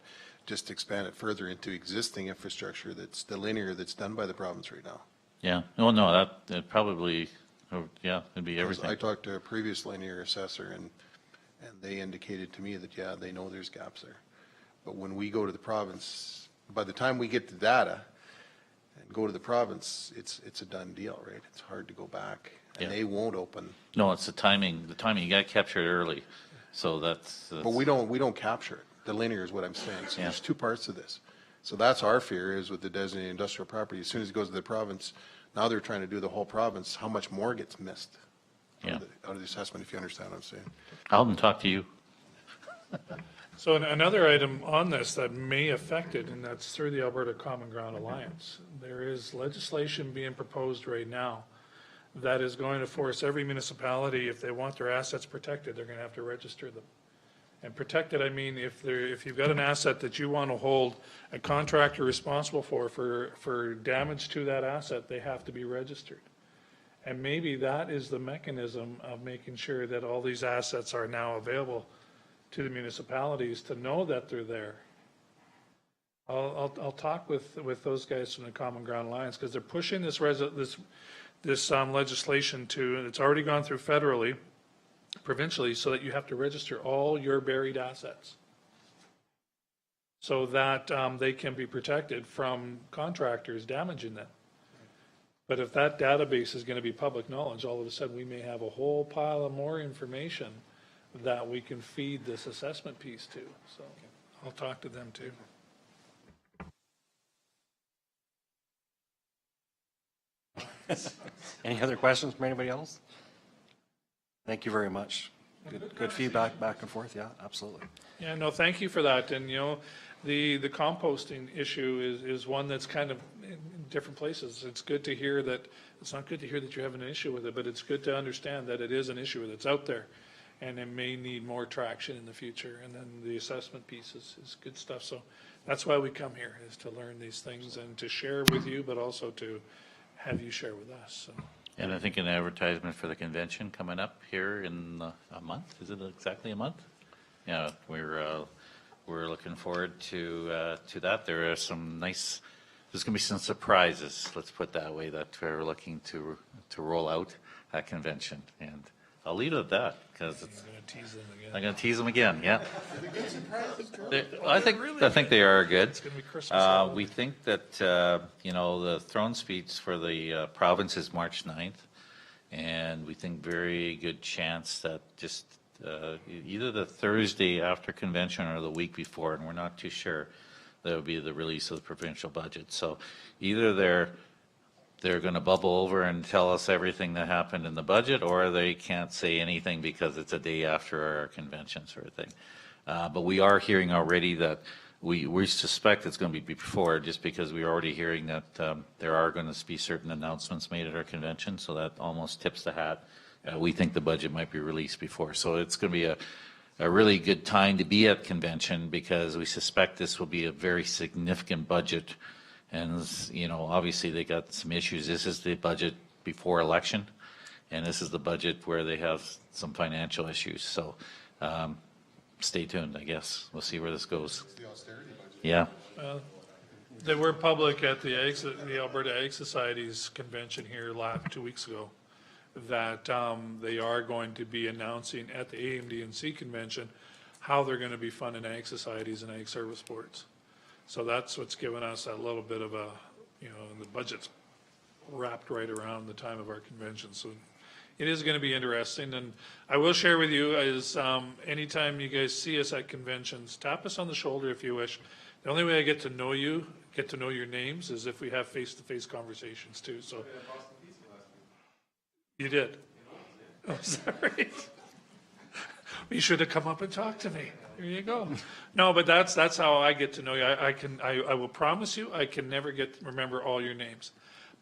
just expand it further into existing infrastructure that's the linear that's done by the province right now. Yeah. Oh, no, that probably, yeah, it'd be everything. I talked to a previous linear assessor and they indicated to me that, yeah, they know there's gaps there. But when we go to the province, by the time we get the data and go to the province, it's a done deal, right? It's hard to go back and they won't open. No, it's the timing, you got to capture it early. So that's. But we don't capture it. The linear is what I'm saying. So there's 2 parts to this. So that's our fear is with the designated industrial property. As soon as it goes to the province, now they're trying to do the whole province. How much more gets missed out of the assessment, if you understand what I'm saying? I'll have them talk to you. So another item on this that may affect it, and that's through the Alberta Common Ground Alliance. There is legislation being proposed right now that is going to force every municipality, if they want their assets protected, they're going to have to register them. And protected, I mean, if you've got an asset that you want to hold a contractor responsible for damage to that asset, they have to be registered. And maybe that is the mechanism of making sure that all these assets are now available to the municipalities to know that they're there. I'll talk with those guys from the Common Ground Alliance because they're pushing this legislation to, and it's already gone through federally, provincially, so that you have to register all your buried assets so that they can be protected from contractors damaging them. But if that database is going to be public knowledge, all of a sudden we may have a whole pile of more information that we can feed this assessment piece to. So I'll talk to them too. Any other questions from anybody else? Thank you very much. Good feedback back and forth. Yeah, absolutely. Yeah, no, thank you for that. And, you know, the composting issue is one that's kind of in different places. It's good to hear that, it's not good to hear that you're having an issue with it, but it's good to understand that it is an issue that's out there. and it may need more traction in the future. And then the assessment piece is good stuff. So that's why we come here, is to learn these things and to share with you, but also to have you share with us, so. And I think an advertisement for the convention coming up here in a month, is it exactly a month? Yeah, we're looking forward to that. There are some nice, there's going to be some surprises, let's put it that way, that we're looking to roll out at convention. And I'll leave it at that, because it's, I'm going to tease them again. I'm going to tease them again, yeah. I think they are good. It's going to be Christmas. We think that, you know, the throne speech for the province is March 9th, and we think very good chance that just either the Thursday after convention or the week before, and we're not too sure, there will be the release of the provincial budget. So either they're going to bubble over and tell us everything that happened in the budget, or they can't say anything because it's a day after our convention sort of thing. But we are hearing already that we suspect it's going to be before, just because we're already hearing that there are going to be certain announcements made at our convention, so that almost tips the hat. We think the budget might be released before. So it's going to be a really good time to be at convention, because we suspect this will be a very significant budget. And, you know, obviously they got some issues. This is the budget before election, and this is the budget where they have some financial issues. So stay tuned, I guess. We'll see where this goes. It's the austerity budget. Yeah. They were public at the Alberta Ag Society's convention here 2 weeks ago, that they are going to be announcing at the AMDNC convention how they're going to be funding ag societies and ag service boards. So that's what's given us a little bit of a, you know, the budget's wrapped right around the time of our convention. So it is going to be interesting. And I will share with you is anytime you guys see us at conventions, tap us on the shoulder if you wish. The only way I get to know you, get to know your names, is if we have face-to-face conversations too. So you did? Oh, sorry. You should have come up and talked to me. There you go. No, but that's how I get to know you. I will promise you, I can never remember all your names,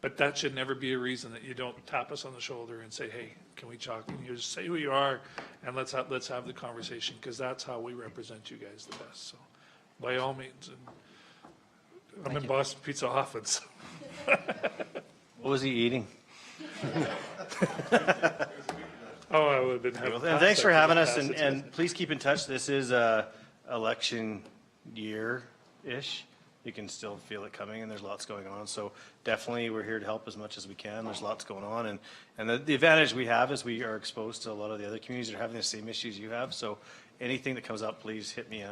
but that should never be a reason that you don't tap us on the shoulder and say, hey, can we talk? And you just say who you are, and let's have the conversation, because that's how we represent you guys the best. So, by all means, and I'm in Boston Pizza often. So. What was he eating? Oh, I would have been having. And thanks for having us, pasta. and please keep in touch. This is election year-ish. You can still feel it coming, and there's lots going on. So definitely, we're here to help as much as we can. There's lots going on, and the advantage we have is we are exposed to a lot of the other communities that are having the same issues you have. So anything that comes up, please hit me.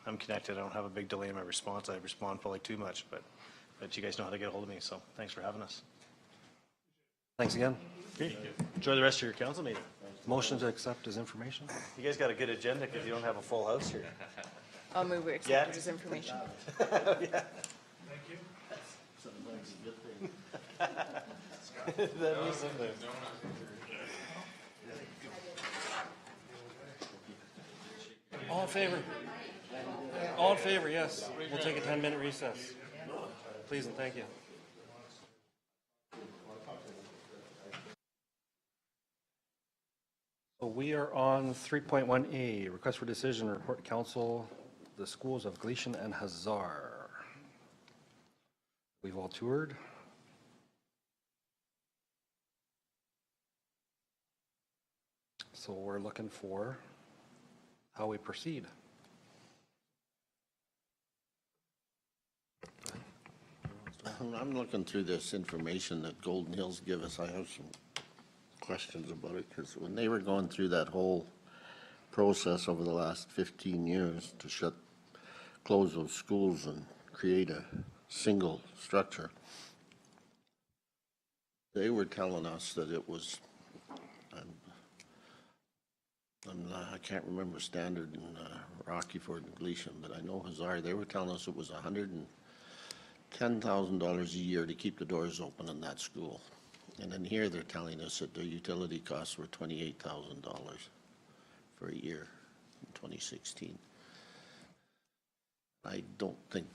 I'm connected. I don't have a big delay in my response. I respond probably too much, but you guys know how to get a hold of me. So thanks for having us. Thanks again. Okay. Enjoy the rest of your council meeting. Motion to accept as information? You guys got a good agenda because you don't have a full house here. I'll move we accept it as information. Yeah. Thank you. That is in there. All in favor? All in favor, yes. We'll take a 10-minute recess. Please and thank you. So we are on 3.1A, request for decision, report to council, the schools of Gleason and Hazar. We've all toured. So we're looking for how we proceed. I'm looking through this information that Golden Hills give us. I have some questions about it, because when they were going through that whole process over the last 15 years to close those schools and create a single structure, they were telling us that it was, I can't remember Standard and Rockyford and Gleason, but I know Hazar, they were telling us it was $110,000 a year to keep the doors open in that school. And then here they're telling us that their utility costs were $28,000 for a year in 2016. I don't think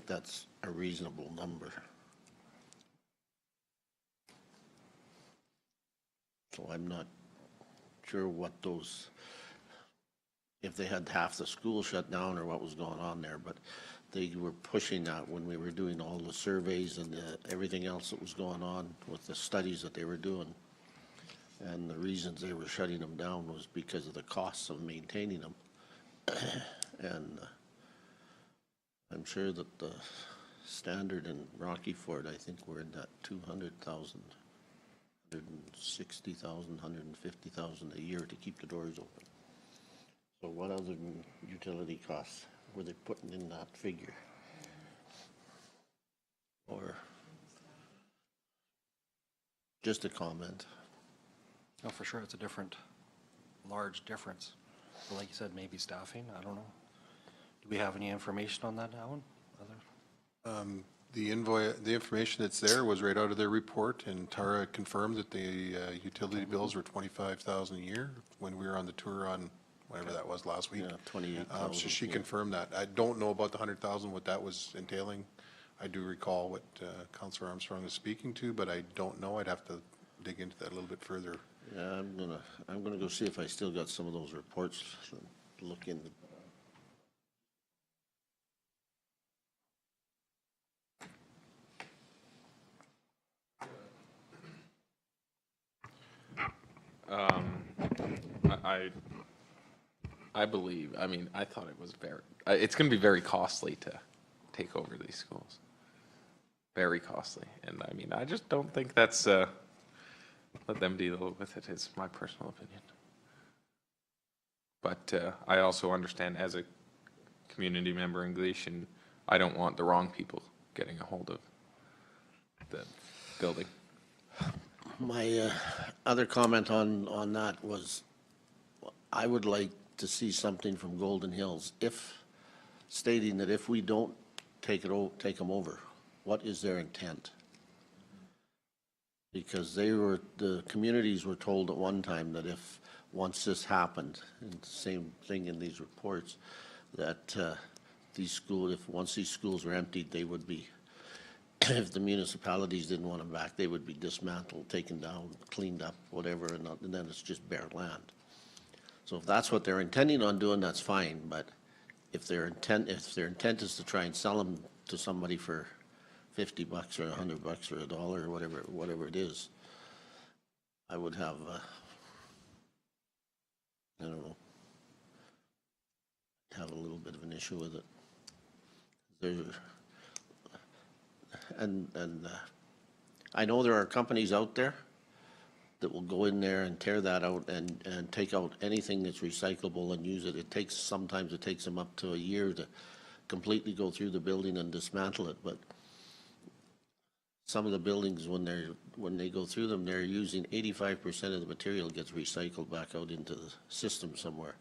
that's a reasonable number. So I'm not sure what those, if they had half the school shut down or what was going on there, but they were pushing that when we were doing all the surveys and everything else that was going on with the studies that they were doing. And the reasons they were shutting them down was because of the costs of maintaining them. And I'm sure that the standard in Rocky Ford, I think we're in that 200,000, 160,000, 150,000 a year to keep the doors open. So what other than utility costs were they putting in that figure? Or just a comment? No, for sure, it's a large difference. But like you said, maybe staffing, I don't know. Do we have any information on that, Alan? The information that's there was right out of their report, and Tara confirmed that the utility bills were 25,000 a year when we were on the tour on whatever that was last week. Yeah, 28,000. So she yeah. confirmed that. I don't know about the 100,000, what that was entailing. I do recall what Councillor Armstrong is speaking to, but I don't know. I'd have to dig into that a little bit further. Yeah, I'm gonna go see if I still got some of those reports, look in. I believe, I mean, I thought it was it's going to be very costly to take over these schools. Very costly. And I mean, I just don't think that's, let them deal with it, is my personal opinion. But I also understand as a community member in Gleason, I don't want the wrong people getting a hold of the building. My other comment on that was, I would like to see something from Golden Hills, stating that if we don't take them over, what is their intent? Because the communities were told at one time that once this happened, and same thing in these reports, that once these schools were emptied, they would be, if the municipalities didn't want them back, they would be dismantled, taken down, cleaned up, whatever, and then it's just bare land. So if that's what they're intending on doing, that's fine, but if their intent is to try and sell them to somebody for $50 or $100 or $1 or whatever it is, I would have, I don't know, have a little bit of an issue with it. And I know there are companies out there that will go in there and tear that out and take out anything that's recyclable and use it. Sometimes it takes them up to a year to completely go through the building and dismantle it, but some of the buildings, when they go through them, they're using 85% of the material gets recycled back out into the system somewhere.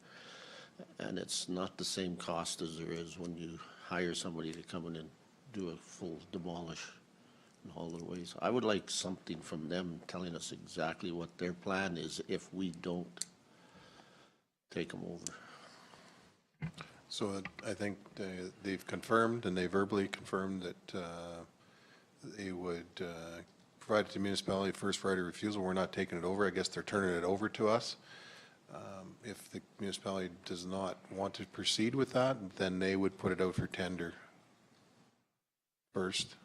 And it's not the same cost as there is when you hire somebody to come in and do a full demolish in all the ways. I would like something from them telling us exactly what their plan is if we don't take them over. So I think they've confirmed, and they verbally confirmed that they would provide it to the municipality first right of refusal. We're not taking it over. I guess they're turning it over to us. If the municipality does not want to proceed with that, then they would put it out for tender first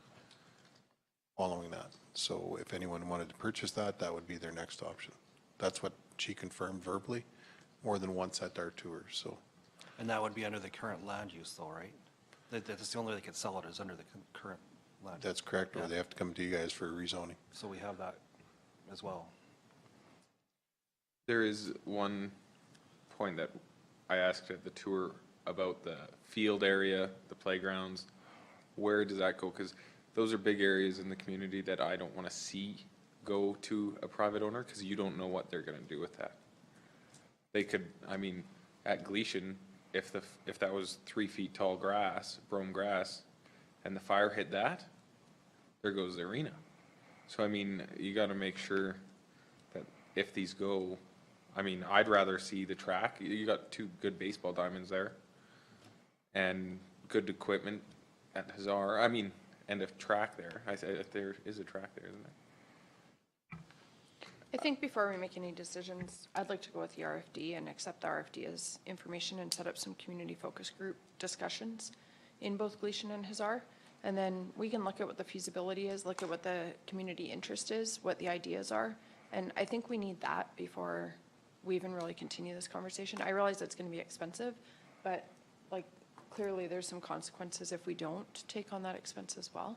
following that. So if anyone wanted to purchase that, that would be their next option. That's what she confirmed verbally more than once at our tour, so. And that would be under the current land use though, right? That's the only way they could sell it is under the current land. That's correct, or Yeah. they have to come to you guys for rezoning. So we have that as well. There is one point that I asked at the tour about the field area, the playgrounds. Where does that go? Because those are big areas in the community that I don't want to see go to a private owner because you don't know what they're going to do with that. They could, I mean, at Gleason, if that was 3 feet tall grass, brome grass, and the fire hit that, there goes the arena. So, I mean, you got to make sure that if these go, I mean, I'd rather see the track. You got 2 good baseball diamonds there and good equipment at Hazard. I mean, and a track there. I said if there is a track there, isn't I think before we make any decisions, I'd like to go with the RFD and accept the RFD as information and set up some community focus group discussions in both Gleason and Hazard. And then we can look at what the feasibility is, look at what the community interest is, what the ideas are. And I think we need that before we even really continue this conversation. I realize it's going to be expensive, but like clearly there's some consequences if we don't take on that expense as well.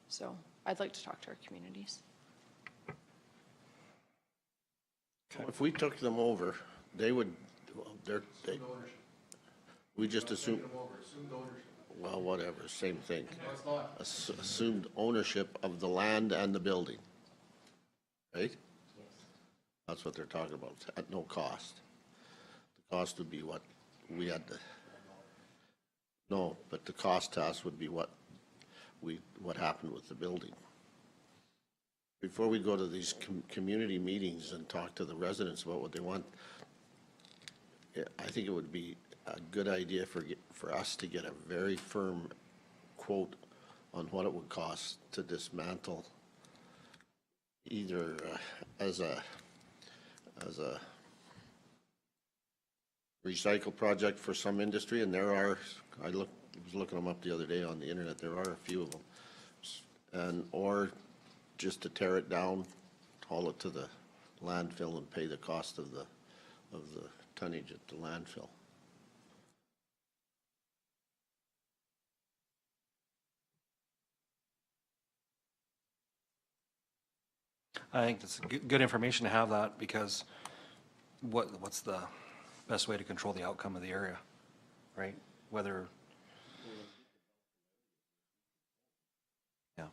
So I'd like to talk to our communities. If we took them over, they would, well, we just assume, well, whatever, same thing. Assumed ownership of the land and the building, right? That's what they're talking about, at no cost. The cost would be what we had to, no, but the cost to us would be what happened with the building. Before we go to these community meetings and talk to the residents about what they want, I think it would be a good idea for us to get a very firm quote on what it would cost to dismantle either as a recycle project for some industry, and there are, I was looking them up the other day on the internet, there are a few of them, or just to tear it down, haul it to the landfill and pay the cost of the tonnage at the landfill. I think it's good information to have that, because what's the best way to control the outcome of the area, right? Whether, yeah.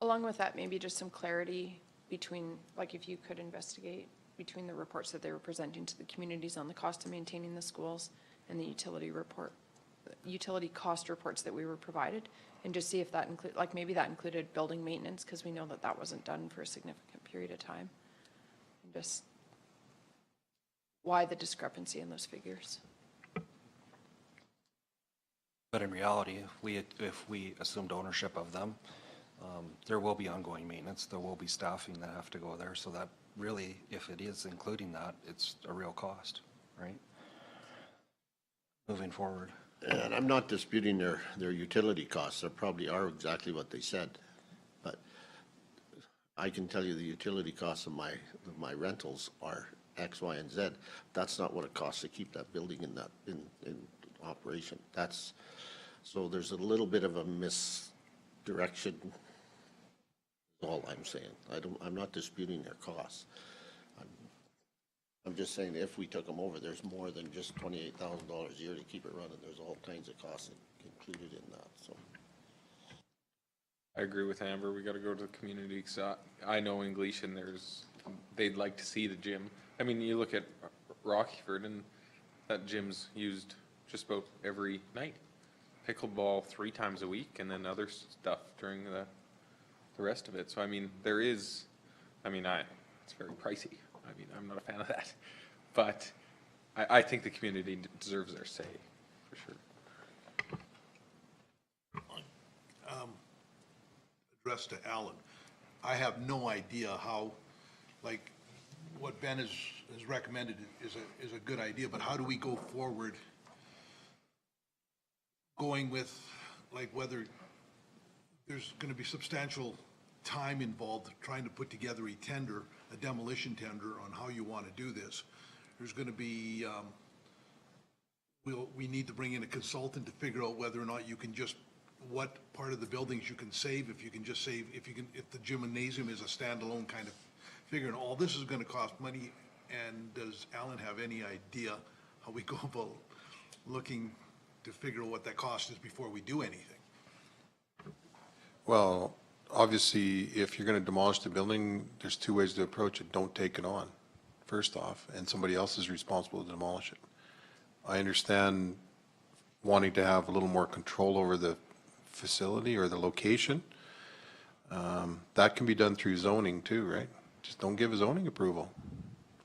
Along with that, maybe just some clarity between, like if you could investigate between the reports that they were presenting to the communities on the cost of maintaining the schools and the utility cost reports that we were provided, and just see if that like maybe that included building maintenance, because we know that that wasn't done for a significant period of time. And just why the discrepancy in those figures. But in reality, if we assumed ownership of them, there will be ongoing maintenance, there will be staffing that have to go there, so that really, if it is including that, it's a real cost, right? Moving forward. And I'm not disputing their utility costs. They probably are exactly what they said. But I can tell you the utility costs of my rentals are X, Y, and Z. That's not what it costs to keep that building in operation. So there's a little bit of a misdirection, is all I'm saying. I'm not disputing their costs. I'm just saying if we took them over, there's more than just $28,000 a year to keep it running. There's all kinds of costs included in that, so. I agree with Amber. We got to go to the community. I know in Gleason they'd like to see the gym. I mean, you look at Rockyford and that gym's used just about every night. Pickleball 3 times a week, and then other stuff during the rest of it. So I mean, it's very pricey. I mean, I'm not a fan of that, but I think the community deserves their say, for sure. Address to Alan. I have no idea how, like, what Ben has recommended is a good idea, but how do we go forward going with, like, whether there's going to be substantial time involved trying to put together a demolition tender on how you want to do this. There's going to be, we need to bring in a consultant to figure out whether or not you can just, what part of the buildings you can save, if you can just save, if the gymnasium is a standalone kind of figure, and all this is going to cost money. And does Alan have any idea how we go about looking to figure out what that cost is before we do anything? Well, obviously, if you're going to demolish the building, there's 2 ways to approach it. Don't take it on, first off, and somebody else is responsible to demolish it. I understand wanting to have a little more control over the facility or the location. That can be done through zoning too, right? Just don't give a zoning approval.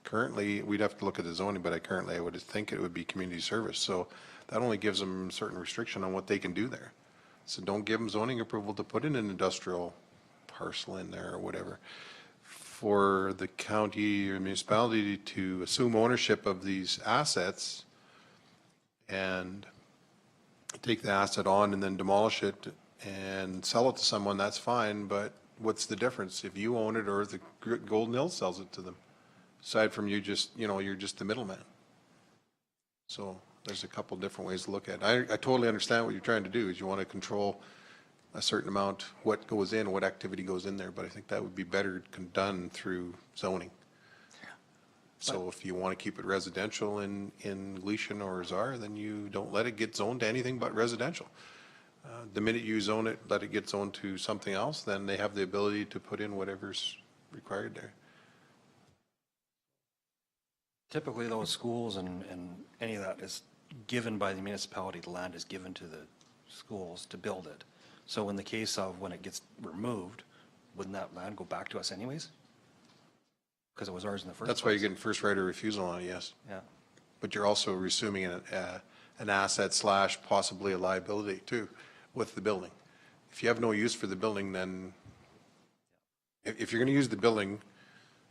Currently, we'd have to look at the zoning, but I would think it would be community service. So that only gives them certain restriction on what they can do there. So don't give them zoning approval to put in an industrial parcel in there or whatever. for the county or municipality to assume ownership of these assets and take the asset on and then demolish it and sell it to someone, that's fine, but what's the difference if you own it or the Golden Hills sells it to them? Aside from you just, you're just the middleman. So there's a couple different ways to look at it. I totally understand what you're trying to do, is you want to control a certain amount, what goes in, what activity goes in there, but I think that would be better done through zoning. So if you want to keep it residential in Gleason or Czar, then you don't let it get zoned to anything but residential. The minute you zone it, let it get zoned to something else, then they have the ability to put in whatever's required there. Typically, those schools and any of that is given by the municipality. The land is given to the schools to build it. So in the case of when it gets removed, wouldn't that land go back to us anyways? Because it was ours in the first place. That's why you're getting first right of refusal on it, yes. Yeah. But you're also resuming an asset / possibly a liability too with the building. If you have no use for the building, then if you're going to use the building,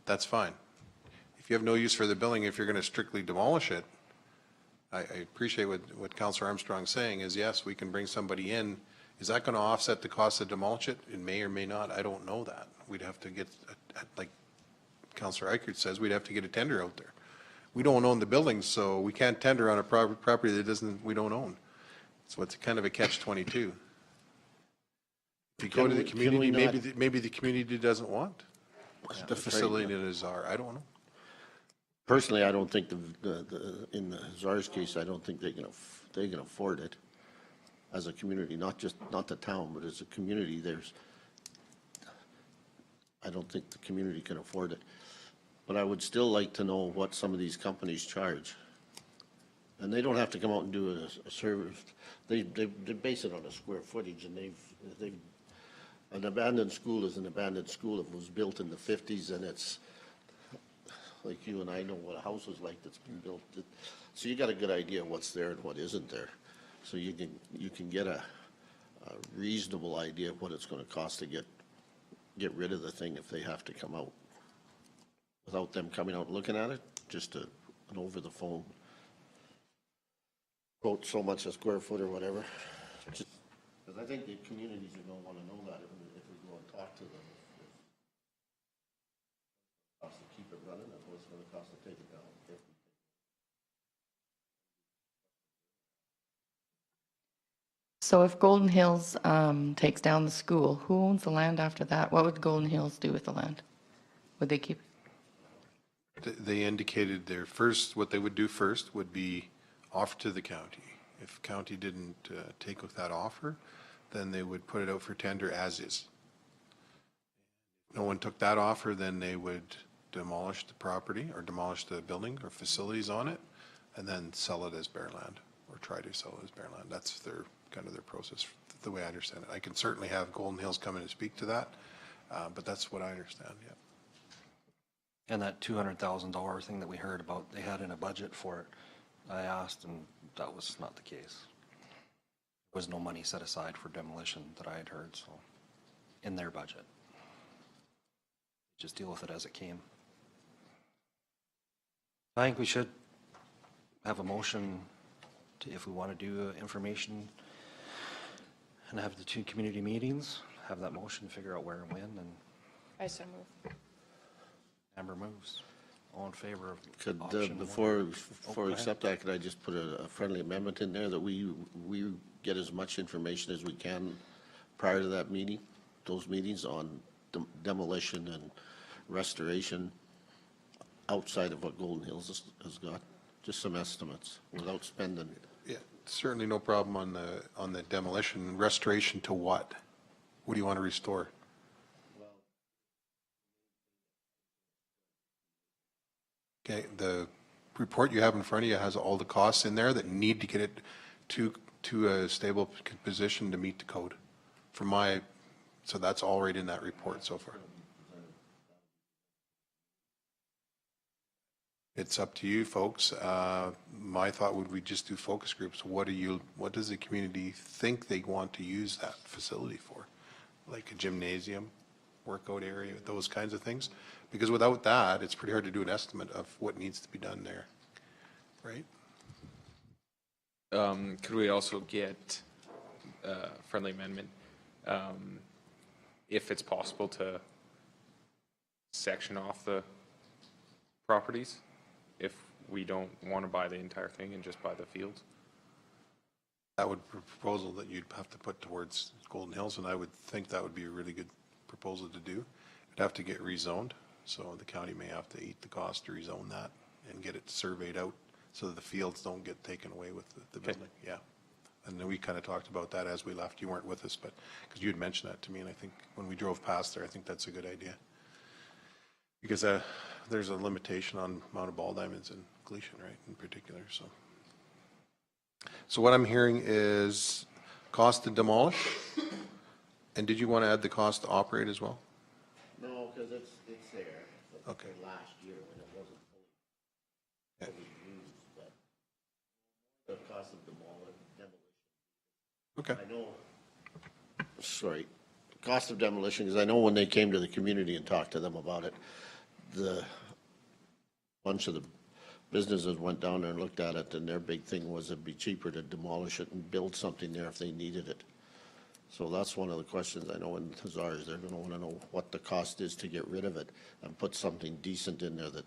that's fine. If you have no use for the building, if you're going to strictly demolish it, I appreciate what Councillor Armstrong's saying is, yes, we can bring somebody in. Is that going to offset the cost to demolish it? It may or may not. I don't know that. We'd have to get, like Councillor Eichert says, we'd have to get a tender out there. We don't own the buildings, so we can't tender on a property that we don't own. So it's kind of a catch-22. If you go to the community, maybe the community doesn't want the facility in a Czar. I don't know. Personally, I don't think in the Czar's case, I don't think they can afford it as a community, not the town, but as a community. I don't think the community can afford it. But I would still like to know what some of these companies charge. And they don't have to come out and do a service. They base it on a square footage, and an abandoned school is an abandoned school. It was built in the 50s, and it's like you and I know what a house is like that's been built. So you got a good idea of what's there and what isn't there. So you can get a reasonable idea of what it's going to cost to get rid of the thing if they have to come out. Without them coming out and looking at it, just an over the phone quote, so much a square foot or whatever. Because I think the communities are going to want to know that if we go and talk to them. If it costs to keep it running, and what's going to cost to take it down. So if Golden Hills takes down the school, who owns the land after that? What would Golden Hills do with the land? Would they keep it? They indicated what they would do first would be offer to the county. If county didn't take with that offer, then they would put it out for tender as is. If no one took that offer, then they would demolish the property or demolish the building or facilities on it and then sell it as bare land or try to sell it as bare land. That's kind of their process, the way I understand it. I can certainly have Golden Hills come in and speak to that, but that's what I understand, yeah. And that $200,000 thing that we heard about, they had in a budget for it. I asked, and that was not the case. There was no money set aside for demolition that I had heard, so, in their budget. Just deal with it as it came. I think we should have a motion to, if we want to do information and have the 2 community meetings, have that motion, figure out where and when, and I so move. Amber moves. All in favor of Could, option before go we ahead. accept that, could I just put a friendly amendment in there that we get as much information as we can prior to that meeting, those meetings on demolition and restoration outside of what Golden Hills has got? Just some estimates without spending. Yeah, certainly no problem on the demolition. Restoration to what? What do you want to restore? Okay, the report you have in front of you has all the costs in there that need to get it to a stable position to meet the code. So that's all right in that report so far. It's up to you folks. My thought would we just do focus groups. What does the community think they want to use that facility for? Like a gymnasium, workout area, those kinds of things. Because without that, it's pretty hard to do an estimate of what needs to be done there, right? Could we also get a friendly amendment, if it's possible to section off the properties if we don't want to buy the entire thing and just buy the fields? That would be a proposal that you'd have to put towards Golden Hills, and I would think that would be a really good proposal to do. It'd have to get rezoned, so the county may have to eat the cost to rezone that and get it surveyed out so that the fields don't get taken away with the building, yeah. And then we kind of talked about that as we left. You weren't with us, but, because you had mentioned that to me, and I think when we drove past there, I think that's a good idea. Because there's a limitation on amount of ball diamonds in Gleason, right, in particular, so. So what I'm hearing is cost to demolish, and did you want to add the cost to operate as well? No, because it's there. Okay. Last year when it wasn't fully used, but the cost of demolition. Okay. I know, sorry, cost of demolition, because I know when they came to the community and talked to them about it, the bunch of the businesses went down there and looked at it, and their big thing was it'd be cheaper to demolish it and build something there if they needed it. So that's one of the questions I know in Hazars, they're gonna wanna know what the cost is to get rid of it and put something decent in there that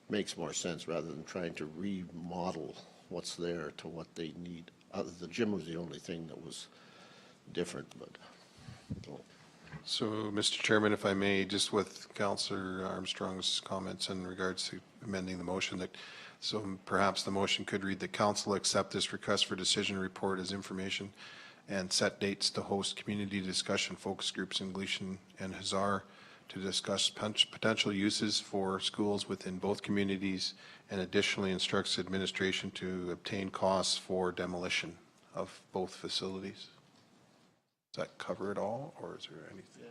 makes more sense rather than trying to remodel what's there to what they need. The gym was the only thing that was different, but. So, Mr. Chairman, if I may, just with Councillor Armstrong's comments in regards to amending the motion, that so perhaps the motion could read that council accept this request for decision report as information and set dates to host community discussion focus groups in Gleason and Hazar to discuss potential uses for schools within both communities, and additionally instructs administration to obtain costs for demolition of both facilities. Does that cover it all, or is there anything?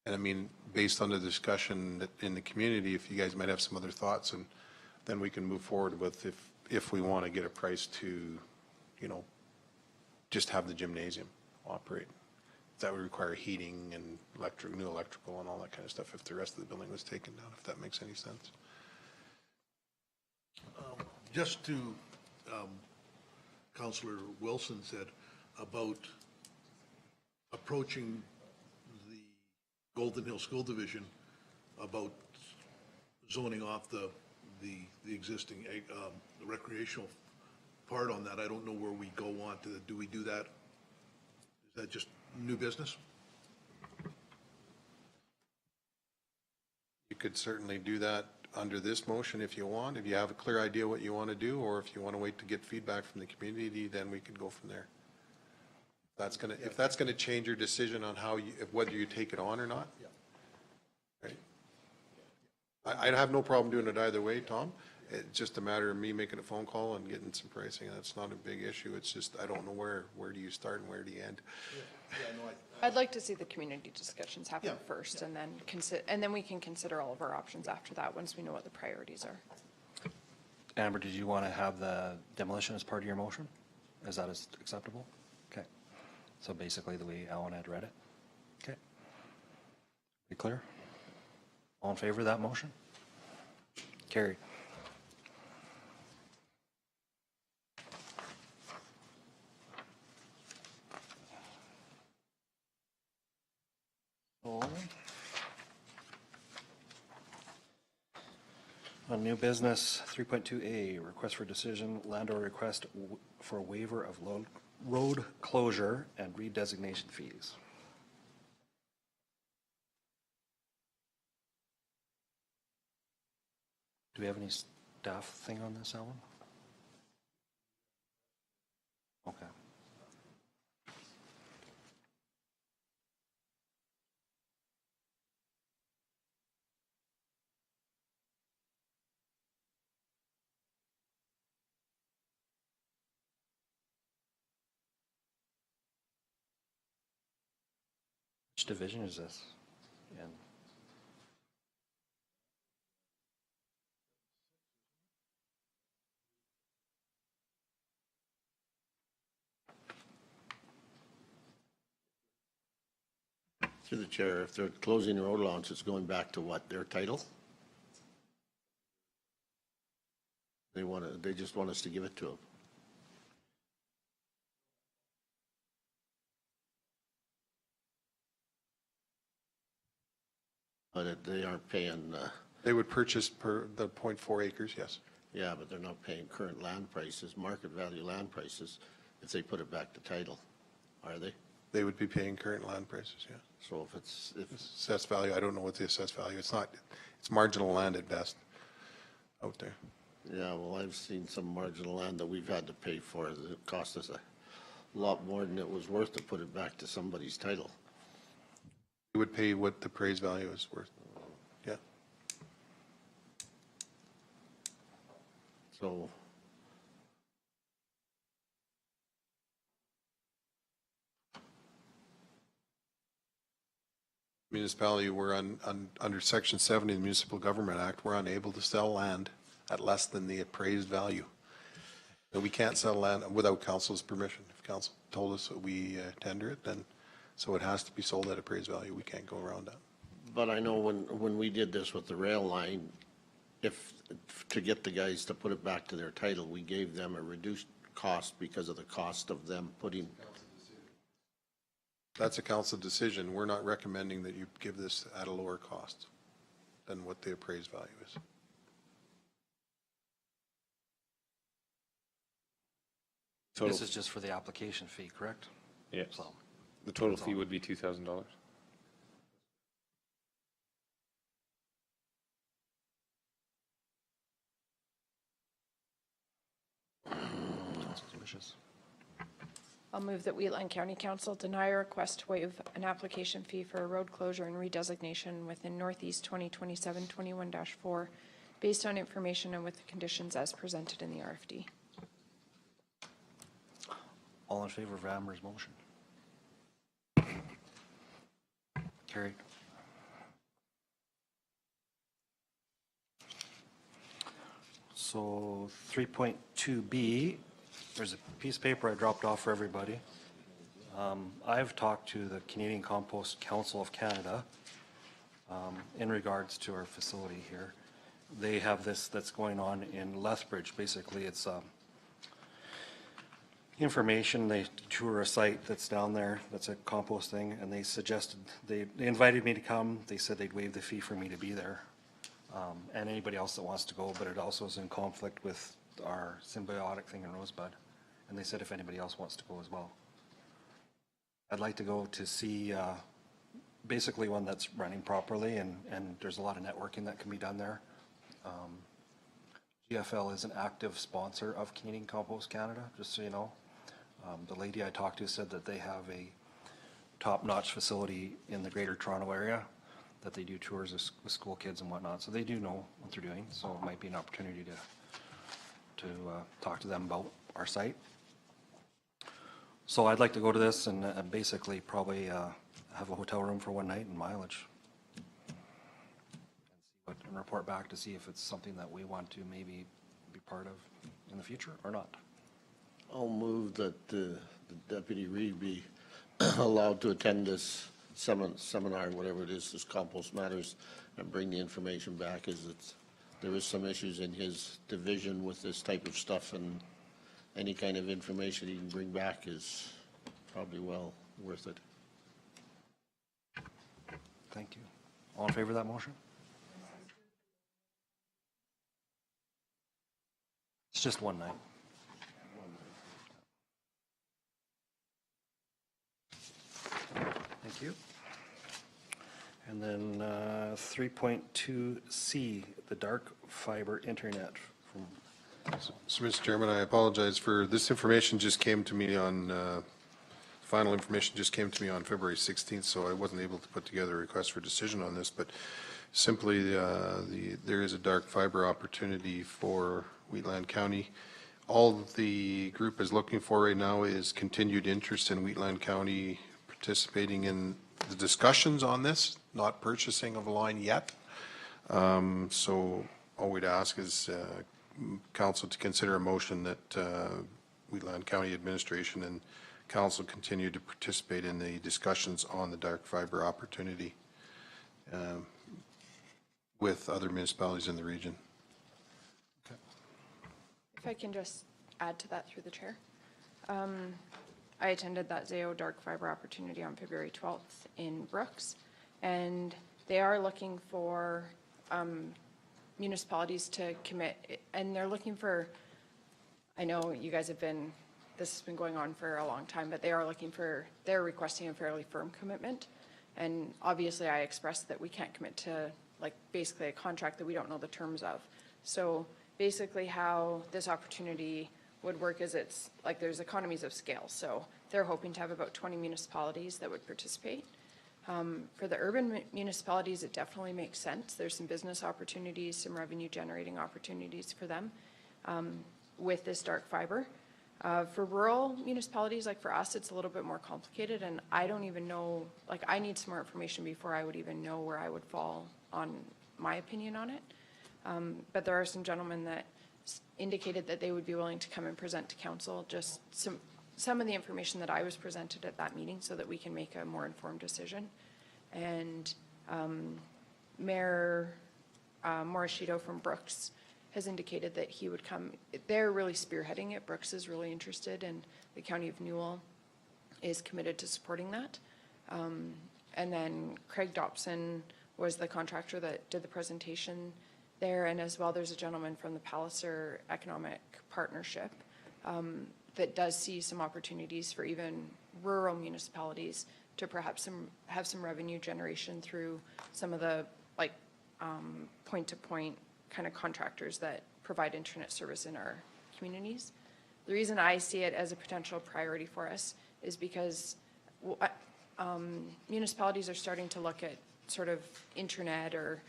And I mean, based on the discussion that in the community, if you guys might have some other thoughts, and then we can move forward with if we want to get a price to, you know, just have the gymnasium operate. That would require heating and new electrical and all that kind of stuff if the rest of the building was taken down, if that makes any sense. Just to, Councillor Wilson said about approaching the Golden Hill School Division about zoning off the existing recreational part on that. I don't know where we go on to, do we do that? Is that just new business? You could certainly do that under this motion if you want, if you have a clear idea what you want to do, or if you want to wait to get feedback from the community, then we could go from there. If that's gonna change your decision on how you, whether you take it on or not. Right? I have no problem doing it either way, Tom. It's just a matter of me making a phone call and getting some pricing. That's not a big issue. It's just, I don't know where do you start and where do you end? I'd like to see the community discussions happen first, and then we can consider all of our options after that, once we know what the priorities are. Amber, did you want to have the demolition as part of your motion? Is that acceptable? Okay. So basically the way Alan had read it? Okay. Be clear? All in favor of that motion? Carried. On new business, 3.2A, request for decision, landowner request for waiver of road closure and redesignation fees. Do we have any staff thing on this, Alan? Okay. Which division is this in? Through the chair, if they're closing road allowance, it's going back to what, their title? They just want us to give it to them. But they aren't paying, They would purchase per the 0.4 acres, yes. yeah, but they're not paying current land prices, market value land prices, if they put it back to title, are they? They would be paying current land prices, yeah. So if it's, Assessed value, I don't know what the assessed value, it's not, it's marginal land at best out there. yeah, well, I've seen some marginal land that we've had to pay for, that cost us a lot more than it was worth to put it back to somebody's title. You would pay what the appraised value is worth, yeah. So, Municipality, we're under Section 70 of the Municipal Government Act, we're unable to sell land at less than the appraised value. And we can't sell land without council's permission. If council told us that we tender it, then, so it has to be sold at appraised value. We can't go around that. but I know when we did this with the rail line, if, to get the guys to put it back to their title, we gave them a reduced cost because of the cost of them putting. That's a council decision. We're not recommending that you give this at a lower cost than what the appraised value is. This is just for the application fee, correct? Yeah. So, The total fee would be $2,000. council's wishes. I'll move that Wheatland County Council deny a request to waive an application fee for a road closure and redesignation within Northeast 2027-21-4 based on information and with the conditions as presented in the RFD. All in favor of Amber's motion? Carried. So 3.2B, there's a piece of paper I dropped off for everybody. I've talked to the Canadian Compost Council of Canada in regards to our facility here. They have this that's going on in Lethbridge. Basically, it's information. They tour a site that's down there, that's a composting, and they suggested, they invited me to come. They said they'd waive the fee for me to be there. And anybody else that wants to go, but it also is in conflict with our symbiotic thing in Rosebud. And they said if anybody else wants to go as well. I'd like to go to see basically one that's running properly, and there's a lot of networking that can be done there. GFL is an active sponsor of Canadian Compost Canada, just so you know. The lady I talked to said that they have a top-notch facility in the Greater Toronto area, that they do tours with school kids and whatnot, so they do know what they're doing, so it might be an opportunity to talk to them about our site. So I'd like to go to this and basically probably have a hotel room for one night and mileage. And report back to see if it's something that we want to maybe be part of in the future or not. I'll move that the Deputy Reed be allowed to attend this seminar, whatever it is, this Compost Matters, and bring the information back, as there is some issues in his division with this type of stuff, and any kind of information he can bring back is probably well worth it. Thank you. All in favor of that motion? It's just one night. Thank you. And then 3.2C, the dark fiber internet. So, Mr. Chairman, I apologize for, this information just came to me on, final information just came to me on February 16th, so I wasn't able to put together a request for decision on this, but simply there is a dark fiber opportunity for Wheatland County. All the group is looking for right now is continued interest in Wheatland County participating in the discussions on this, not purchasing of a line yet. So all we'd ask is council to consider a motion that Wheatland County Administration and council continue to participate in the discussions on the dark fiber opportunity with other municipalities in the region. If I can just add to that through the chair. I attended that Zayo dark fiber opportunity on February 12th in Brooks, and they are looking for municipalities to commit, and they're looking for, I know you guys have been, this has been going on for a long time, but they're requesting a fairly firm commitment. And obviously I expressed that we can't commit to like basically a contract that we don't know the terms of. So basically how this opportunity would work is it's like there's economies of scale. So they're hoping to have about 20 municipalities that would participate. For the urban municipalities, it definitely makes sense. There's some business opportunities, some revenue generating opportunities for them with this dark fiber. For rural municipalities, like for us, it's a little bit more complicated, and I don't even know, like I need some more information before I would even know where I would fall on my opinion on it. But there are some gentlemen that indicated that they would be willing to come and present to council just some of the information that I was presented at that meeting so that we can make a more informed decision. And Mayor Morishito from Brooks has indicated that he would come. They're really spearheading it. Brooks is really interested, and the County of Newell is committed to supporting that. And then Craig Dobson was the contractor that did the presentation there, and as well there's a gentleman from the Palliser Economic Partnership that does see some opportunities for even rural municipalities to perhaps have some revenue generation through some of the like point-to-point kind of contractors that provide internet service in our communities. The reason I see it as a potential priority for us is because municipalities are starting to look at sort of internet or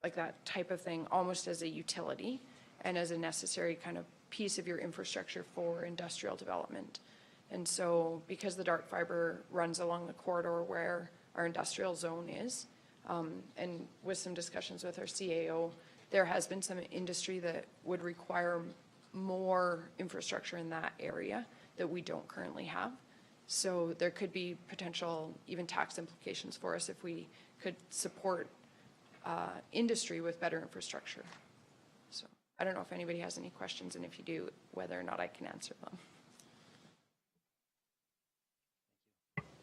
like that type of thing almost as a utility and as a necessary kind of piece of your infrastructure for industrial development. And so because the dark fiber runs along the corridor where our industrial zone is, and with some discussions with our CAO, there has been some industry that would require more infrastructure in that area that we don't currently have. So there could be potential even tax implications for us if we could support industry with better infrastructure. So I don't know if anybody has any questions, and if you do, whether or not I can answer them.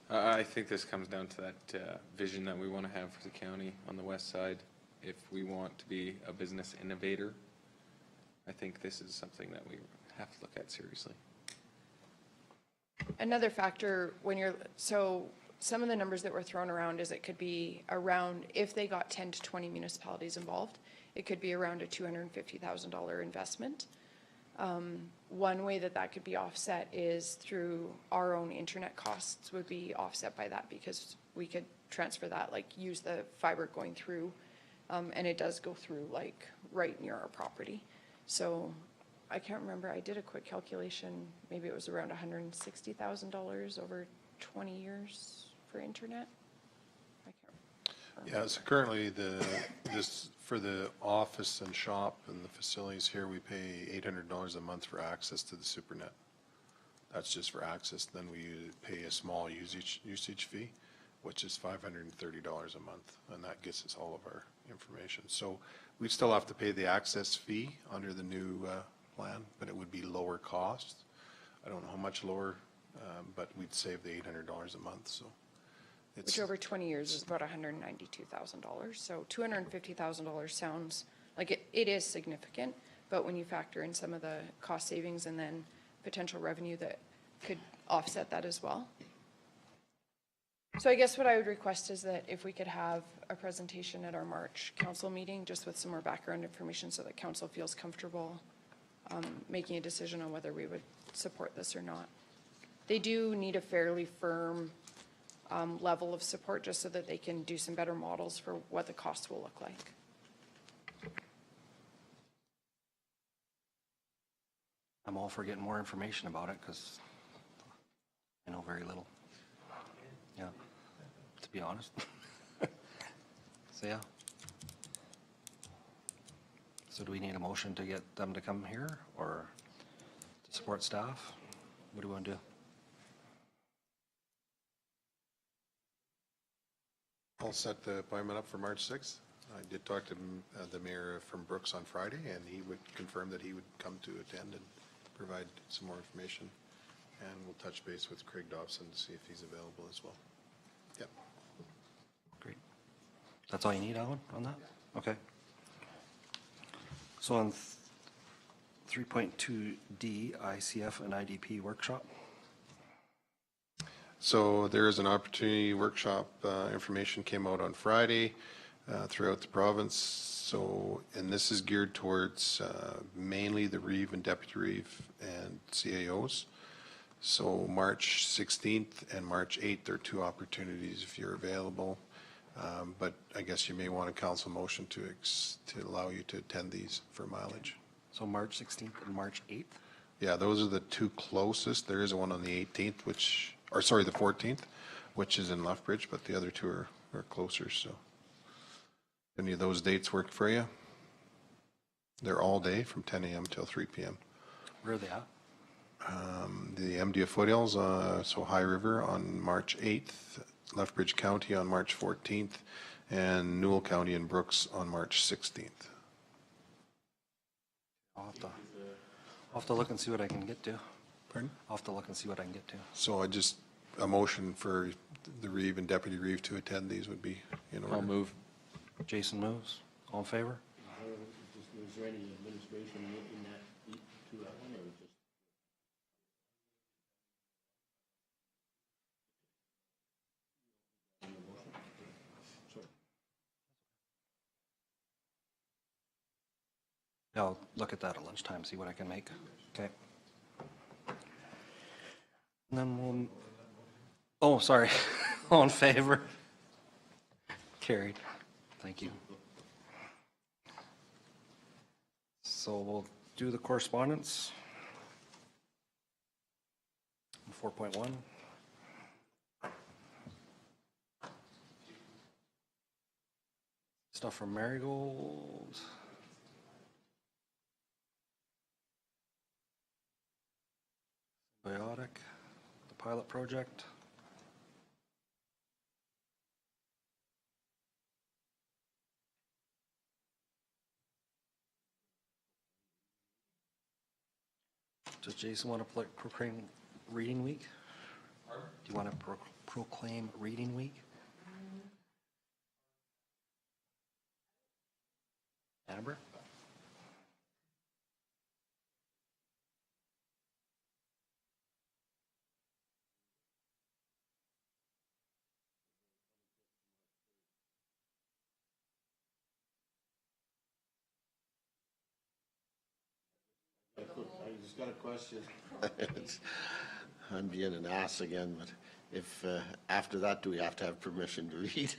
I think this comes down to that vision that we want to have for the county on the west side. If we want to be a business innovator, I think this is something that we have to look at seriously. Another factor when you're, so some of the numbers that were thrown around is it could be around, if they got 10 to 20 municipalities involved, it could be around a $250,000 investment. One way that could be offset is through our own internet costs would be offset by that, because we could transfer that, like use the fiber going through, and it does go through like right near our property. So I can't remember, I did a quick calculation, maybe it was around $160,000 over 20 years for internet. I can't remember. Yeah, so currently for the office and shop and the facilities here, we pay $800 a month for access to the SuperNet. That's just for access. Then we pay a small usage fee, which is $530 a month, and that gets us all of our information. So we still have to pay the access fee under the new plan, but it would be lower cost. I don't know how much lower, but we'd save the $800 a month. So which over 20 years is about $192,000. So $250,000 sounds like it is significant, but when you factor in some of the cost savings and then potential revenue that could offset that as well. So I guess what I would request is that if we could have a presentation at our March council meeting, just with some more background information so that council feels comfortable making a decision on whether we would support this or not. They do need a fairly firm level of support just so that they can do some better models for what the cost will look like. I'm all for getting more information about it because I know very little. Yeah, to be honest. So yeah. So do we need a motion to get them to come here or to support staff? What do we want to do? I'll set the appointment up for March 6th. I did talk to the mayor from Brooks on Friday, and he would confirm that he would come to attend and provide some more information. And we'll touch base with Craig Dobson to see if he's available as well. Yep. Great. That's all you need, Alan, on that? Okay. So on 3.2D, ICF and IDP workshop. So there is an opportunity workshop, information came out on Friday throughout the province. So, and this is geared towards mainly the Reeve and Deputy Reeve and CAOs. So March 16th and March 8th are two opportunities if you're available. But I guess you may want a council motion to allow you to attend these for mileage. So March 16th and March 8th? Yeah, those are the two closest. There is one on the 18th, the 14th, which is in Lethbridge, but the other two are closer, so. Any of those dates work for you? They're all day from 10 a.m. till 3 p.m. Where are they at? The MDF foothills, so High River on March 8th, Lethbridge County on March 14th, and Newell County and Brooks on March 16th. I'll have to look and see what I can get to. Pardon? I'll have to look and see what I can get to. So a motion for the Reeve and Deputy Reeve to attend these would be in order. I'll move. Jason moves. All in favor? Is there any administration in that, to that one, or just? Yeah, I'll look at that at lunchtime, see what I can make. Okay. And then we'll, oh, sorry. All in favor? Carried. Thank you. So we'll do the correspondence. 4.1. Stuff from Marigold. Biotic, the pilot project. Does Jason want to proclaim Reading Week? Do you want to proclaim Reading Week? Amber? I just got a question. I'm being an ass again, but if, after that, do we have to have permission to read?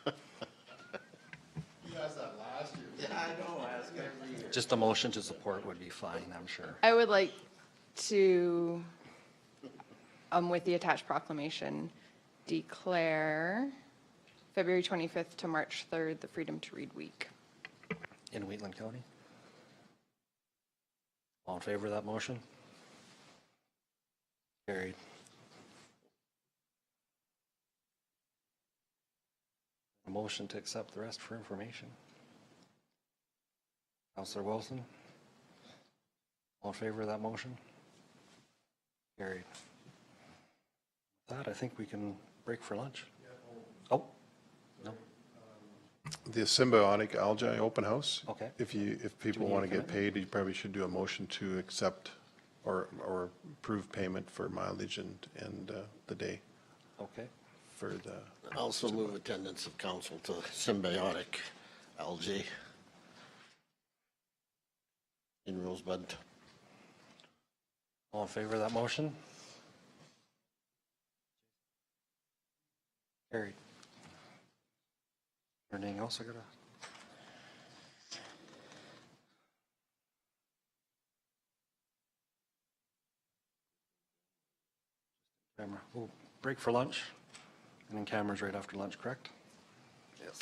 You asked that last year. Yeah, I know, I ask every year. Just a motion to support would be fine, I'm sure. I would like to, with the attached proclamation, declare February 25th to March 3rd, the Freedom to Read Week. In Wheatland County? All in favor of that motion? Carried. A motion to accept the rest for information. Councillor Wilson? All in favor of that motion? Carried. With that, I think we can break for lunch. Oh, no. The Symbiotic Algae Open House. Okay. If people need want a to get commitment? paid, you probably should do a motion to accept or approve payment for mileage and the day Okay. for the. Also move attendance of council to Symbiotic Algae in Rosebud. All in favor of that motion? Carried. Anything else I gotta? Camera. We'll break for lunch, and then cameras right after lunch, correct? Yes.